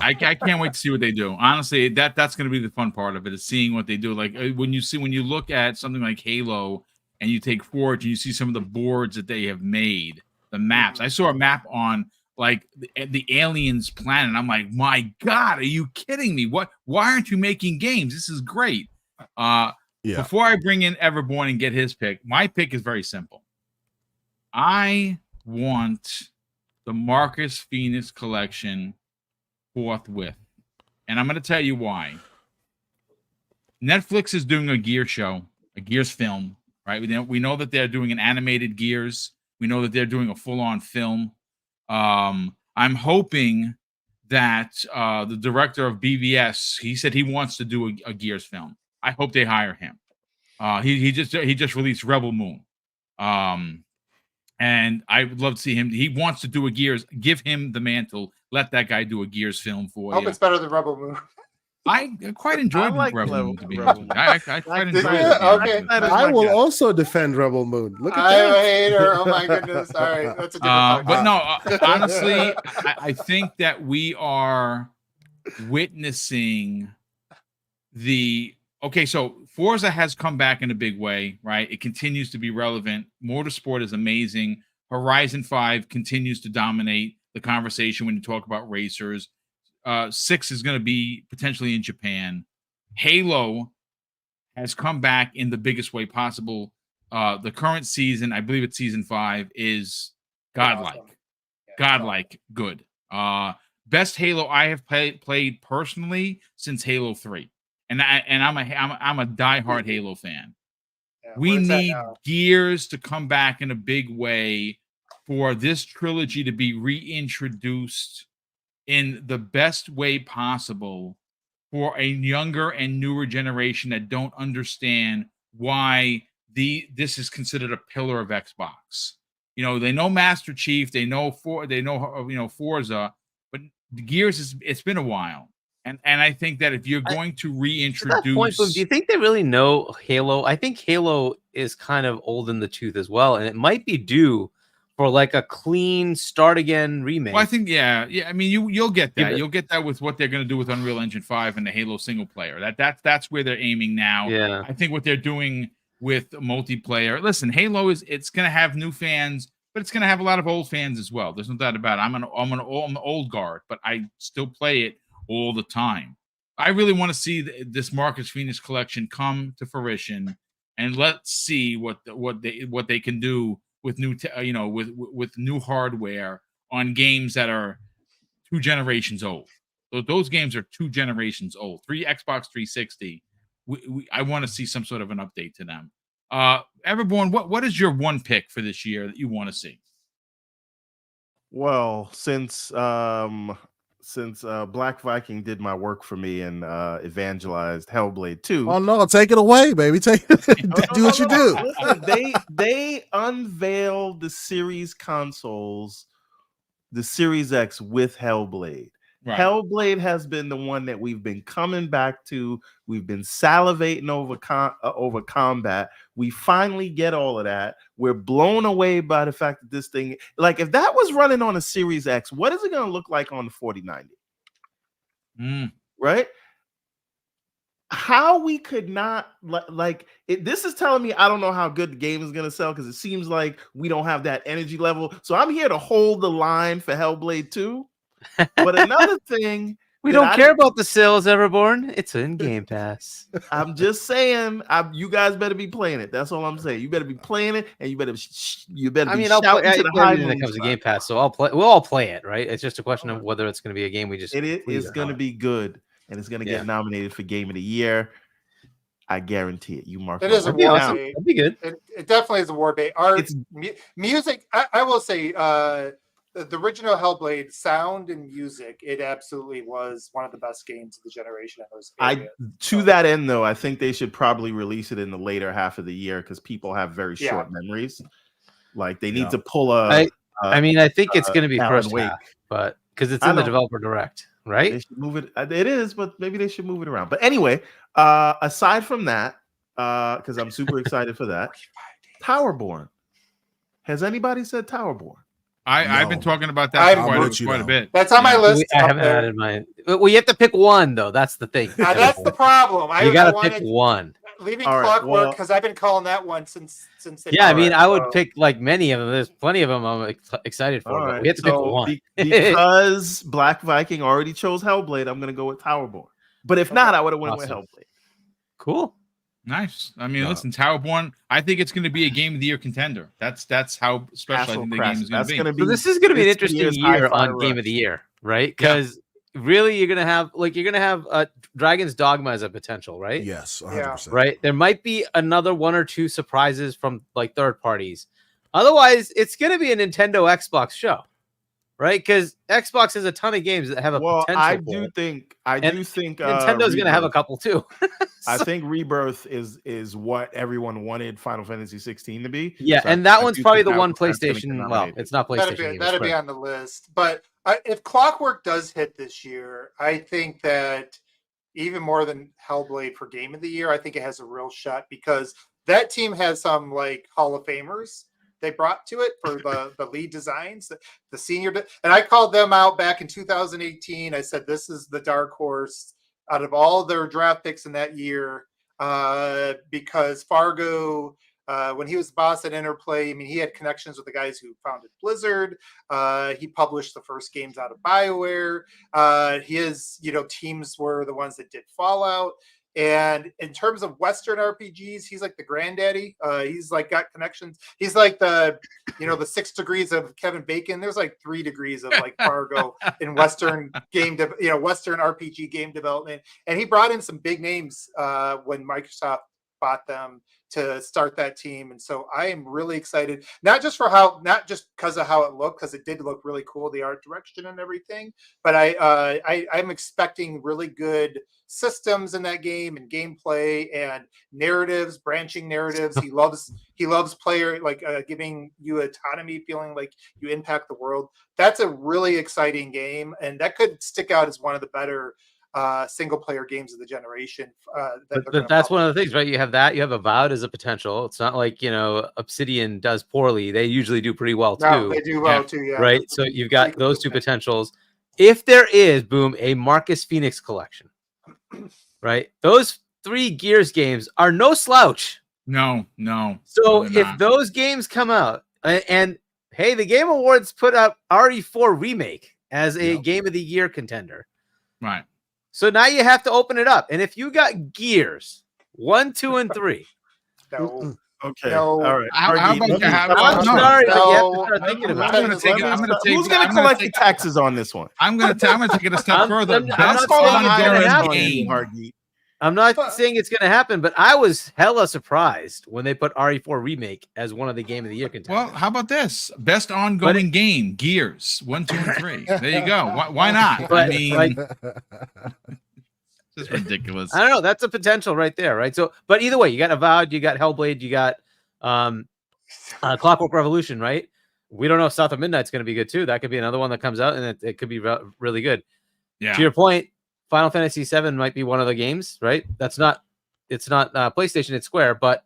I can't wait to see what they do. Honestly, that's going to be the fun part of it, is seeing what they do. Like when you look at something like Halo and you take Forge and you see some of the boards that they have made, the maps. I saw a map on like the aliens planet. I'm like, my God, are you kidding me? Why aren't you making games? This is great. Yeah. Before I bring in Everborn and get his pick, my pick is very simple. I want the Marcus Phoenix collection forthwith. And I'm going to tell you why. Netflix is doing a Gears film, right? We know that they're doing an animated Gears. We know that they're doing a full-on film. I'm hoping that the director of BVS, he said he wants to do a Gears film. I hope they hire him. He just released Rebel Moon. And I would love to see him. He wants to do a Gears. Give him the mantle. Let that guy do a Gears film for I hope you. it's better than Rebel Moon. I quite enjoyed Rebel Moon, to be honest with you. I quite enjoyed it. Okay. I will also defend Rebel Moon. Look at I that. hate her. Oh my goodness. All right. That's a different But no, honestly, I think that we are witnessing so Forza has come back in a big way, right? It continues to be relevant. Motorsport is amazing. Horizon 5 continues to dominate the conversation when you talk about racers. 6 is going to be potentially in Japan. Halo has come back in the biggest way possible. The current season, I believe it's season 5, is godlike. Awesome. Yeah, Godlike good. Best Halo I have played personally since Halo 3. And I'm a diehard Halo fan. Yeah, We where's that need now? Gears to come back in a big way for this trilogy to be reintroduced in the best way possible for a younger and newer generation that don't understand why this is considered a pillar of Xbox. You know, they know Master Chief, they know Forza, but Gears it's been a while. And I think that if you're going to reintroduce, that point, do you think they really know Halo? I think Halo is kind of old in the tooth as well, and it might be due for like a clean start again remake. Well, I think yeah. I mean, you'll get that. You'll get that with what they're going to do with Unreal Engine 5 and the Halo single player. That's where they're aiming now. Yeah, I think what they're doing with multiplayer. Listen, Halo it's going to have new fans, but it's going to have a lot of old fans as well. There's no doubt about it. I'm an old guard, but I still play it all the time. I really want to see this Marcus Phoenix collection come to fruition, and let's see what they can do with new with new hardware on games that are 2 generations old. Those games are 2 generations old. Xbox 360. I want to see some sort of an update to them. Everborn, what is your one pick for this year that you want to see? Well, since Black Viking did my work for me and evangelized Hellblade 2. Oh no, take it away, baby. Do what you do. Listen, they unveiled the series consoles, the Series X with Hellblade. Right. Hellblade has been the one that we've been coming back to. We've been salivating over combat. We finally get all of that. We're blown away by the fact that this thing, like, if that was running on a Series X, what is it going to look like on the 4090? Right? How we could not this is telling me I don't know how good the game is going to sell, because it seems like we don't have that energy level. So I'm here to hold the line for Hellblade 2. But another thing, we don't care about the sales, Everborn. It's in Game Pass. I'm just saying, you guys better be playing it. That's all I'm saying. You better be playing it, and you better be I'll shouting play to the high when it comes to Game Pass. So we'll all play it, right? It's just a question of whether it's going to be a game we just. It is going to be good, and it's going to get nominated for Game of the Year. I guarantee it. You mark it. Is a war bait. That'd be good. It definitely is a war bait. Music. I will say. The original Hellblade sound and music, it absolutely was one of the best games of the generation. To that end, though, I think they should probably release it in the later half of the year, because people have very short memories. Like, they need to pull I think it's going to be first half, but because it's in the developer direct, right? They should move it. It is, but maybe they should move it around. But anyway, aside from that, because I'm super excited for that, Towerborn. Has anybody said Towerborn? I've been talking about that quite a bit. That's on my list. I haven't added mine. Well, you have to pick one, though. That's the thing. That's the problem. You got to pick one. Leaving Clockwork, because I've been calling that one since. I would pick like many of them. There's plenty of them I'm excited for. But we have to pick one. Because Black Viking already chose Hellblade, I'm going to go with Towerborn. But if not, I would have went with Hellblade. Cool. Nice. I mean, Yeah. listen, Towerborn, I think it's going to be a game of the year contender. That's how special I Castle think the Crest. game is going That's to be. going to be. So this is going to be an this interesting year's year Hi-Fi on Game of the Rush. Year, right? Because really, you're gonna have Dragon's Dogma as a potential, right? Yes, 100%. Yeah. Right. There might be another one or two surprises from like third parties. Otherwise, it's gonna be a Nintendo Xbox show, right? Because Xbox has a ton of games that have a Well, potential. I for do it. think. Nintendo's gonna have a couple too. I So- think Rebirth is what everyone wanted Final Fantasy 16 to be. yeah, So and that I one's do probably think the that one that's gonna get PlayStation. Well, nominated. it's not PlayStation. game, it's That'd be Square. on the list. But if Clockwork does hit this year, I think that even more than Hellblade for Game of the Year, I think it has a real shot because that team has some like Hall of Famers they brought to it for the lead designs, the senior, and I called them out back in 2018. I said this is the dark horse out of all their draft picks in that year because Fargo. When he was boss at Interplay, I mean, he had connections with the guys who founded Blizzard. He published the first games out of BioWare. His, teams were the ones that did Fallout. And in terms of Western RPGs, he's like the granddaddy. He's like got connections. He's like the 6 degrees of Kevin Bacon. There's like 3 degrees of like Fargo in Western Western RPG game development. And he brought in some big names when Microsoft bought them to start that team. And so I am really excited, not just because of how it looked, because it did look really cool, the art direction and everything, but I'm expecting really good systems in that game and gameplay and narratives, branching narratives. He loves player, like giving you autonomy, feeling like you impact the world. That's a really exciting game. And that could stick out as one of the better single player games of the generation. But that's one of the things, right? You have Avowed as a potential. It's not like Obsidian does poorly. They usually do pretty well too. No, they do well too, yeah. Right. So you've got those two potentials. If there is, boom, a Marcus Phoenix collection, right? Those 3 Gears games are no slouch. No. So if those games come out, and hey, the Game Awards put up RE4 Remake as a Game of the Year contender. Right. So now you have to open it up. And if you got Gears 1, 2, and 3. No. Okay. No. All right. How about you have? I'm No. sorry, but you have No. to start thinking about I'm it. gonna take it. I'm gonna take. Who's going to collect the taxes on this one? I'm gonna take it a step further. I'm Best not saying it's gonna ongoing happen. game. I'm not saying it's going to happen, but I was hella surprised when they put RE4 Remake as one of the Game of the Year contenders. Well, how about this? Best ongoing game, Gears 1, 2, and 3. There you go. Why not? But, I mean, like, it's ridiculous. I don't know. That's a potential right there, right? So, but either way, you got Avowed, you got Hellblade, you got Clockwork Revolution, right? We don't know if South of Midnight's going to be good too. That could be another one that comes out, and it could be really good. Yeah. To your point, Final Fantasy VII might be one of the games, right? It's not PlayStation, it's Square, but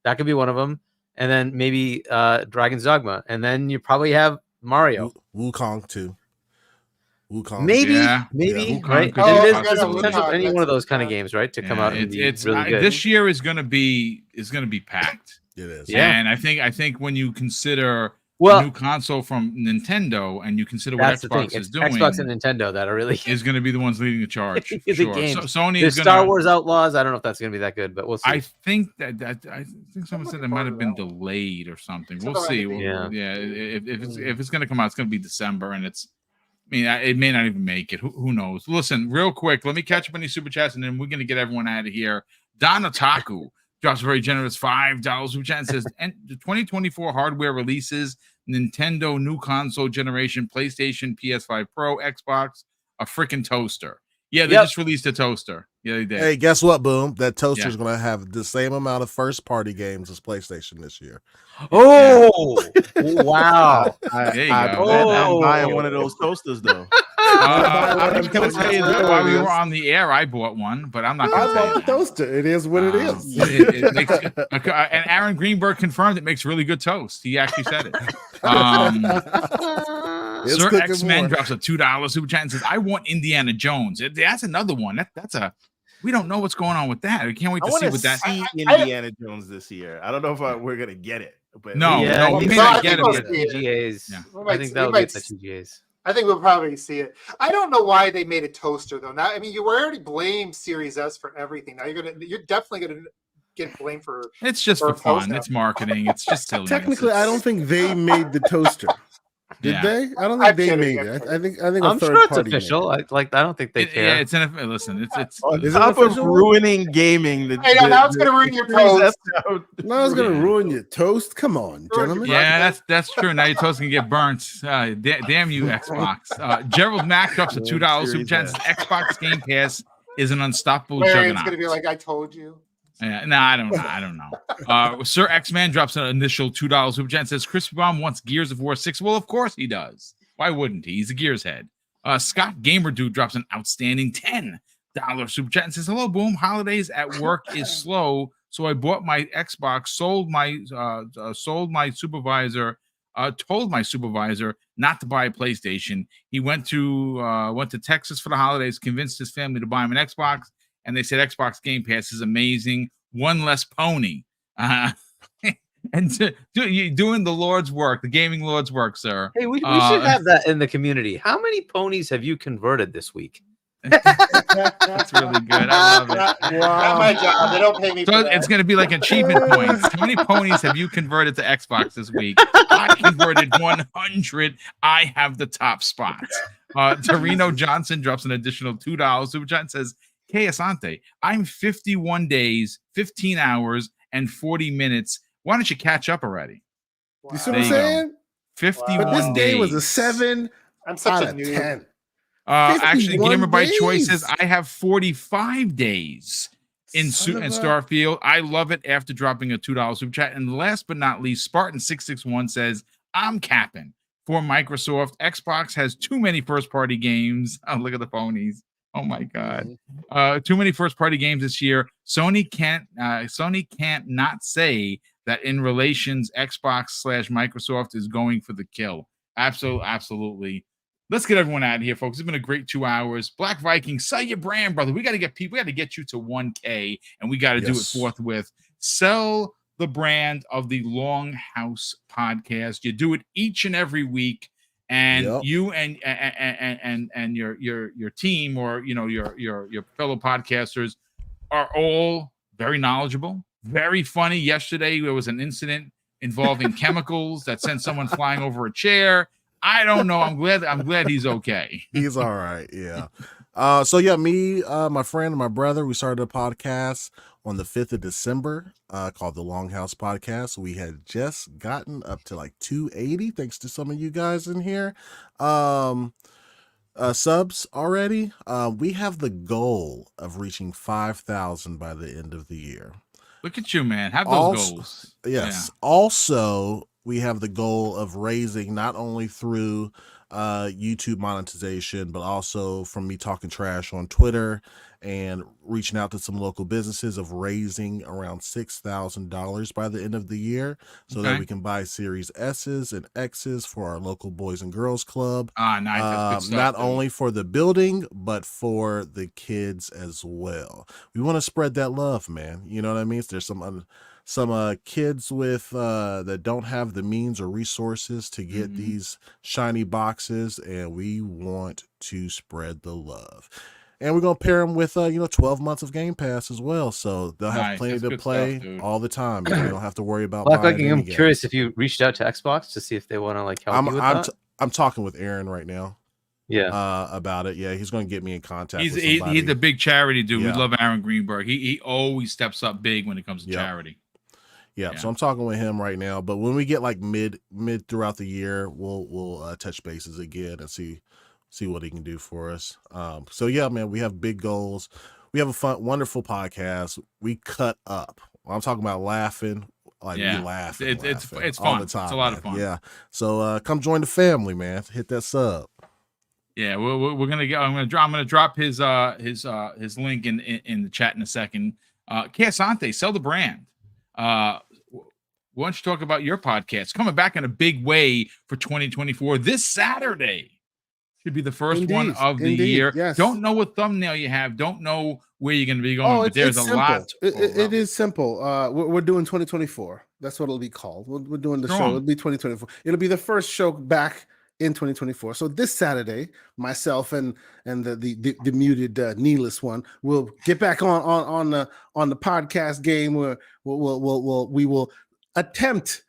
that could be one of them. And then maybe Dragon's Dogma, and then you probably have Mario. Wukong too. Wukong. Maybe, Yeah. Wukong right? could And be there's possible. a potential for any Wukong, one of those that's- kind of games, right, to come out and be really good. This year is gonna be packed. It is. Yeah. And I think when you consider Well, new console from Nintendo and you consider what that's the thing. Xbox It's is doing, Xbox and Nintendo that are really is going to be the ones leading the charge. the Sure. games. So Sony There's is Star going Wars Outlaws. I don't know if that's going to be that good, but we'll see. I think I think someone said it might have been delayed or something. We'll see. Yeah. If it's going to come out, it's going to be December, and it's. I mean, it may not even make it. Who knows? Listen, real quick, let me catch up on these super chats, and then we're going to get everyone out of here. Don Otaku drops a very generous $5 super chat and says, and the 2024 hardware releases, Nintendo new console generation, PlayStation, PS5 Pro, Xbox, a freaking toaster. Yeah, they just released a toaster. Yeah, they did. Hey, guess what, Boom? That toaster's going to have the same amount of first-party games as PleStation this year. Oh, wow. There you I go. bet I'm buying one of those toasters, though. I was going to tell you that while we were on the air, I bought one, but I'm not going to tell you the that. toaster. It is what it is. It makes, and Aaron Greenberg confirmed it makes really good toast. He actually said it. It's Sir cooking X-Men more. drops a $2 super chat and says, I want Indiana Jones. That's another one. That's a we don't know what's going on with that. I can't wait I to want see to what that. see Indiana Jones this year. I don't know if we're gonna get it, but No, Yeah, we you may might not get we'll it. see it. TGAs. Yeah. I think that'll get the TGAs. I think we'll probably see it. I don't know why they made a toaster though. Now, I mean, you already blamed Series S for everything. Now you're definitely gonna get blamed for. It's just for fun. It's marketing. It's just silly. Technically, I don't think they made the toaster. Did they? I don't think they made it. I think I'm sure it's official. I don't think they care. Yeah, it's listen. It's on top of ruining gaming. Now it's going to ruin your toast. Now it's going to ruin your toast. Come on, gentlemen. Yeah, that's true. Now your toast can get burnt. Damn you, Xbox. Gerald Mack drops a $2 super chat. Xbox Game Pass is an unstoppable juggernaut. It's going to be like I told you. Yeah, no, I don't know. Sir X-Man drops an initial $2 super chat and says Crispy Bomb wants Gears of War 6. Well, of course he does. Why wouldn't he? He's a Gears head. Scott Gamer Dude drops an outstanding $10 super chat and says, hello, Boom. Holidays at work is slow, so I bought my Xbox, told my supervisor not to buy a PlayStation. He went to Texas for the holidays, convinced his family to buy him an Xbox. And they said Xbox Game Pass is amazing. One less pony. And doing the Lord's work, the gaming Lord's work, sir. Hey, we should have that in the community. How many ponies have you converted this week? That's really good. I love it. Wow. Not my job. They don't pay me. So it's going to be like achievement points. How many ponies have you converted to Xbox this week? I converted 100. I have the top spot. Torino Johnson drops an additional $2 super chat and says, Hey Asante, I'm 51 days, 15 hours, and 40 minutes. Why don't you catch up already? Wow. You see what I'm saying? 51 but this days. day was a 7 I'm such out a of noob. 10. Actually, Gamer by days. Choice says I have 45 days in Starfield. I love it after dropping a $2 super chat. And last but not least, Spartan661 says, I'm capping for Microsoft. Xbox has too many first-party games. Oh, look at the ponies. Oh my God! Too many first-party games this year. Sony can't not say that in relations Xbox / Microsoft is going for the kill. Absolutely. Let's get everyone out of here, folks. It's been a great 2 hours. Black Viking, sell your brand, brother. We got to get people. We got to get you to 1K, and we got to do it forthwith. Sell the brand of the Longhouse Podcast. You do it each and every week. And you and your team, or your fellow podcasters, are all very knowledgeable, very funny. Yesterday there was an incident involving chemicals that sent someone flying over a chair. I don't know. I'm glad he's okay. He's all right. Yeah. Me, my friend and my brother, we started a podcast on the 5th of December called the Longhouse Podcast. We had just gotten up to like 280, thanks to some of you guys in here. Subs already. We have the goal of reaching 5,000 by the end of the year. Look at you, man. Have those goals. Yes. Yeah. Also, we have the goal of raising not only through YouTube monetization, but also from me talking trash on Twitter and reaching out to some local businesses, of raising around $6,000 by the end of the year, so that we can buy Series S's and X's for our local Boys and Girls Club. Nice. That's good stuff, not only for the building, but for the kids as well. We want to spread that love, man. You know what I mean? There's some kids with that don't have the means or resources to get these shiny boxes, and we want to spread the love. And we're gonna pair them with 12 months of Game Pass as well, so they'll have plenty to play all the time. You don't have to worry about Black Viking. I'm curious if you reached out to Xbox to see if they want to help you with that. I'm talking with Aaron right now. Yeah. About it. Yeah, he's going to get me in contact. He's the big charity dude. We love Aaron Greenberg. He always steps up big when it comes to charity. Yeah, so I'm talking with him right now. But when we get like mid throughout the year, we'll touch bases again and see what he can do for us. So yeah, man, we have big goals. We have a fun, wonderful podcast. We cut up. I'm talking about laughing. We laugh. It's all fun. The time, it's a lot of fun. Yeah. So come join the family, man. Hit that sub. Yeah, we're gonna get. I'm gonna drop his link in the chat in a second. Asante, sell the brand. Why don't you talk about your podcast coming back in a big way for 2024 this Saturday? Should be the first one of the year. Yes. Don't know what thumbnail you have. Don't know where you're going to be going, but there's a lot. It is simple. We're doing 2024. That's what it'll be called. We're doing the show. It'll be 2024. It'll be the first show back in 2024. So this Saturday, myself and the muted Needless one will get back on the podcast game where we will attempt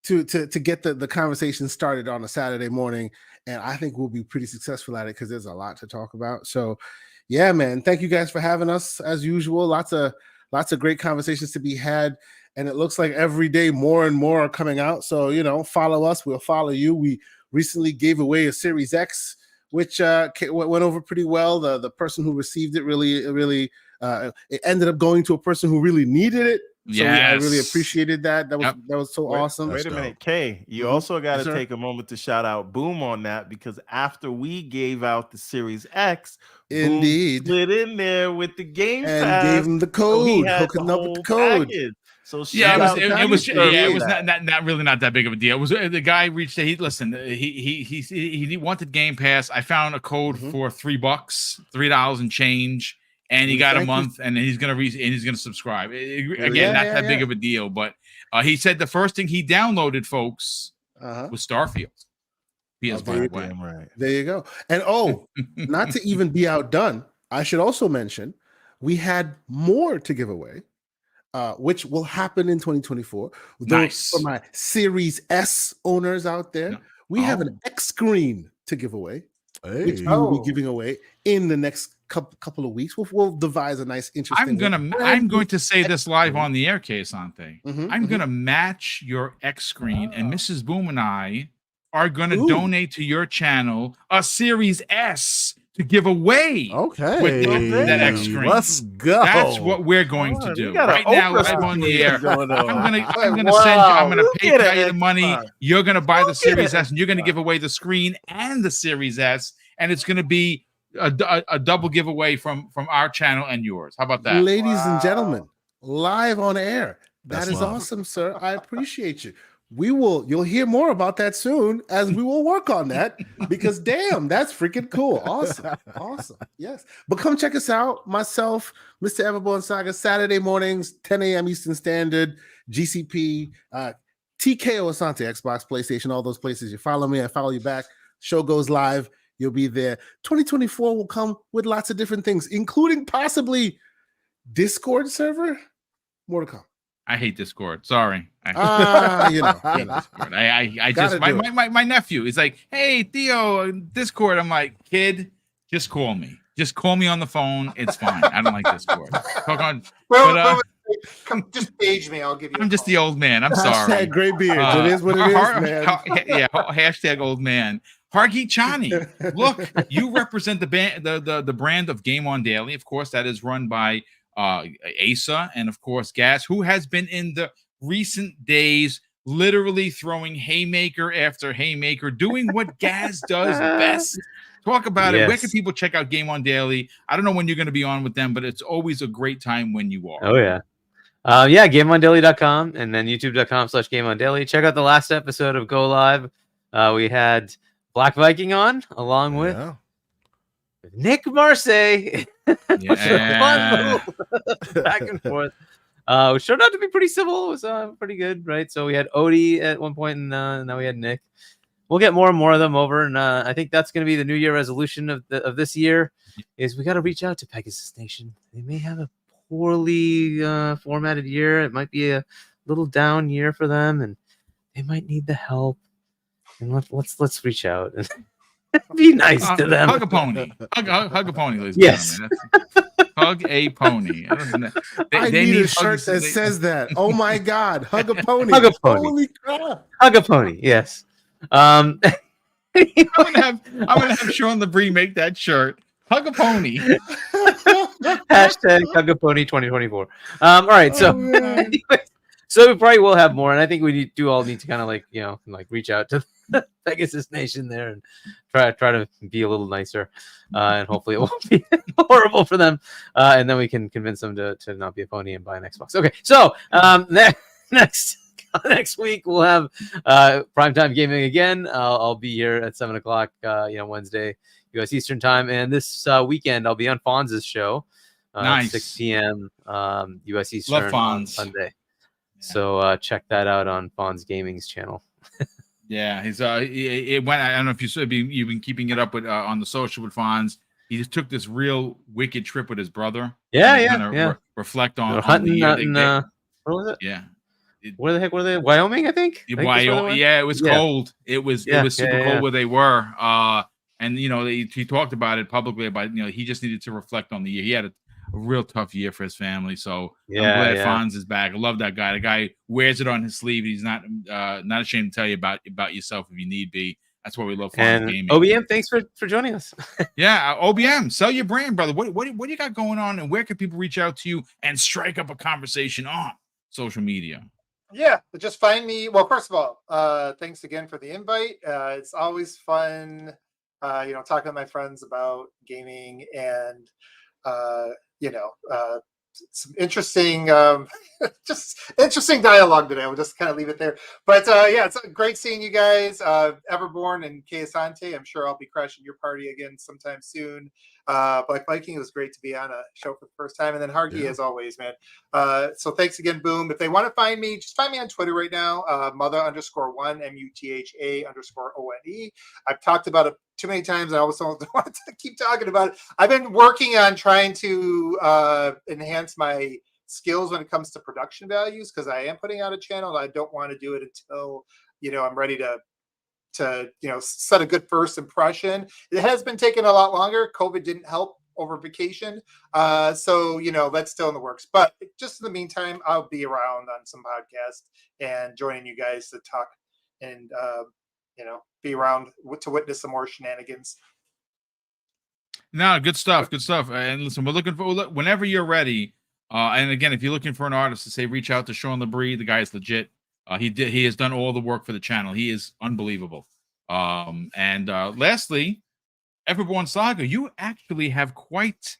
to get the conversation started on a Saturday morning, and I think we'll be pretty successful at it because there's a lot to talk about. So yeah, man, thank you guys for having us as usual. Lots of great conversations to be had, and it looks like every day more and more are coming out. So follow us, we'll follow you. We recently gave away a Series X, which went over pretty well. The person who received it really it ended up going to a person who really needed it. So I really appreciated that. That was so awesome. Wait a minute, Kay. You also got to take a moment to shout out Boom on that, because after we gave out the Series X, indeed, Boom slid in there with the Game and Pass, gave him the code, hooking up with the code. Package. So it was not that big of a deal. It was the guy reached out. He wanted Game Pass. I found a code for $3 and change. And he got a month, and he's gonna subscribe. Again, not that big of a deal, but he said the first thing he downloaded, folks, was Starfield. Right. There you go. And not to even be outdone, I should also mention we had more to give away, which will happen in 2024. Nice. For my Series S owners out there, we have an X screen to give away, which we will be giving away in the next couple of weeks. We'll devise a nice, interesting. I'm going to say this live on the air, Asante. I'm going to match your X screen, and Mrs. Boom and I are going to donate to your channel a Series S to give away. Okay, with that X screen. Let's go. That's what we're going to do right now, live on the air. I'm gonna pay you the money. You're gonna buy the Series S, and you're gonna give away the screen and the Series S, and it's gonna be a double giveaway from our channel and yours. How about that, ladies and gentlemen? Live on air. That is awesome, sir. I appreciate you. You'll hear more about that soon, as we will work on that, because damn, that's freaking cool. Awesome. Yes. But come check us out. Myself, Mr. Everborn Saga, Saturday mornings, 10 a.m. Eastern Standard, GCP, TKO Asante, Xbox, PlayStation, all those places. You follow me, I follow you back. Show goes live. You'll be there. 2024 will come with lots of different things, including possibly Discord server. More to come. I hate Discord. Sorry. Discord. I just my nephew is like, hey Theo, Discord. I'm like, kid, just call me. Just call me on the phone. It's fine. I don't like Discord. Just page me. I'll give you. I'm just the old man. I'm sorry. Hashtag gray beard. It is what it is, man. Hashtag old man. Hargi Chani, look, you represent the brand of Game On Daily. Of course, that is run by Asa and of course Gas, who has been in the recent days literally throwing haymaker after haymaker, doing what Gas does best. Talk about it. Where can people check out Game On Daily? I don't know when you're going to be on with them, but it's always a great time when you are. Oh yeah. GameOnDaily.com and then YouTube.com/GameOnDaily. Check out the last episode of Go Live. We had Black Viking on along with Nick Marseille. Fun back and forth. Which turned out to be pretty civil. It was pretty good, right? So we had Odie at one point, and now we had Nick. We'll get more and more of them over, and I think that's going to be the New Year resolution of this year. Is we got to reach out to Pegasus Nation. They may have a poorly formatted year. It might be a little down year for them, and they might need the help. And let's reach out and be nice to them. Hug a pony. Hug a pony, ladies and gentlemen. Hug a pony. I need a shirt that says that. Oh my God. Hug a pony. Hug a pony. Holy crap. Hug a pony. Yes. I'm gonna have Sean LeBrie make that shirt. Hug a pony. Hashtag Hug a Pony 2024. All right. So anyway, so we probably will have more, and I think we all need to kind of reach out to Pegasus Nation there and try to be a little nicer, and hopefully it won't be horrible for them, and then we can convince them to not be a pony and buy an Xbox. Okay, so next week we'll have primetime gaming again. I'll be here at 7:00 Wednesday U.S. Eastern time, and this weekend I'll be on Fonz's show, 6 p.m. U.S. Eastern on Sunday. So check that out on Fonz Gaming's channel. Yeah, he's it went. I don't know if you've been keeping it up with on the social with Fonz. He just took this real wicked trip with his brother. Yeah. Reflect They're on the hunting year out they in did. what was it? Yeah. Where the heck were they? Wyoming, I think. I think that's where they were? Yeah, it was Yeah. cold. It was Yeah, super yeah. cold where they were. And he talked about it publicly about he just needed to reflect on the year. He had a real tough year for his family. So I'm glad Fonz is back. I love that guy. The guy wears it on his sleeve. He's not ashamed to tell you about yourself if you need be. That's why we love Fonz And Gaming. OBM, thanks for joining us. Yeah, OBM, sell your brand, brother. What do you got going on, and where can people reach out to you and strike up a conversation on social media? Yeah, just find me. Well, first of all, thanks again for the invite. It's always fun, talking to my friends about gaming and, some interesting, just interesting dialogue today. We'll just kind of leave it there. But yeah, it's great seeing you guys. Everborn and Keasante. I'm sure I'll be crashing your party again sometime soon. Black Viking, it was great to be on a show for the first time. And then Hargy, as always, man. So thanks again, Boom. If they want to find me, just find me on Twitter right now, mother_1, MUTHA_ONE. I've talked about it too many times. I always don't want to keep talking about it. I've been working on trying to enhance my skills when it comes to production values, because I am putting out a channel. I don't want to do it until I'm ready to set a good first impression. It has been taking a lot longer. COVID didn't help over vacation, so that's still in the works. But just in the meantime, I'll be around on some podcasts and joining you guys to talk and be around to witness some more shenanigans. No, good stuff. And listen, we're looking for whenever you're ready. And again, if you're looking for an artist to say, reach out to Sean Labrie. The guy is legit. He has done all the work for the channel. He is unbelievable. And lastly, Everborn Saga, you actually have quite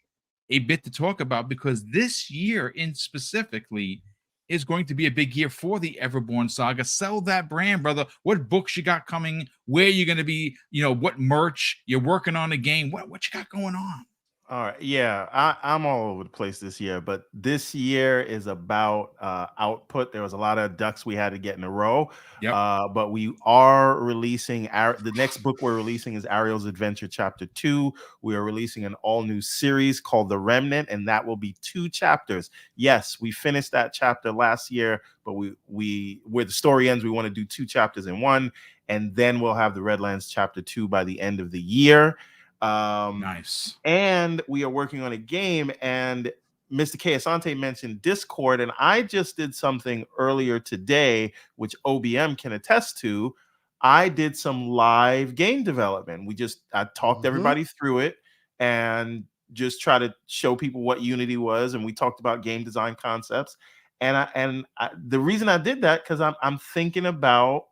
a bit to talk about, because this year in specifically is going to be a big year for the Everborn Saga. Sell that brand, brother. What books you got coming? Where you're going to be? What merch you're working on? A game? What you got going on? All right. Yeah, I'm all over the place this year, but this year is about output. There was a lot of ducks we had to get in a row. Yep. But we are releasing the next book we're releasing is Ariel's Adventure Chapter 2. We are releasing an all-new series called The Remnant, and that will be 2 chapters. Yes, we finished that chapter last year, but we where the story ends, we want to do 2 chapters in one, and then we'll have the Redlands Chapter 2 by the end of the year. Nice. And we are working on a game, and Mr. Keasante mentioned Discord, and I just did something earlier today, which OBM can attest to. I did some live game development. I talked everybody through it and just try to show people what Unity was, and we talked about game design concepts. And the reason I did that, because I'm thinking about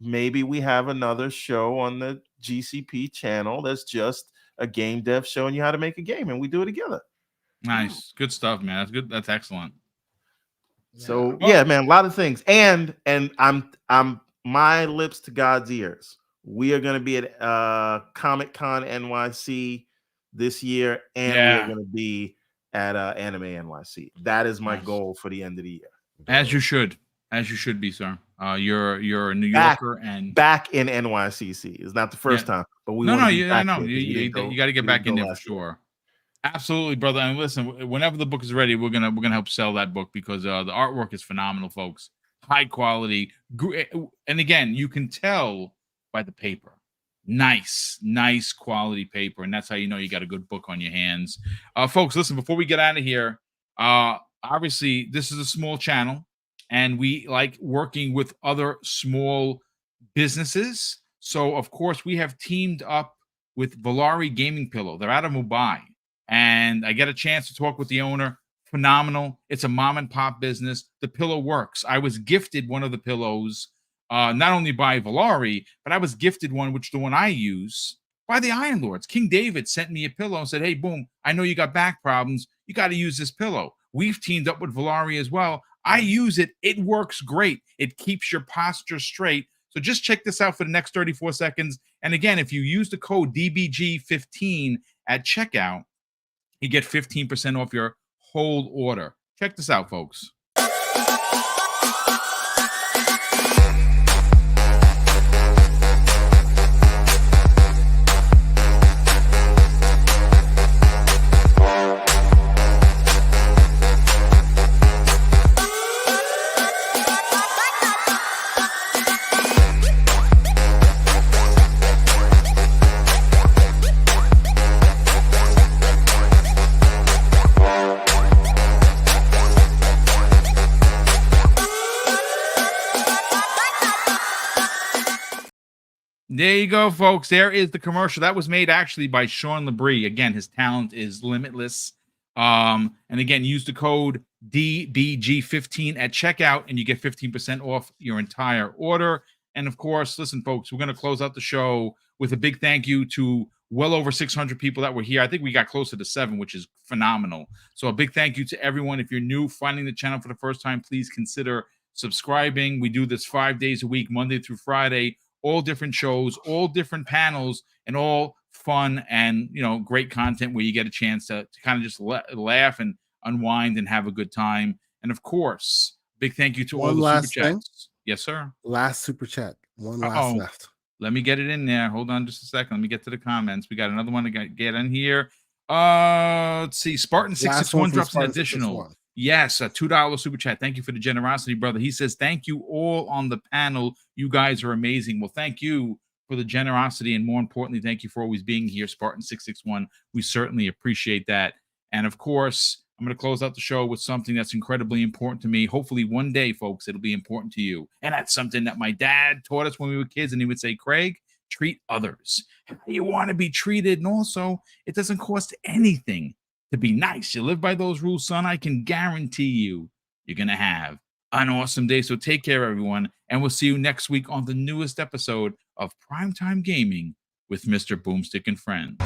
maybe we have another show on the GCP channel that's just a game dev showing you how to make a game, and we do it together. Nice. Good stuff, man. That's good. That's excellent. So yeah, man, a lot of things. And I'm my lips to God's ears. We are going to be at Comic-Con NYC this year, and we're going to be at Anime NYC. That is my goal for the end of the year. As you should be, sir. You're a New Yorker and back in NYCC. It's not the first time, but we I know you got to get back in there for sure. Absolutely, brother. And listen, whenever the book is ready, we're gonna help sell that book, because the artwork is phenomenal, folks. High quality, and again, you can tell by the paper. Nice quality paper, and that's how you know you got a good book on your hands. Folks, listen, before we get out of here, obviously this is a small channel, and we like working with other small businesses. So, of course, we have teamed up with Valari Gaming Pillow. They're out of Mumbai, and I get a chance to talk with the owner. Phenomenal. It's a mom and pop business. The pillow works. I was gifted one of the pillows, not only by Valari, but I was gifted one, which the one I use, by the Iron Lords. King David sent me a pillow and said, hey, Boom, I know you got back problems. You got to use this pillow. We've teamed up with Valari as well. I use it. It works great. It keeps your posture straight. So just check this out for the next 34 seconds. And again, if you use the code DBG15 at checkout, you get 15% off your whole order. Check this out, folks. There you go, folks. There is the commercial that was made actually by Sean Labrie. Again, his talent is limitless. And again, use the code DBG15 at checkout, and you get 15% off your entire order. And of course, listen, folks, we're going to close out the show with a big thank you to well over 600 people that were here. I think we got closer to 7, which is phenomenal. So a big thank you to everyone. If you're new, finding the channel for the first time, please consider subscribing. We do this 5 days a week, Monday through Friday, all different shows, all different panels, and all fun and, you know, great content where you get a chance to kind of just laugh and unwind and have a good time. And of course, big thank you to all the super chats. Yes, sir. Last super chat. One last left. Let me get it in there. Hold on just a second. Let me get to the comments. We got another one to get in here. Let's see. Spartan 661 drops an additional. Yes, a $2 super chat. Thank you for the generosity, brother. He says, thank you all on the panel. You guys are amazing. Well, thank you for the generosity. And more importantly, thank you for always being here, Spartan 661. We certainly appreciate that. And of course, I'm going to close out the show with something that's incredibly important to me. Hopefully one day, folks, it'll be important to you. And that's something that my dad taught us when we were kids. And he would say, Craig, treat others how you want to be treated. And also, it doesn't cost anything to be nice. You live by those rules, son. I can guarantee you, you're going to have an awesome day. So take care, everyone. And we'll see you next week on the newest episode of Primetime Gaming with Mr. Boomstick and Friends.